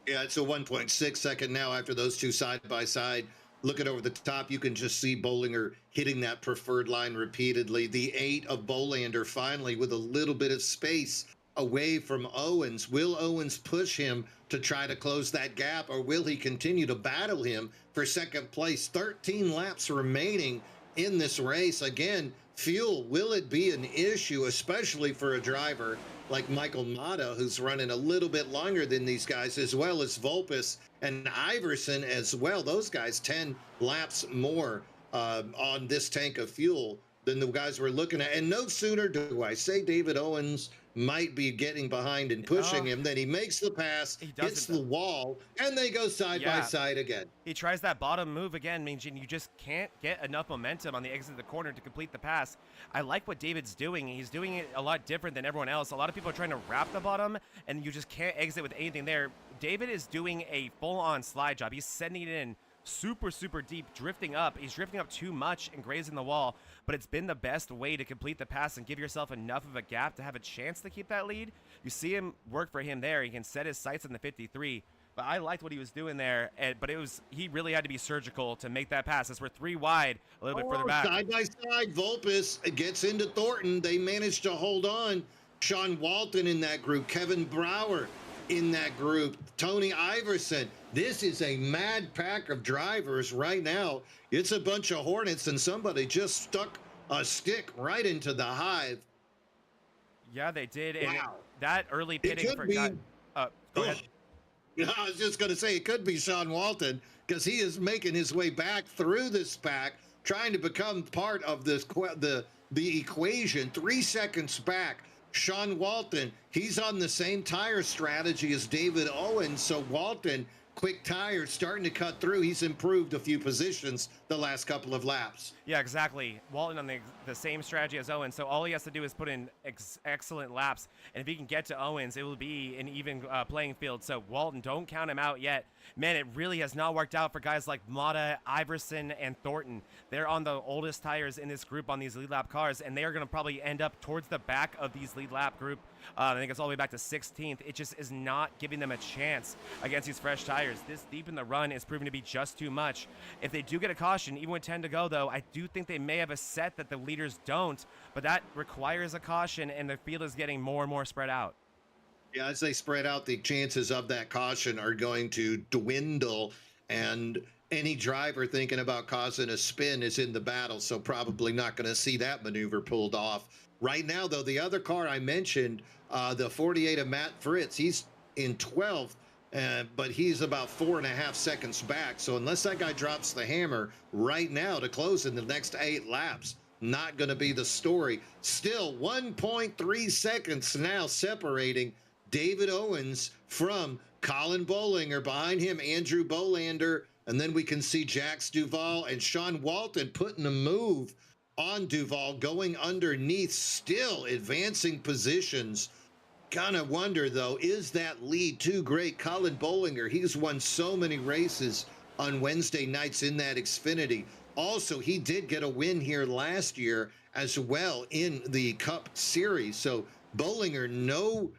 Yeah, it's a 1.6 second now after those two side by side. Looking over the top, you can just see Bollinger hitting that preferred line repeatedly. The 8 of Bolander finally with a little bit of space away from Owens. Will Owens push him to try to close that gap, or will he continue to battle him for second place? 13 laps remaining in this race. Again, fuel, will it be an issue, especially for a driver like Michael Mata, who's running a little bit longer than these guys, as well as Volpus and Iverson as well. Those guys 10 laps more on this tank of fuel than the guys we're looking at. And no sooner do I say David Owens might be getting behind and pushing him than he makes the pass, hits the wall, and they go side by side again. He tries that bottom move again, means you just can't get enough momentum on the exit of the corner to complete the pass. I like what David's doing. He's doing it a lot different than everyone else. A lot of people are trying to wrap the bottom, and you just can't exit with anything there. David is doing a full-on slide job. He's sending it in super deep, drifting up. He's drifting up too much and grazing the wall, but it's been the best way to complete the pass and give yourself enough of a gap to have a chance to keep that lead. You see him work for him there. He can set his sights on the 53, but I liked what he was doing there, but he really had to be surgical to make that pass as we're 3 wide, a little bit further back. Side by side, Volpus gets into Thornton. They managed to hold on. Sean Walton in that group, Kevin Brower in that group, Tony Iverson. This is a mad pack of drivers right now. It's a bunch of Hornets, and somebody just stuck a stick right into the hive. Yeah, they did. Wow. And that early pitting for go ahead. I was just going to say it could be Sean Walton, because he is making his way back through this pack, trying to become part of this the equation. 3 seconds back. Sean Walton, he's on the same tire strategy as David Owens. So Walton, quick tires, starting to cut through. He's improved a few positions the last couple of laps. Yeah, exactly. Walton on the same strategy as Owens. So all he has to do is put in excellent laps. And if he can get to Owens, it will be an even playing field. So Walton, don't count him out yet. Man, it really has not worked out for guys like Mata, Iverson, and Thornton. They're on the oldest tires in this group on these lead lap cars, and they are going to probably end up towards the back of these lead lap group. I think it's all the way back to 16th. It just is not giving them a chance against these fresh tires. This deep in the run is proving to be just too much. If they do get a caution, even with 10 to go, though, I do think they may have a set that the leaders don't, but that requires a caution, and the field is getting more and more spread out. Yeah, as they spread out, the chances of that caution are going to dwindle, and any driver thinking about causing a spin is in the battle, so probably not going to see that maneuver pulled off. Right now, though, the other car I mentioned, the 48 of Matt Fritz, he's in 12th, but he's about 4.5 seconds back. So unless that guy drops the hammer right now to close in the next 8 laps, not going to be the story. Still 1.3 seconds now separating David Owens from Colin Bollinger. Behind him, Andrew Bolander. And then we can see Jax Duvall and Sean Walton putting a move on Duvall, going underneath, still advancing positions. Kind of wonder, though, is that lead too great? Colin Bollinger, he's won so many races on Wednesday nights in that Xfinity. Also, he did get a win here last year as well in the Cup Series. So Bollinger, no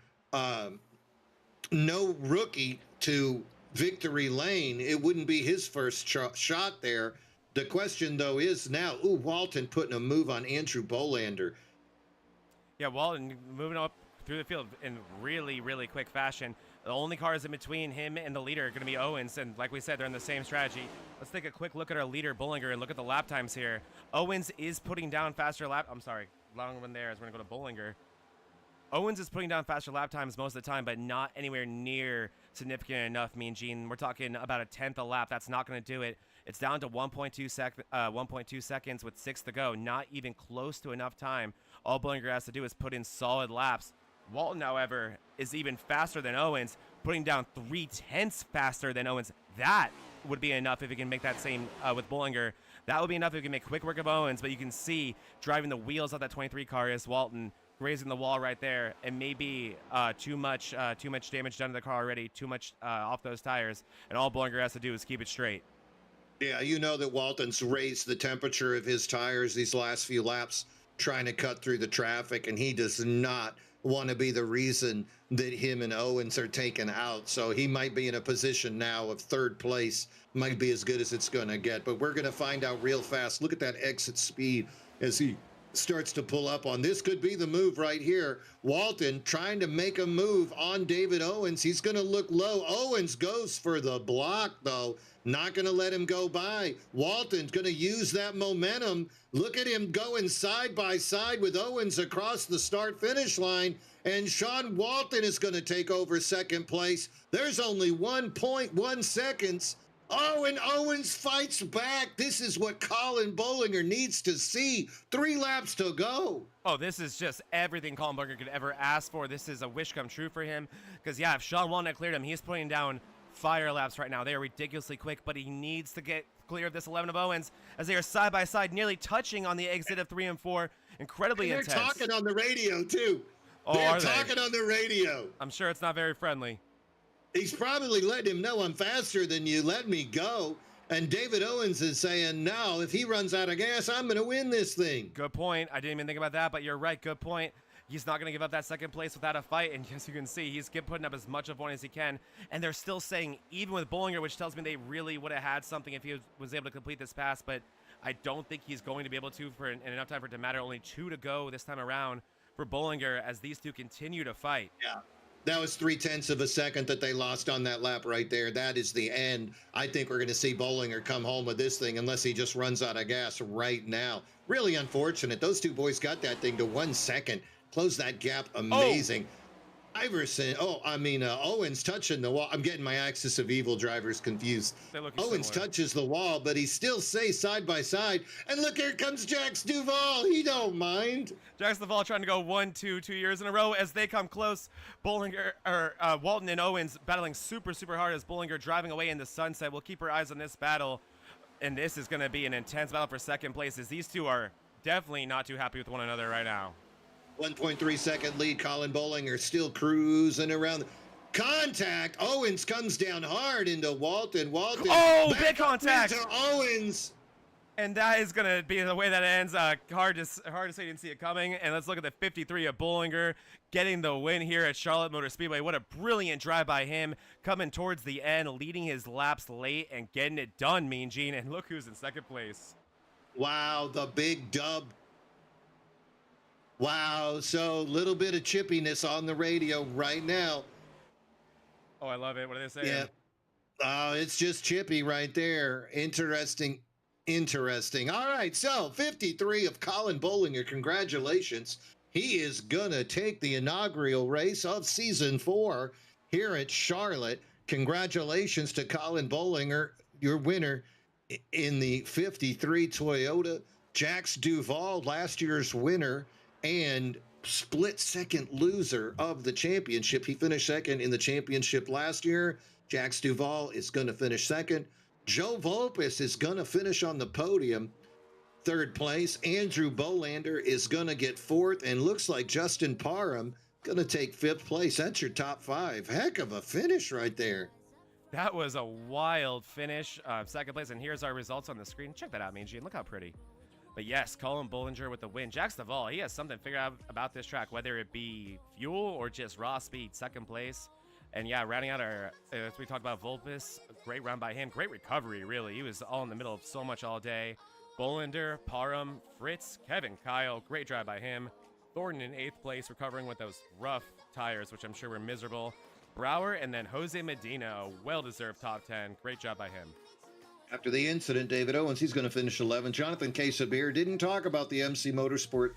rookie to victory lane. It wouldn't be his first shot there. The question, though, is now, Walton putting a move on Andrew Bolander. Yeah, Walton moving up through the field in really quick fashion. The only cars in between him and the leader are going to be Owens, and like we said, they're in the same strategy. Let's take a quick look at our leader, Bollinger, and look at the lap times here. Owens is putting down faster lap... I'm sorry, long one there as we're going to go to Bollinger. Owens is putting down faster lap times most of the time, but not anywhere near significant enough, Mean Gene. We're talking about a 10th a lap. That's not going to do it. It's down to 1.2 seconds with 6 to go. Not even close to enough time. All Bollinger has to do is put in solid laps. Walton, however, is even faster than Owens, putting down 0.3 faster than Owens. That would be enough if he can make that same with Bollinger. That would be enough if he can make quick work of Owens, but you can see driving the wheels of that 23 car is Walton, grazing the wall right there, and maybe too much damage done to the car already, too much off those tires, and all Bollinger has to do is keep it straight. Yeah, you know that Walton's raised the temperature of his tires these last few laps, trying to cut through the traffic, and he does not want to be the reason that him and Owens are taken out. So he might be in a position now of 3rd place, might be as good as it's going to get. But we're going to find out real fast. Look at that exit speed as he starts to pull up on. This could be the move right here. Walton trying to make a move on David Owens. He's going to look low. Owens goes for the block, though. Not going to let him go by. Walton's going to use that momentum. Look at him going side by side with Owens across the start-finish line. And Sean Walton is going to take over second place. There's only 1.1 seconds. Oh, and Owens fights back. This is what Colin Bollinger needs to see. 3 laps to go. Oh, this is just everything Colin Bollinger could ever ask for. This is a wish come true for him. Because, yeah, if Sean Walton cleared him, he's putting down fire laps right now. They are ridiculously quick, but he needs to get clear of this 11 of Owens as they are side by side, nearly touching on the exit of 3 and 4. Incredibly intense. They're talking on the radio, too. Oh, they're are talking on the radio. I'm sure it's not very friendly. He's probably letting him know I'm faster than you. Let me go. And David Owens is saying, no, if he runs out of gas, I'm going to win this thing. Good point. I didn't even think about that, but you're right. Good point. He's not going to give up that second place without a fight. And as you can see, he's putting up as much of one as he can. And they're still saying, even with Bollinger, which tells me they really would have had something if he was able to complete this pass. But I don't think he's going to be able to in enough time for it to matter. Only 2 to go this time around for Bollinger as these two continue to fight. Yeah. That was 0.3 of a second that they lost on that lap right there. That is the end. I think we're going to see Bollinger come home with this thing unless he just runs out of gas right now. Really unfortunate. Those two boys got that thing to 1 second. Close that gap. Amazing. Iverson. Owens touching the wall. I'm getting my Axis of Evil drivers confused. Owens touches the wall, but he still stays side by side. And look, here comes Jax Duvall. He don't mind. Jax Duvall trying to go 1-2 years in a row as they come close. Walton and Owens battling super hard as Bollinger driving away in the sunset. We'll keep our eyes on this battle, and this is going to be an intense battle for second place as these two are definitely not too happy with one another right now. 1.3 second lead. Colin Bollinger still cruising around. Contact. Owens comes down hard into Walton. Oh, big contact. Into Owens. And that is going to be the way that ends. Hard to say you didn't see it coming. And let's look at the 53 of Bollinger getting the win here at Charlotte Motor Speedway. What a brilliant drive by him, coming towards the end, leading his laps late and getting it done, Mean Gene. And look who's in second place. Wow, the big dub. Wow, so little bit of chippiness on the radio right now. Oh, I love it. What are they saying? Yeah. It's just chippy right there. Interesting. All right, so 53 of Colin Bollinger. Congratulations. He is going to take the inaugural race of Season 4 here at Charlotte. Congratulations to Colin Bollinger, your winner in the 53 Toyota. Jax Duvall, last year's winner and split second loser of the championship. He finished second in the championship last year. Jax Duvall is going to finish second. Joe Volpis is going to finish on the podium, third place. Andrew Bolander is going to get fourth, and looks like Justin Parham going to take fifth place. That's your top 5. Heck of a finish right there. That was a wild finish. Second place, and here's our results on the screen. Check that out, Mean Gene. Look how pretty. But yes, Colin Bollinger with the win. Jax Duvall, he has something figured out about this track, whether it be fuel or just raw speed, second place. And yeah, rounding out our, as we talked about Volpis, great run by him. Great recovery, really. He was all in the middle of so much all day. Bolander, Parham, Fritz, Kevin Kyle, great drive by him. Thornton in 8th place, recovering with those rough tires, which I'm sure were miserable. Brower, and then Jose Medina, a well-deserved top 10. Great job by him. After the incident, David Owens, he's going to finish 11th. Jonathan Quesabir didn't talk about the MC Motorsport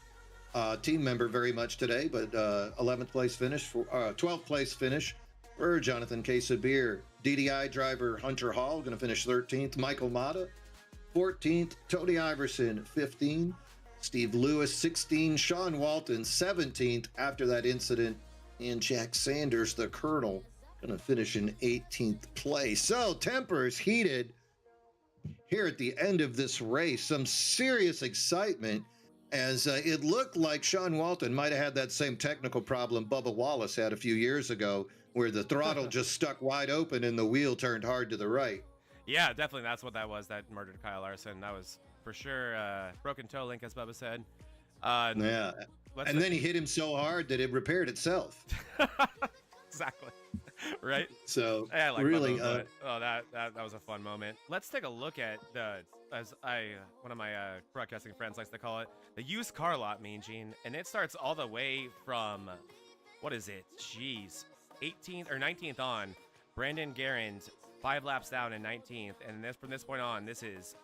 team member very much today, but 11th place finish, 12th place finish for Jonathan Quesabir. DDI driver Hunter Hall going to finish 13th. Michael Mata, 14th. Tony Iverson, 15th. Steve Lewis, 16th. Sean Walton, 17th after that incident. And Jack Sanders, the Colonel, going to finish in 18th place. So tempers heated here at the end of this race. Some serious excitement as it looked like Sean Walton might have had that same technical problem Bubba Wallace had a few years ago, where the throttle just stuck wide open and the wheel turned hard to the right. Yeah, definitely. That's what that was that murdered Kyle Larson. That was for sure broken toe link, as Bubba said. Yeah. And then he hit him so hard that it repaired itself. Exactly. Right. So yeah, like really, Bubba, that was a fun moment. Let's take a look at the as one of my broadcasting friends likes to call it, the used car lot, Mean Gene, and it starts all the way from, what is it? Jeez, 18th or 19th on. Brandon Garand, 5 laps down in 19th, and from this point on, this is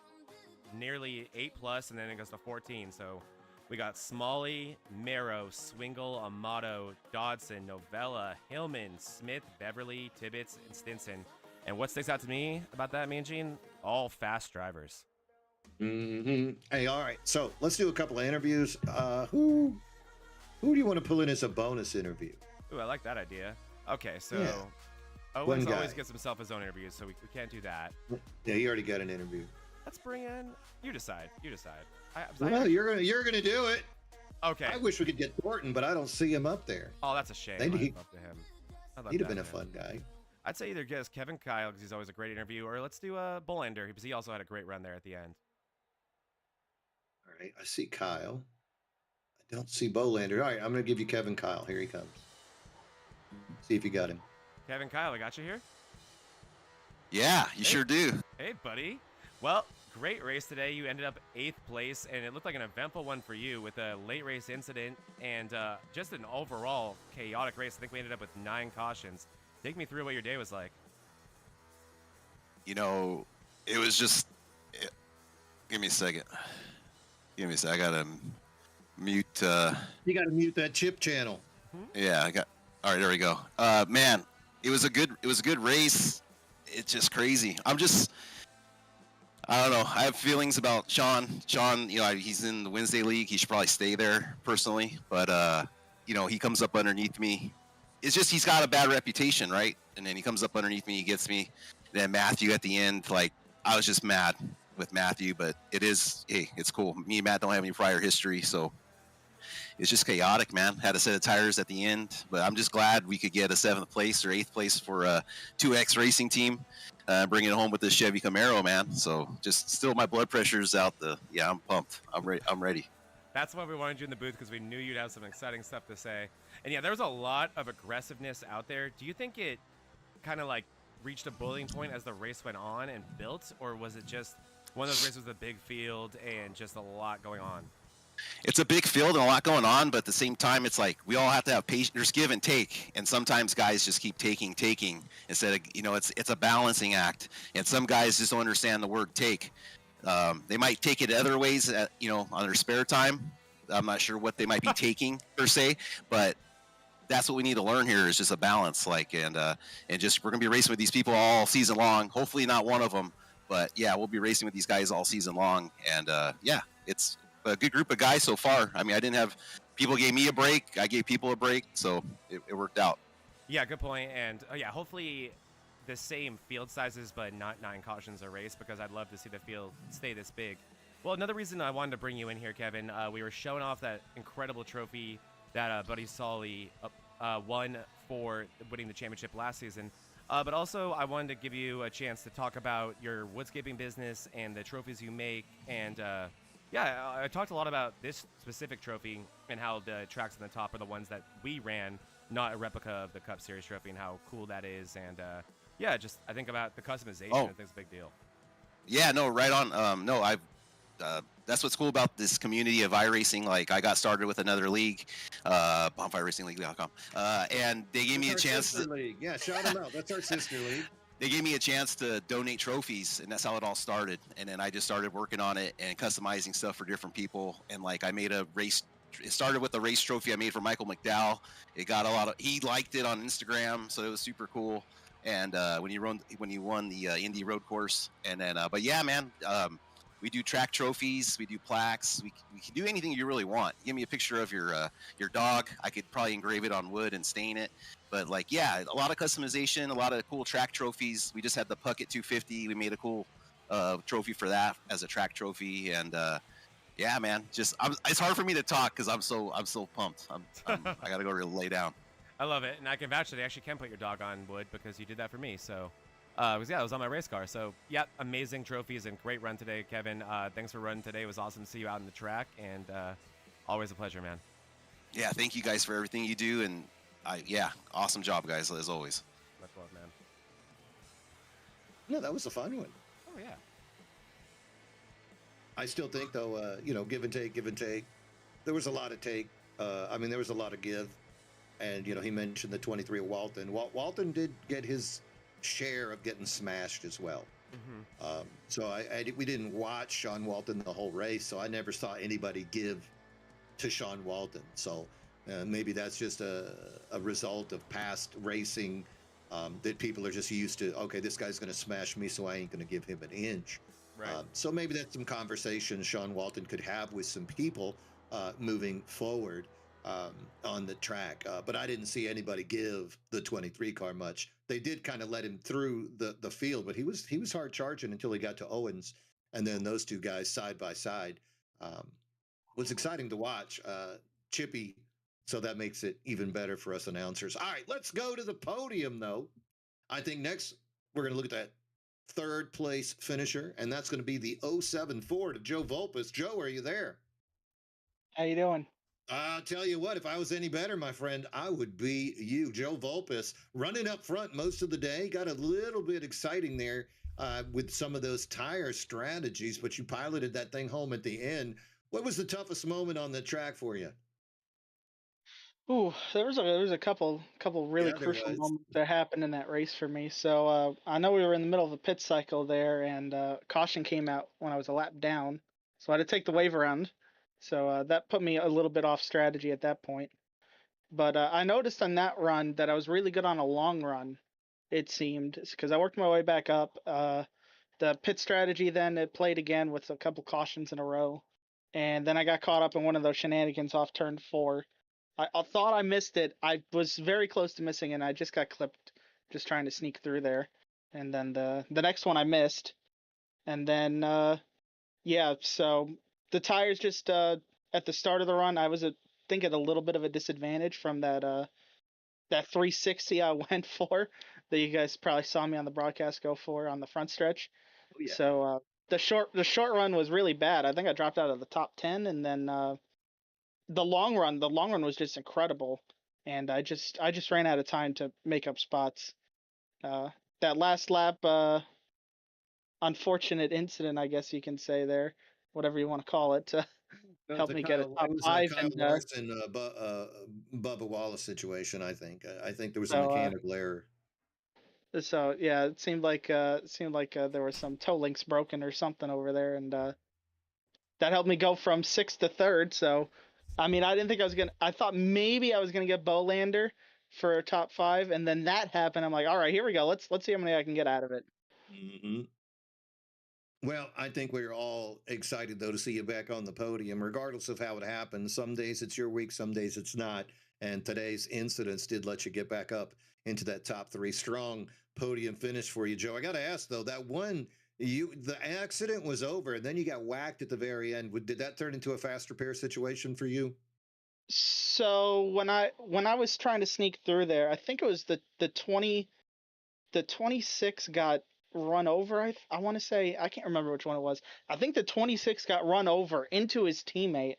nearly 8+, and then it goes to 14. So we got Smalley, Marrow, Swingle, Amato, Dodson, Novella, Hillman, Smith, Beverly, Tibbetts, and Stinson. And what sticks out to me about that, Mean Gene? All fast drivers. Hey, all right. So let's do a couple of interviews. Who do you want to pull in as a bonus interview? Ooh, I like that idea. Okay, so Yeah. Owens One always guy. gets himself his own interviews, so we can't do that. Yeah, you already got an interview. Let's bring in. You decide. You decide. Well, you're gonna do it. Okay. I wish we could get Thornton, but I don't see him up there. Oh, that's a shame. Maybe I'd love to him. He'd have been a fun guy. I'd say either guess Kevin Kyle because he's always a great interview, or let's do Bolander because he also had a great run there at the end. All right, I see Kyle. I don't see Bolander. All right, I'm gonna give you Kevin Kyle. Here he comes. See if you got him. Kevin Kyle, I got you here. Yeah, you sure do. Hey, buddy. Well, great race today. You ended up 8th place, and it looked like an eventful one for you with a late race incident and just an overall chaotic race. I think we ended up with 9 cautions. Take me through what your day was like. You know, it was just. Give me a second. Give me a second. I gotta mute. You got to mute that chip channel. Yeah, I got. All right, there we go. Man, it was a good race. It's just crazy. I don't know. I have feelings about Sean. Sean, you know, he's in the Wednesday League. He should probably stay there personally. But you know, he comes up underneath me. It's just he's got a bad reputation, right? And then he comes up underneath me, he gets me. And then Matthew at the end, like I was just mad with Matthew, but hey, it's cool. Me and Matt don't have any prior history, so it's just chaotic, man. Had a set of tires at the end, but I'm just glad we could get a 7th place or 8th place for a 2X racing team, bring it home with this Chevy Camaro, man. So just still my blood pressure's out. Yeah, I'm pumped. I'm ready. That's why we wanted you in the booth, because we knew you'd have some exciting stuff to say. And yeah, there was a lot of aggressiveness out there. Do you think it kind of like reached a boiling point as the race went on and built, or was it just one of those races with a big field and just a lot going on? It's a big field and a lot going on, but at the same time, it's like we all have to have patience. There's give and take, and sometimes guys just keep taking instead of, you know, it's a balancing act. And some guys just don't understand the word take. They might take it other ways, you know, on their spare time. I'm not sure what they might be taking per se, but that's what we need to learn here is just a balance. Like, and just we're gonna be racing with these people all season long. Hopefully not one of them, but yeah, we'll be racing with these guys all season long. And yeah, it's a good group of guys so far. I mean, I didn't have people gave me a break. I gave people a break, so it worked out. Yeah, good point. And yeah, hopefully the same field sizes, but not 9 cautions a race, because I'd love to see the field stay this big. Well, another reason I wanted to bring you in here, Kevin, we were showing off that incredible trophy that Buddy Solly won for winning the championship last season. But also, I wanted to give you a chance to talk about your woodscaping business and the trophies you make. And yeah, I talked a lot about this specific trophy and how the tracks on the top are the ones that we ran, not a replica of the Cup Series trophy, and how cool that is. And yeah, just I think about the customization. I think it's a big deal. Yeah, no, right on. No, that's what's cool about this community of iRacing. Like, I got started with another league, bonfireracinglleague.com, and they gave me a chance. League. Yeah, shout them out. That's our sister league. They gave me a chance to donate trophies, and that's how it all started. And then I just started working on it and customizing stuff for different people. And like, I made a race. It started with a race trophy I made for Michael McDowell. It got he liked it on Instagram, so it was super cool. And when you won the Indy Road Course, and then but yeah, man. We do track trophies, we do plaques, we can do anything you really want. Give me a picture of your dog. I could probably engrave it on wood and stain it. But like, yeah, a lot of customization, a lot of cool track trophies. We just had the Puckett 250. We made a cool trophy for that as a track trophy. And yeah, man, it's hard for me to talk because I'm so pumped. I gotta go lay down. I love it, and I can vouch that I actually can put your dog on wood because you did that for me. So. It was on my race car. So, yeah, amazing trophies and great run today, Kevin. Thanks for running today. It was awesome to see you out on the track, and always a pleasure, man. Yeah, thank you guys for everything you do, and awesome job, guys, as always. Much love, man. No, that was a fun one. Oh, yeah. I still think, though, give and take, give and take. There was a lot of take. I mean, there was a lot of give. And, he mentioned the 23 of Walton. Walton did get his share of getting smashed as well. So we didn't watch Sean Walton the whole race, so I never saw anybody give to Sean Walton. So maybe that's just a result of past racing, that people are just used to. Okay, this guy's going to smash me, so I ain't going to give him an inch. Right. So maybe that's some conversation Sean Walton could have with some people moving forward on the track. But I didn't see anybody give the 23 car much. They did kind of let him through the field, but he was hard charging until he got to Owens, and then those two guys side by side. Was exciting to watch. Chippy, so that makes it even better for us announcers. All right, let's go to the podium, though. I think next we're going to look at that third place finisher, and that's going to be the 07 Ford of Joe Volpus. Joe, are you there? How you doing? I'll tell you what, if I was any better, my friend, I would be you. Joe Volpus running up front most of the day. Got a little bit exciting there with some of those tire strategies, but you piloted that thing home at the end. What was the toughest moment on the track for you? Ooh, there was a couple really Yeah, there crucial was. moments that happened in that race for me. So I know we were in the middle of a pit cycle there, and caution came out when I was a lap down, so I had to take the wave around. So that put me a little bit off strategy at that point. But I noticed on that run that I was really good on a long run. It seemed because I worked my way back up. The pit strategy then it played again with a couple cautions in a row, and then I got caught up in one of those shenanigans off turn 4. I thought I missed it. I was very close to missing, and I just got clipped just trying to sneak through there. And then the next one I missed, and then yeah. So the tires just at the start of the run, I was think at a little bit of a disadvantage from that 360 I went for that you guys probably saw me on the broadcast go for on the front stretch. Oh, yeah. So the short run was really bad. I think I dropped out of the top 10, and then the long run was just incredible, and I just ran out of time to make up spots. That last lap, unfortunate incident, I guess you can say there, whatever you want to call it, helped me get a top It was a 5, Kyle and Larson, Bubba Wallace situation. I think. I think there was a so mechanical error. so yeah, it seemed like there was some toe links broken or something over there, and that helped me go from 6th to 3rd. So, I mean, I didn't think I was gonna. I thought maybe I was gonna get Bolander for a top 5, and then that happened. I'm like, all right, here we go. Let's see how many I can get out of it. Mm-hmm. Well, I think we're all excited, though, to see you back on the podium, regardless of how it happened. Some days it's your week, some days it's not. And today's incidents did let you get back up into that top 3. Strong podium finish for you, Joe. I got to ask, though, that one, the accident was over, and then you got whacked at the very end. Did that turn into a fast repair situation for you? So when I was trying to sneak through there, I think it was the 26 got run over. I want to say, I can't remember which one it was. I think the 26 got run over into his teammate,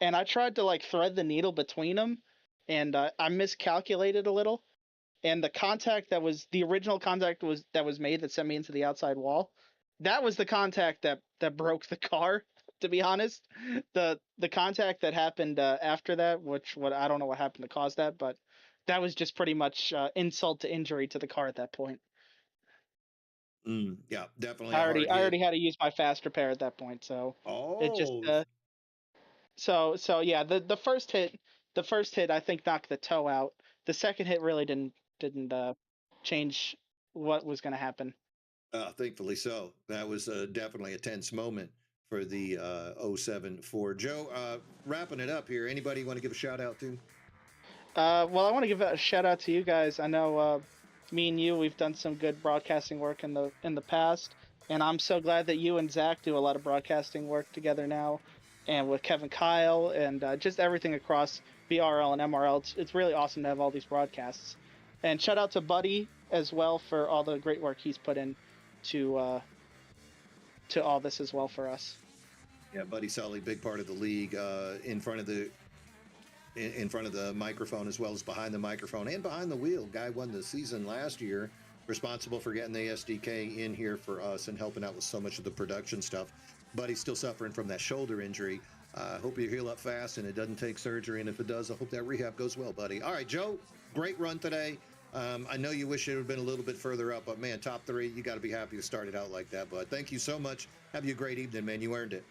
and I tried to like thread the needle between them, and I miscalculated a little. And the original contact that was made that sent me into the outside wall. That was the contact that broke the car. To be honest, the contact that happened after that, what I don't know what happened to cause that, but that was just pretty much insult to injury to the car at that point. Yeah, definitely a hard I hit. already had to use my fast repair at that point, so it just Oh, so yeah, the first hit I think knocked the toe out. The second hit really didn't change what was going to happen. thankfully so. That was definitely a tense moment for the 07 Ford. Joe, wrapping it up here, anybody want to give a shout out to? Well, I want to give a shout out to you guys. I know me and you, we've done some good broadcasting work in the past, and I'm so glad that you and Zach do a lot of broadcasting work together now, and with Kevin Kyle and just everything across BRL and MRL. It's really awesome to have all these broadcasts. And shout out to Buddy as well for all the great work he's put in to all this as well for us. Yeah, Buddy Sully, big part of the league, in front of the microphone as well as behind the microphone and behind the wheel. Guy won the season last year responsible for getting the SDK in here for us and helping out with so much of the production stuff. But he's still suffering from that shoulder injury. Hope you heal up fast and it doesn't take surgery. And if it does, I hope that rehab goes well, buddy. All right, Joe, great run today. I know you wish it would have been a little bit further up, but man, top 3, you got to be happy to start it out like that. But thank you so much. Have you a great evening, man. You earned it.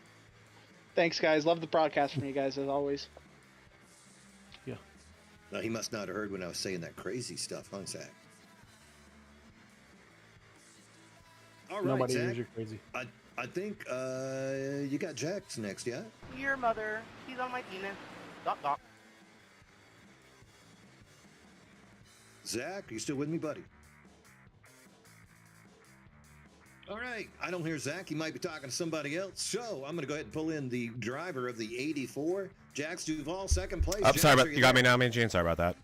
Thanks, guys. Love the broadcast from you guys as always. Yeah. Now, he must not have heard when I was saying that crazy stuff, huh, Zach? All right, Nobody Zach. hears you crazy. I think you got Jax next, yeah? Your mother. He's on my penis. Dot dot. Zach, are you still with me, buddy? All right. I don't hear Zach. He might be talking to somebody else. So I'm going to go ahead and pull in the driver of the 84, Jax Duval, second place. I'm Jax, sorry are about you got there? me now, me and Gene. Sorry about that.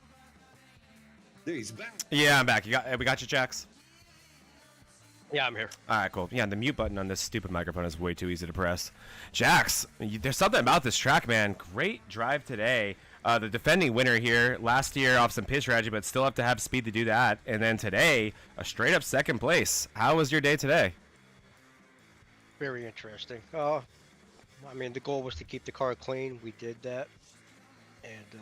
There, he's back. Yeah, I'm back. We got you, Jax. Yeah, I'm here. All right, cool. Yeah, the mute button on this stupid microphone is way too easy to press. Jax, there's something about this track, man. Great drive today. The defending winner here last year off some pit strategy, but still have to have speed to do that. And then today, a straight up second place. How was your day today? Very interesting. I mean, the goal was to keep the car clean. We did that. And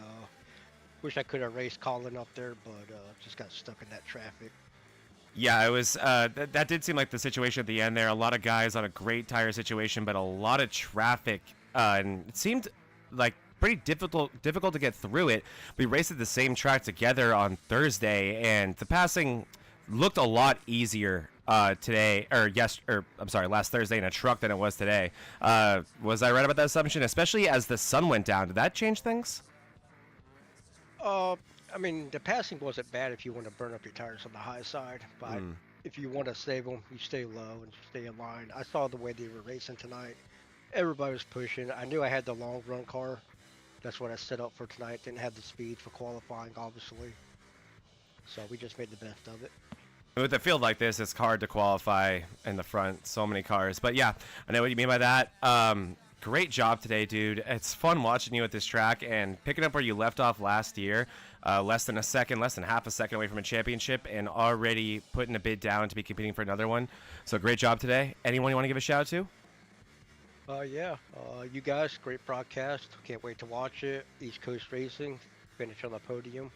wish I could have raced Colin up there, but just got stuck in that traffic. Yeah, it was. That did seem like the situation at the end there. A lot of guys on a great tire situation, but a lot of traffic, and it seemed like pretty difficult to get through it. We raced at the same track together on Thursday, and the passing looked a lot easier today, last Thursday in a truck than it was today. Was I right about that assumption? Especially as the sun went down, did that change things? I mean, the passing wasn't bad if you want to burn up your tires on the high side, but if you want to save them, you stay low and stay in line. I saw the way they were racing tonight. Everybody was pushing. I knew I had the long run car. That's what I set up for tonight. Didn't have the speed for qualifying, obviously. So we just made the best of it. With a field like this, it's hard to qualify in the front. So many cars. But yeah, I know what you mean by that. Great job today, dude. It's fun watching you at this track and picking up where you left off last year. Less than half a second away from a championship, and already putting a bid down to be competing for another one. So great job today. Anyone you want to give a shout out to? You guys, great broadcast. Can't wait to watch it. East Coast Racing, finish on the podium.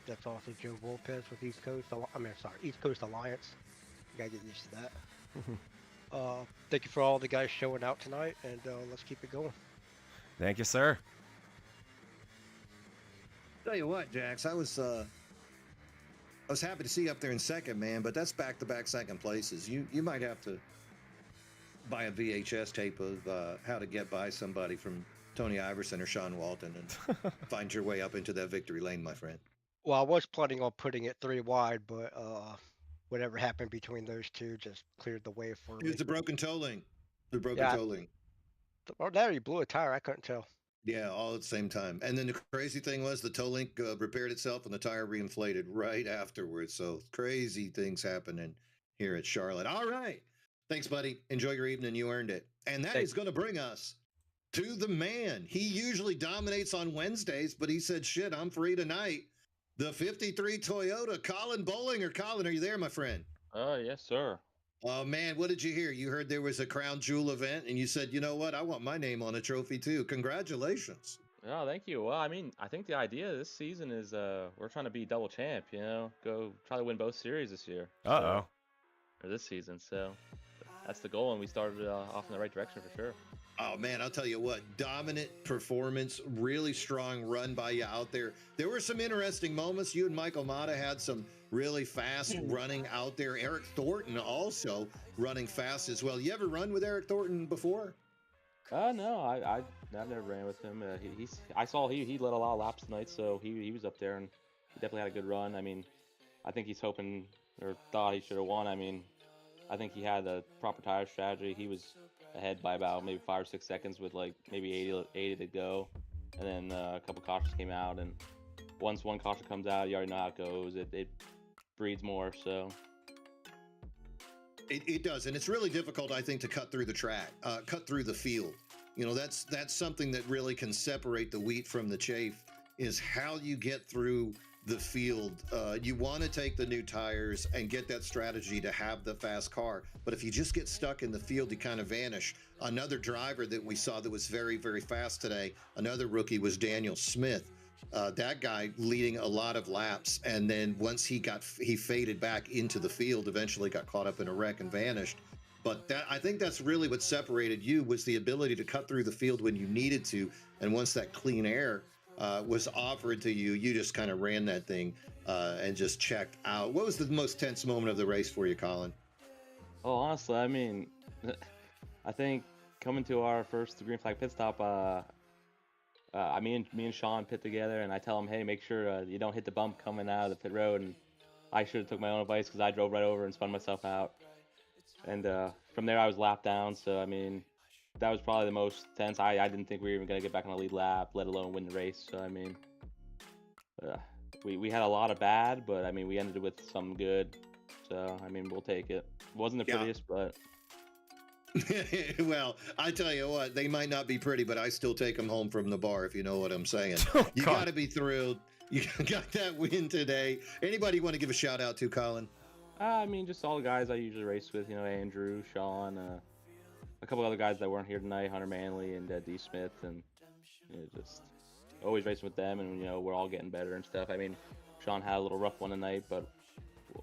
That's also Joe Volpez with East Coast. East Coast Alliance. You gotta get used to that. Thank you for all the guys showing out tonight, and let's keep it going. Thank you, sir. Tell you what, Jax, I was happy to see you up there in second, man, but that's back-to-back second places. You might have to buy a VHS tape of how to get by somebody from Tony Iverson or Sean Walton and find your way up into that victory lane, my friend. Well, I was planning on putting it 3 wide, but whatever happened between those two just cleared the way for It me. was the broken toe link. The broken Yeah. toe link. Or there, you blew a tire. I couldn't tell. Yeah, all at the same time. And then the crazy thing was the toe link repaired itself and the tire reinflated right afterwards. So crazy things happening here at Charlotte. All right. Thanks, buddy. Enjoy your evening. You earned it. And that is going to bring us to the man. He usually dominates on Wednesdays, but he said, shit, I'm free tonight. The 53 Toyota, Colin Bollinger. Colin, are you there, my friend? Yes, sir. Oh, man, what did you hear? You heard there was a Crown Jewel event, and you said, you know what? I want my name on a trophy, too. Congratulations. Oh, thank you. Well, I mean, I think the idea this season is we're trying to be double champ, go try to win both series this year. Uh-oh. Or this season, so that's the goal, and we started off in the right direction for sure. Oh, man, I'll tell you what, dominant performance, really strong run by you out there. There were some interesting moments. You and Michael Mata had some really fast running out there. Eric Thornton also running fast as well. You ever run with Eric Thornton before? No, I've never ran with him. I saw he led a lot of laps tonight, so he was up there, and he definitely had a good run. I mean, I think he's hoping or thought he should have won. I mean, I think he had the proper tire strategy. He was ahead by about maybe 5 or 6 seconds with like maybe 80 to go, and then a couple cautions came out, and once one caution comes out, you already know how it goes. It breeds more, so. It does, and it's really difficult, I think, to cut through the track, cut through the field. You know, that's something that really can separate the wheat from the chaff, is how you get through the field. You want to take the new tires and get that strategy to have the fast car. But if you just get stuck in the field, you kind of vanish. Another driver that we saw that was very, very fast today, another rookie, was Daniel Smith. That guy leading a lot of laps. And then once he faded back into the field, eventually got caught up in a wreck and vanished. But I think that's really what separated you, was the ability to cut through the field when you needed to. And once that clean air was offered to you, you just kind of ran that thing and just checked out. What was the most tense moment of the race for you, Colin? Oh, honestly, I mean, I think coming to our first green flag pit stop, me and Sean pit together, and I tell him, hey, make sure you don't hit the bump coming out of the pit road. And I should have took my own advice, because I drove right over and spun myself out. And from there, I was lapped down. So I mean, that was probably the most tense. I didn't think we were even gonna get back on the lead lap, let alone win the race. So I mean, we had a lot of bad, but I mean, we ended with some good. So I mean, we'll take it. Wasn't the prettiest, but. Well, I tell you what, they might not be pretty, but I still take them home from the bar, if you know what I'm saying. Oh, you God. got to be thrilled. You got that win today. Anybody you want to give a shout out to, Colin? I mean, just all the guys I usually race with, Andrew, Sean, a couple other guys that weren't here tonight, Hunter Manley and D. Smith, and just always racing with them, and we're all getting better and stuff. I mean, Sean had a little rough one tonight, but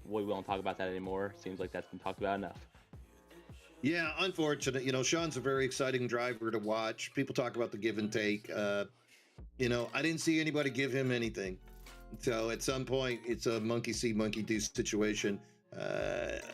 we won't talk about that anymore. Seems like that's been talked about enough. Yeah, unfortunate. Sean's a very exciting driver to watch. People talk about the give and take. I didn't see anybody give him anything. So at some point, it's a monkey see, monkey do situation.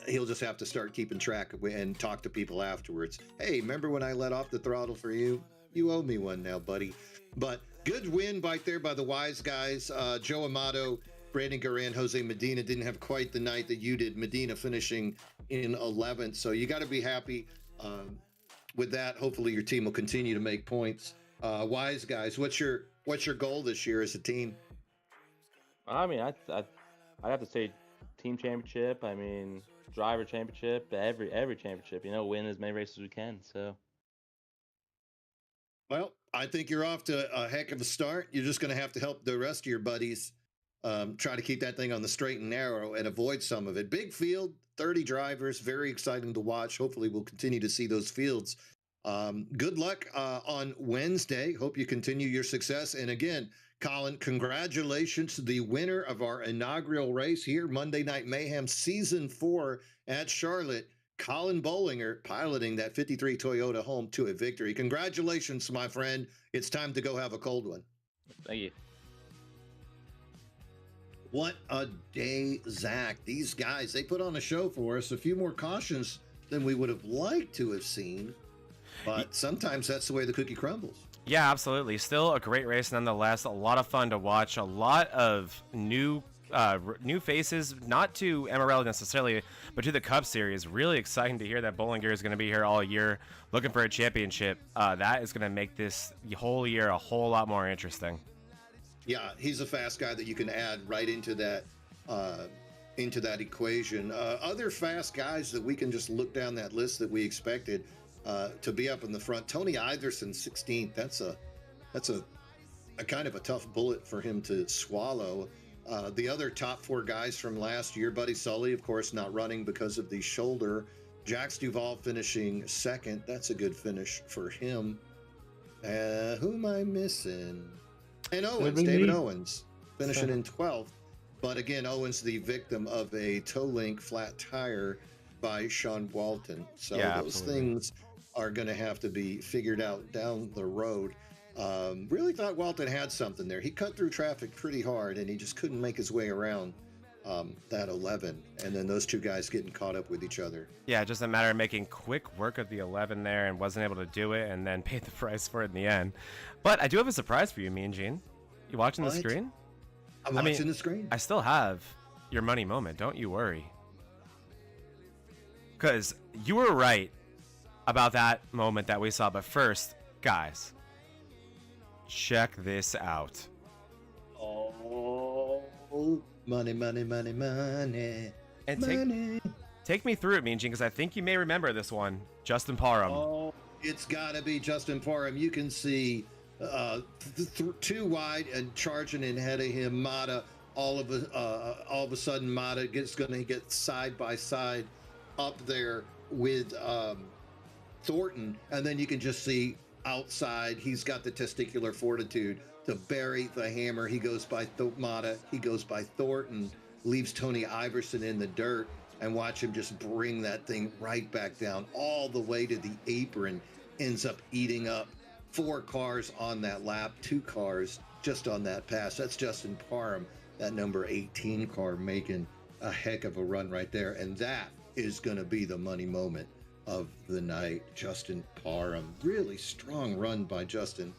He'll just have to start keeping track and talk to people afterwards. Hey, remember when I let off the throttle for you? You owe me one now, buddy. But good win right there by the wise guys. Joe Amato, Brandon Garan, Jose Medina didn't have quite the night that you did. Medina finishing in 11th. So you got to be happy with that. Hopefully your team will continue to make points. Wise guys, what's your goal this year as a team? I mean, I'd have to say team championship. I mean, driver championship, every championship. Win as many races as we can. So. Well, I think you're off to a heck of a start. You're just going to have to help the rest of your buddies try to keep that thing on the straight and narrow and avoid some of it. Big field, 30 drivers, very exciting to watch. Hopefully we'll continue to see those fields. Good luck on Wednesday. Hope you continue your success. And again, Colin, congratulations to the winner of our inaugural race here, Monday Night Mayhem Season 4 at Charlotte, Colin Bollinger, piloting that 53 Toyota home to a victory. Congratulations, my friend. It's time to go have a cold one. Thank you. What a day, Zach. These guys, they put on a show for us. A few more cautions than we would have liked to have seen. But sometimes that's the way the cookie crumbles. Yeah, absolutely. Still a great race nonetheless. A lot of fun to watch. A lot of new faces, not to MRL necessarily, but to the Cup Series. Really exciting to hear that Bollinger is going to be here all year looking for a championship. That is going to make this whole year a whole lot more interesting. Yeah, he's a fast guy that you can add right into that equation. Other fast guys that we can just look down that list that we expected to be up in the front. Tony Iverson, 16th. That's a kind of a tough bullet for him to swallow. The other top four guys from last year, Buddy Sully, of course, not running because of the shoulder. Jax Duvall finishing second. That's a good finish for him. Who am I missing? And Owens, David Owens, finishing in 12th. But again, Owens the victim of a toe link flat tire by Sean Walton. So yeah, those things are going to have to be figured out down the road. Really thought Walton had something there. He cut through traffic pretty hard, and he just couldn't make his way around that 11. And then those two guys getting caught up with each other. Yeah, just a matter of making quick work of the 11 there, and wasn't able to do it, and then paid the price for it in the end. But I do have a surprise for you, Mean Gene. You watching the screen? I'm watching the screen. I still have your money moment. Don't you worry. Because you were right about that moment that we saw. But first, guys, check this out. Oh, money, money, money, money. And take me through it, Mean Gene, because I think you may remember this one. Justin Parham. Oh, it's got to be Justin Parham. You can see two wide and charging in ahead of him. Mata all of a sudden Mata going to get side by side up there with Thornton, and then you can just see outside he's got the testicular fortitude to bury the hammer. He goes by Mata, he goes by Thornton, leaves Tony Iverson in the dirt, and watch him just bring that thing right back down all the way to the apron. Ends up eating up 4 cars on that lap, 2 cars just on that pass. That's Justin Parham, that number 18 car, making a heck of a run right there. And that is going to be the money moment of the night. Justin Parham, really strong run by Justin,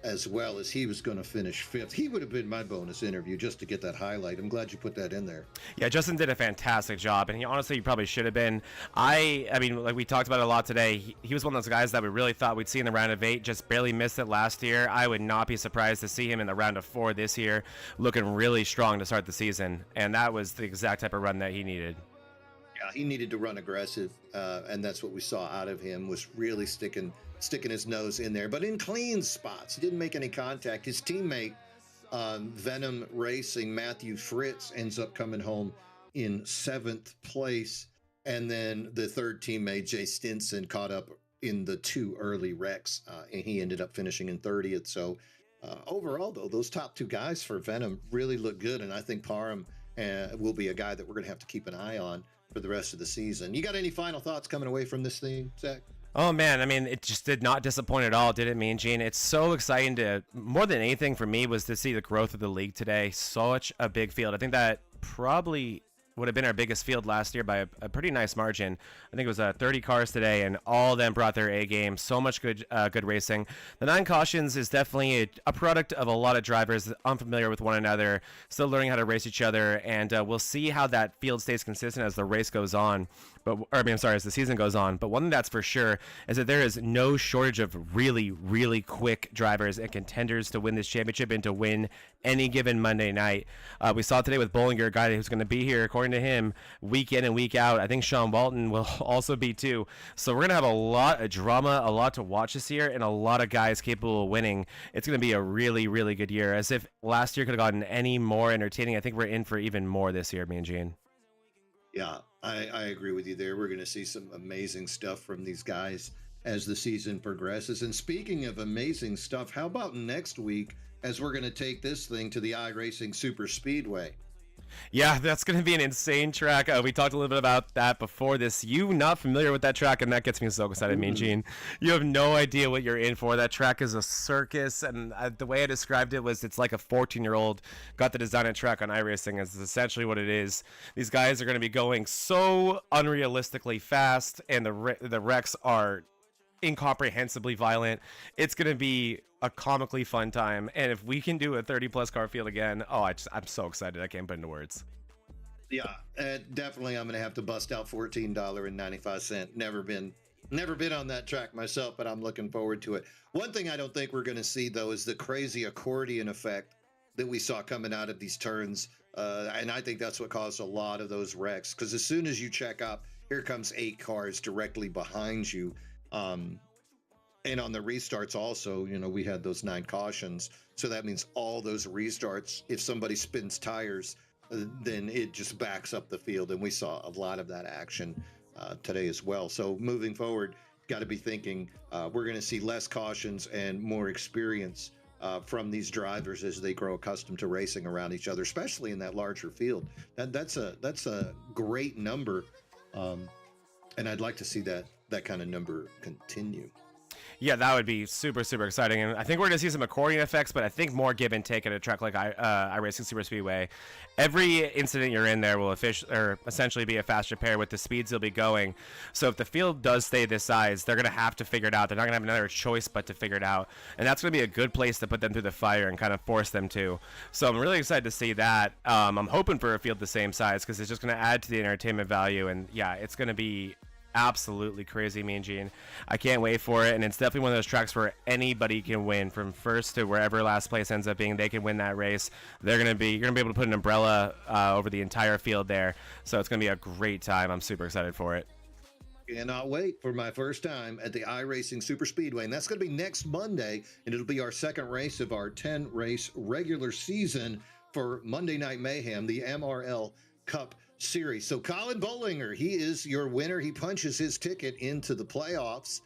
as well as he was going to finish 5th. He would have been my bonus interview just to get that highlight. I'm glad you put that in there. Yeah, Justin did a fantastic job, and he probably should have been. I mean, like we talked about it a lot today, he was one of those guys that we really thought we'd see in the round of 8, just barely missed it last year. I would not be surprised to see him in the round of 4 this year, looking really strong to start the season, and that was the exact type of run that he needed. Yeah, he needed to run aggressive, and that's what we saw out of him, was really sticking his nose in there, but in clean spots. He didn't make any contact. His teammate, Venom Racing, Matthew Fritz, ends up coming home in 7th place, and then the third teammate, Jay Stinson, caught up in the 2 early wrecks, and he ended up finishing in 30th. So overall, though, those top 2 guys for Venom really look good, and I think Parham will be a guy that we're going to have to keep an eye on for the rest of the season. You got any final thoughts coming away from this thing, Zach? Oh man, I mean, it just did not disappoint at all, did it, Mean Gene? It's so exciting to, more than anything for me, was to see the growth of the league today. Such a big field. I think that probably would have been our biggest field last year by a pretty nice margin. I think it was 30 cars today, and all of them brought their A game. So much good racing. The 9 cautions is definitely a product of a lot of drivers unfamiliar with one another, still learning how to race each other, and we'll see how that field stays consistent as the race goes on. As the season goes on. But one thing that's for sure is that there is no shortage of really, really quick drivers and contenders to win this championship and to win any given Monday night. We saw today with Bollinger, a guy who's going to be here, according to him, week in and week out. I think Sean Walton will also be too. So we're going to have a lot of drama, a lot to watch this year, and a lot of guys capable of winning. It's going to be a really, really good year. As if last year could have gotten any more entertaining. I think we're in for even more this year, me and Gene. Yeah, I agree with you there. We're going to see some amazing stuff from these guys as the season progresses. And speaking of amazing stuff, how about next week as we're going to take this thing to the iRacing Super Speedway? Yeah, that's going to be an insane track. We talked a little bit about that before this. You not familiar with that track, and that gets me so excited, Mean Gene. You have no idea what you're in for. That track is a circus, and the way I described it was it's like a 14-year-old got to design a track on iRacing. Is essentially what it is. These guys are going to be going so unrealistically fast, and the wrecks are incomprehensibly violent. It's going to be a comically fun time, and if we can do a 30+ car field again, I'm so excited I can't put into words. Yeah, definitely. I'm going to have to bust out $14.95. Never been on that track myself, but I'm looking forward to it. One thing I don't think we're going to see, though, is the crazy accordion effect that we saw coming out of these turns, and I think that's what caused a lot of those wrecks, because as soon as you check up, here comes 8 cars directly behind you. And on the restarts also, we had those 9 cautions. So that means all those restarts, if somebody spins tires, then it just backs up the field. And we saw a lot of that action today as well. So moving forward, got to be thinking we're going to see less cautions and more experience from these drivers as they grow accustomed to racing around each other, especially in that larger field. That's a great number. And I'd like to see that kind of number continue. Yeah, that would be super, super exciting. And I think we're going to see some accordion effects, but I think more give and take at a track like iRacing Super Speedway. Every incident you're in there will essentially be a faster pair with the speeds they'll be going. So if the field does stay this size, they're going to have to figure it out. They're not going to have another choice but to figure it out. And that's going to be a good place to put them through the fire and kind of force them to. So I'm really excited to see that. I'm hoping for a field the same size because it's just going to add to the entertainment value. And yeah, it's going to be absolutely crazy, Mean Gene. I can't wait for it, and it's definitely one of those tracks where anybody can win from first to wherever last place ends up being. They can win that race. You're gonna be able to put an umbrella over the entire field there, so it's gonna be a great time. I'm super excited for it. Cannot wait for my first time at the iRacing Super Speedway, and that's going to be next Monday, and it'll be our second race of our 10-race regular season for Monday Night Mayhem, the MRL Cup Series. So Colin Bollinger, he is your winner. He punches his ticket into the playoffs.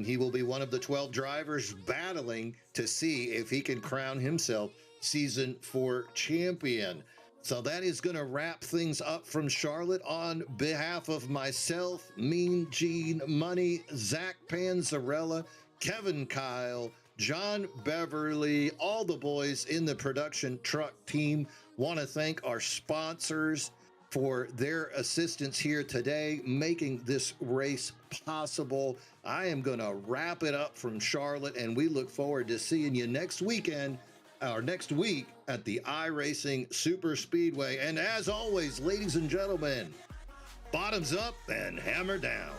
He will be one of the 12 drivers battling to see if he can crown himself Season 4 champion. So that is going to wrap things up from Charlotte. On behalf of myself, Mean Gene Money, Zach Panzarella, Kevin Kyle, John Beverly, all the boys in the production truck team, want to thank our sponsors for their assistance here today, making this race possible. I am going to wrap it up from Charlotte, and we look forward to seeing you next weekend, or next week, at the iRacing Super Speedway. And as always, ladies and gentlemen, bottoms up and hammer down.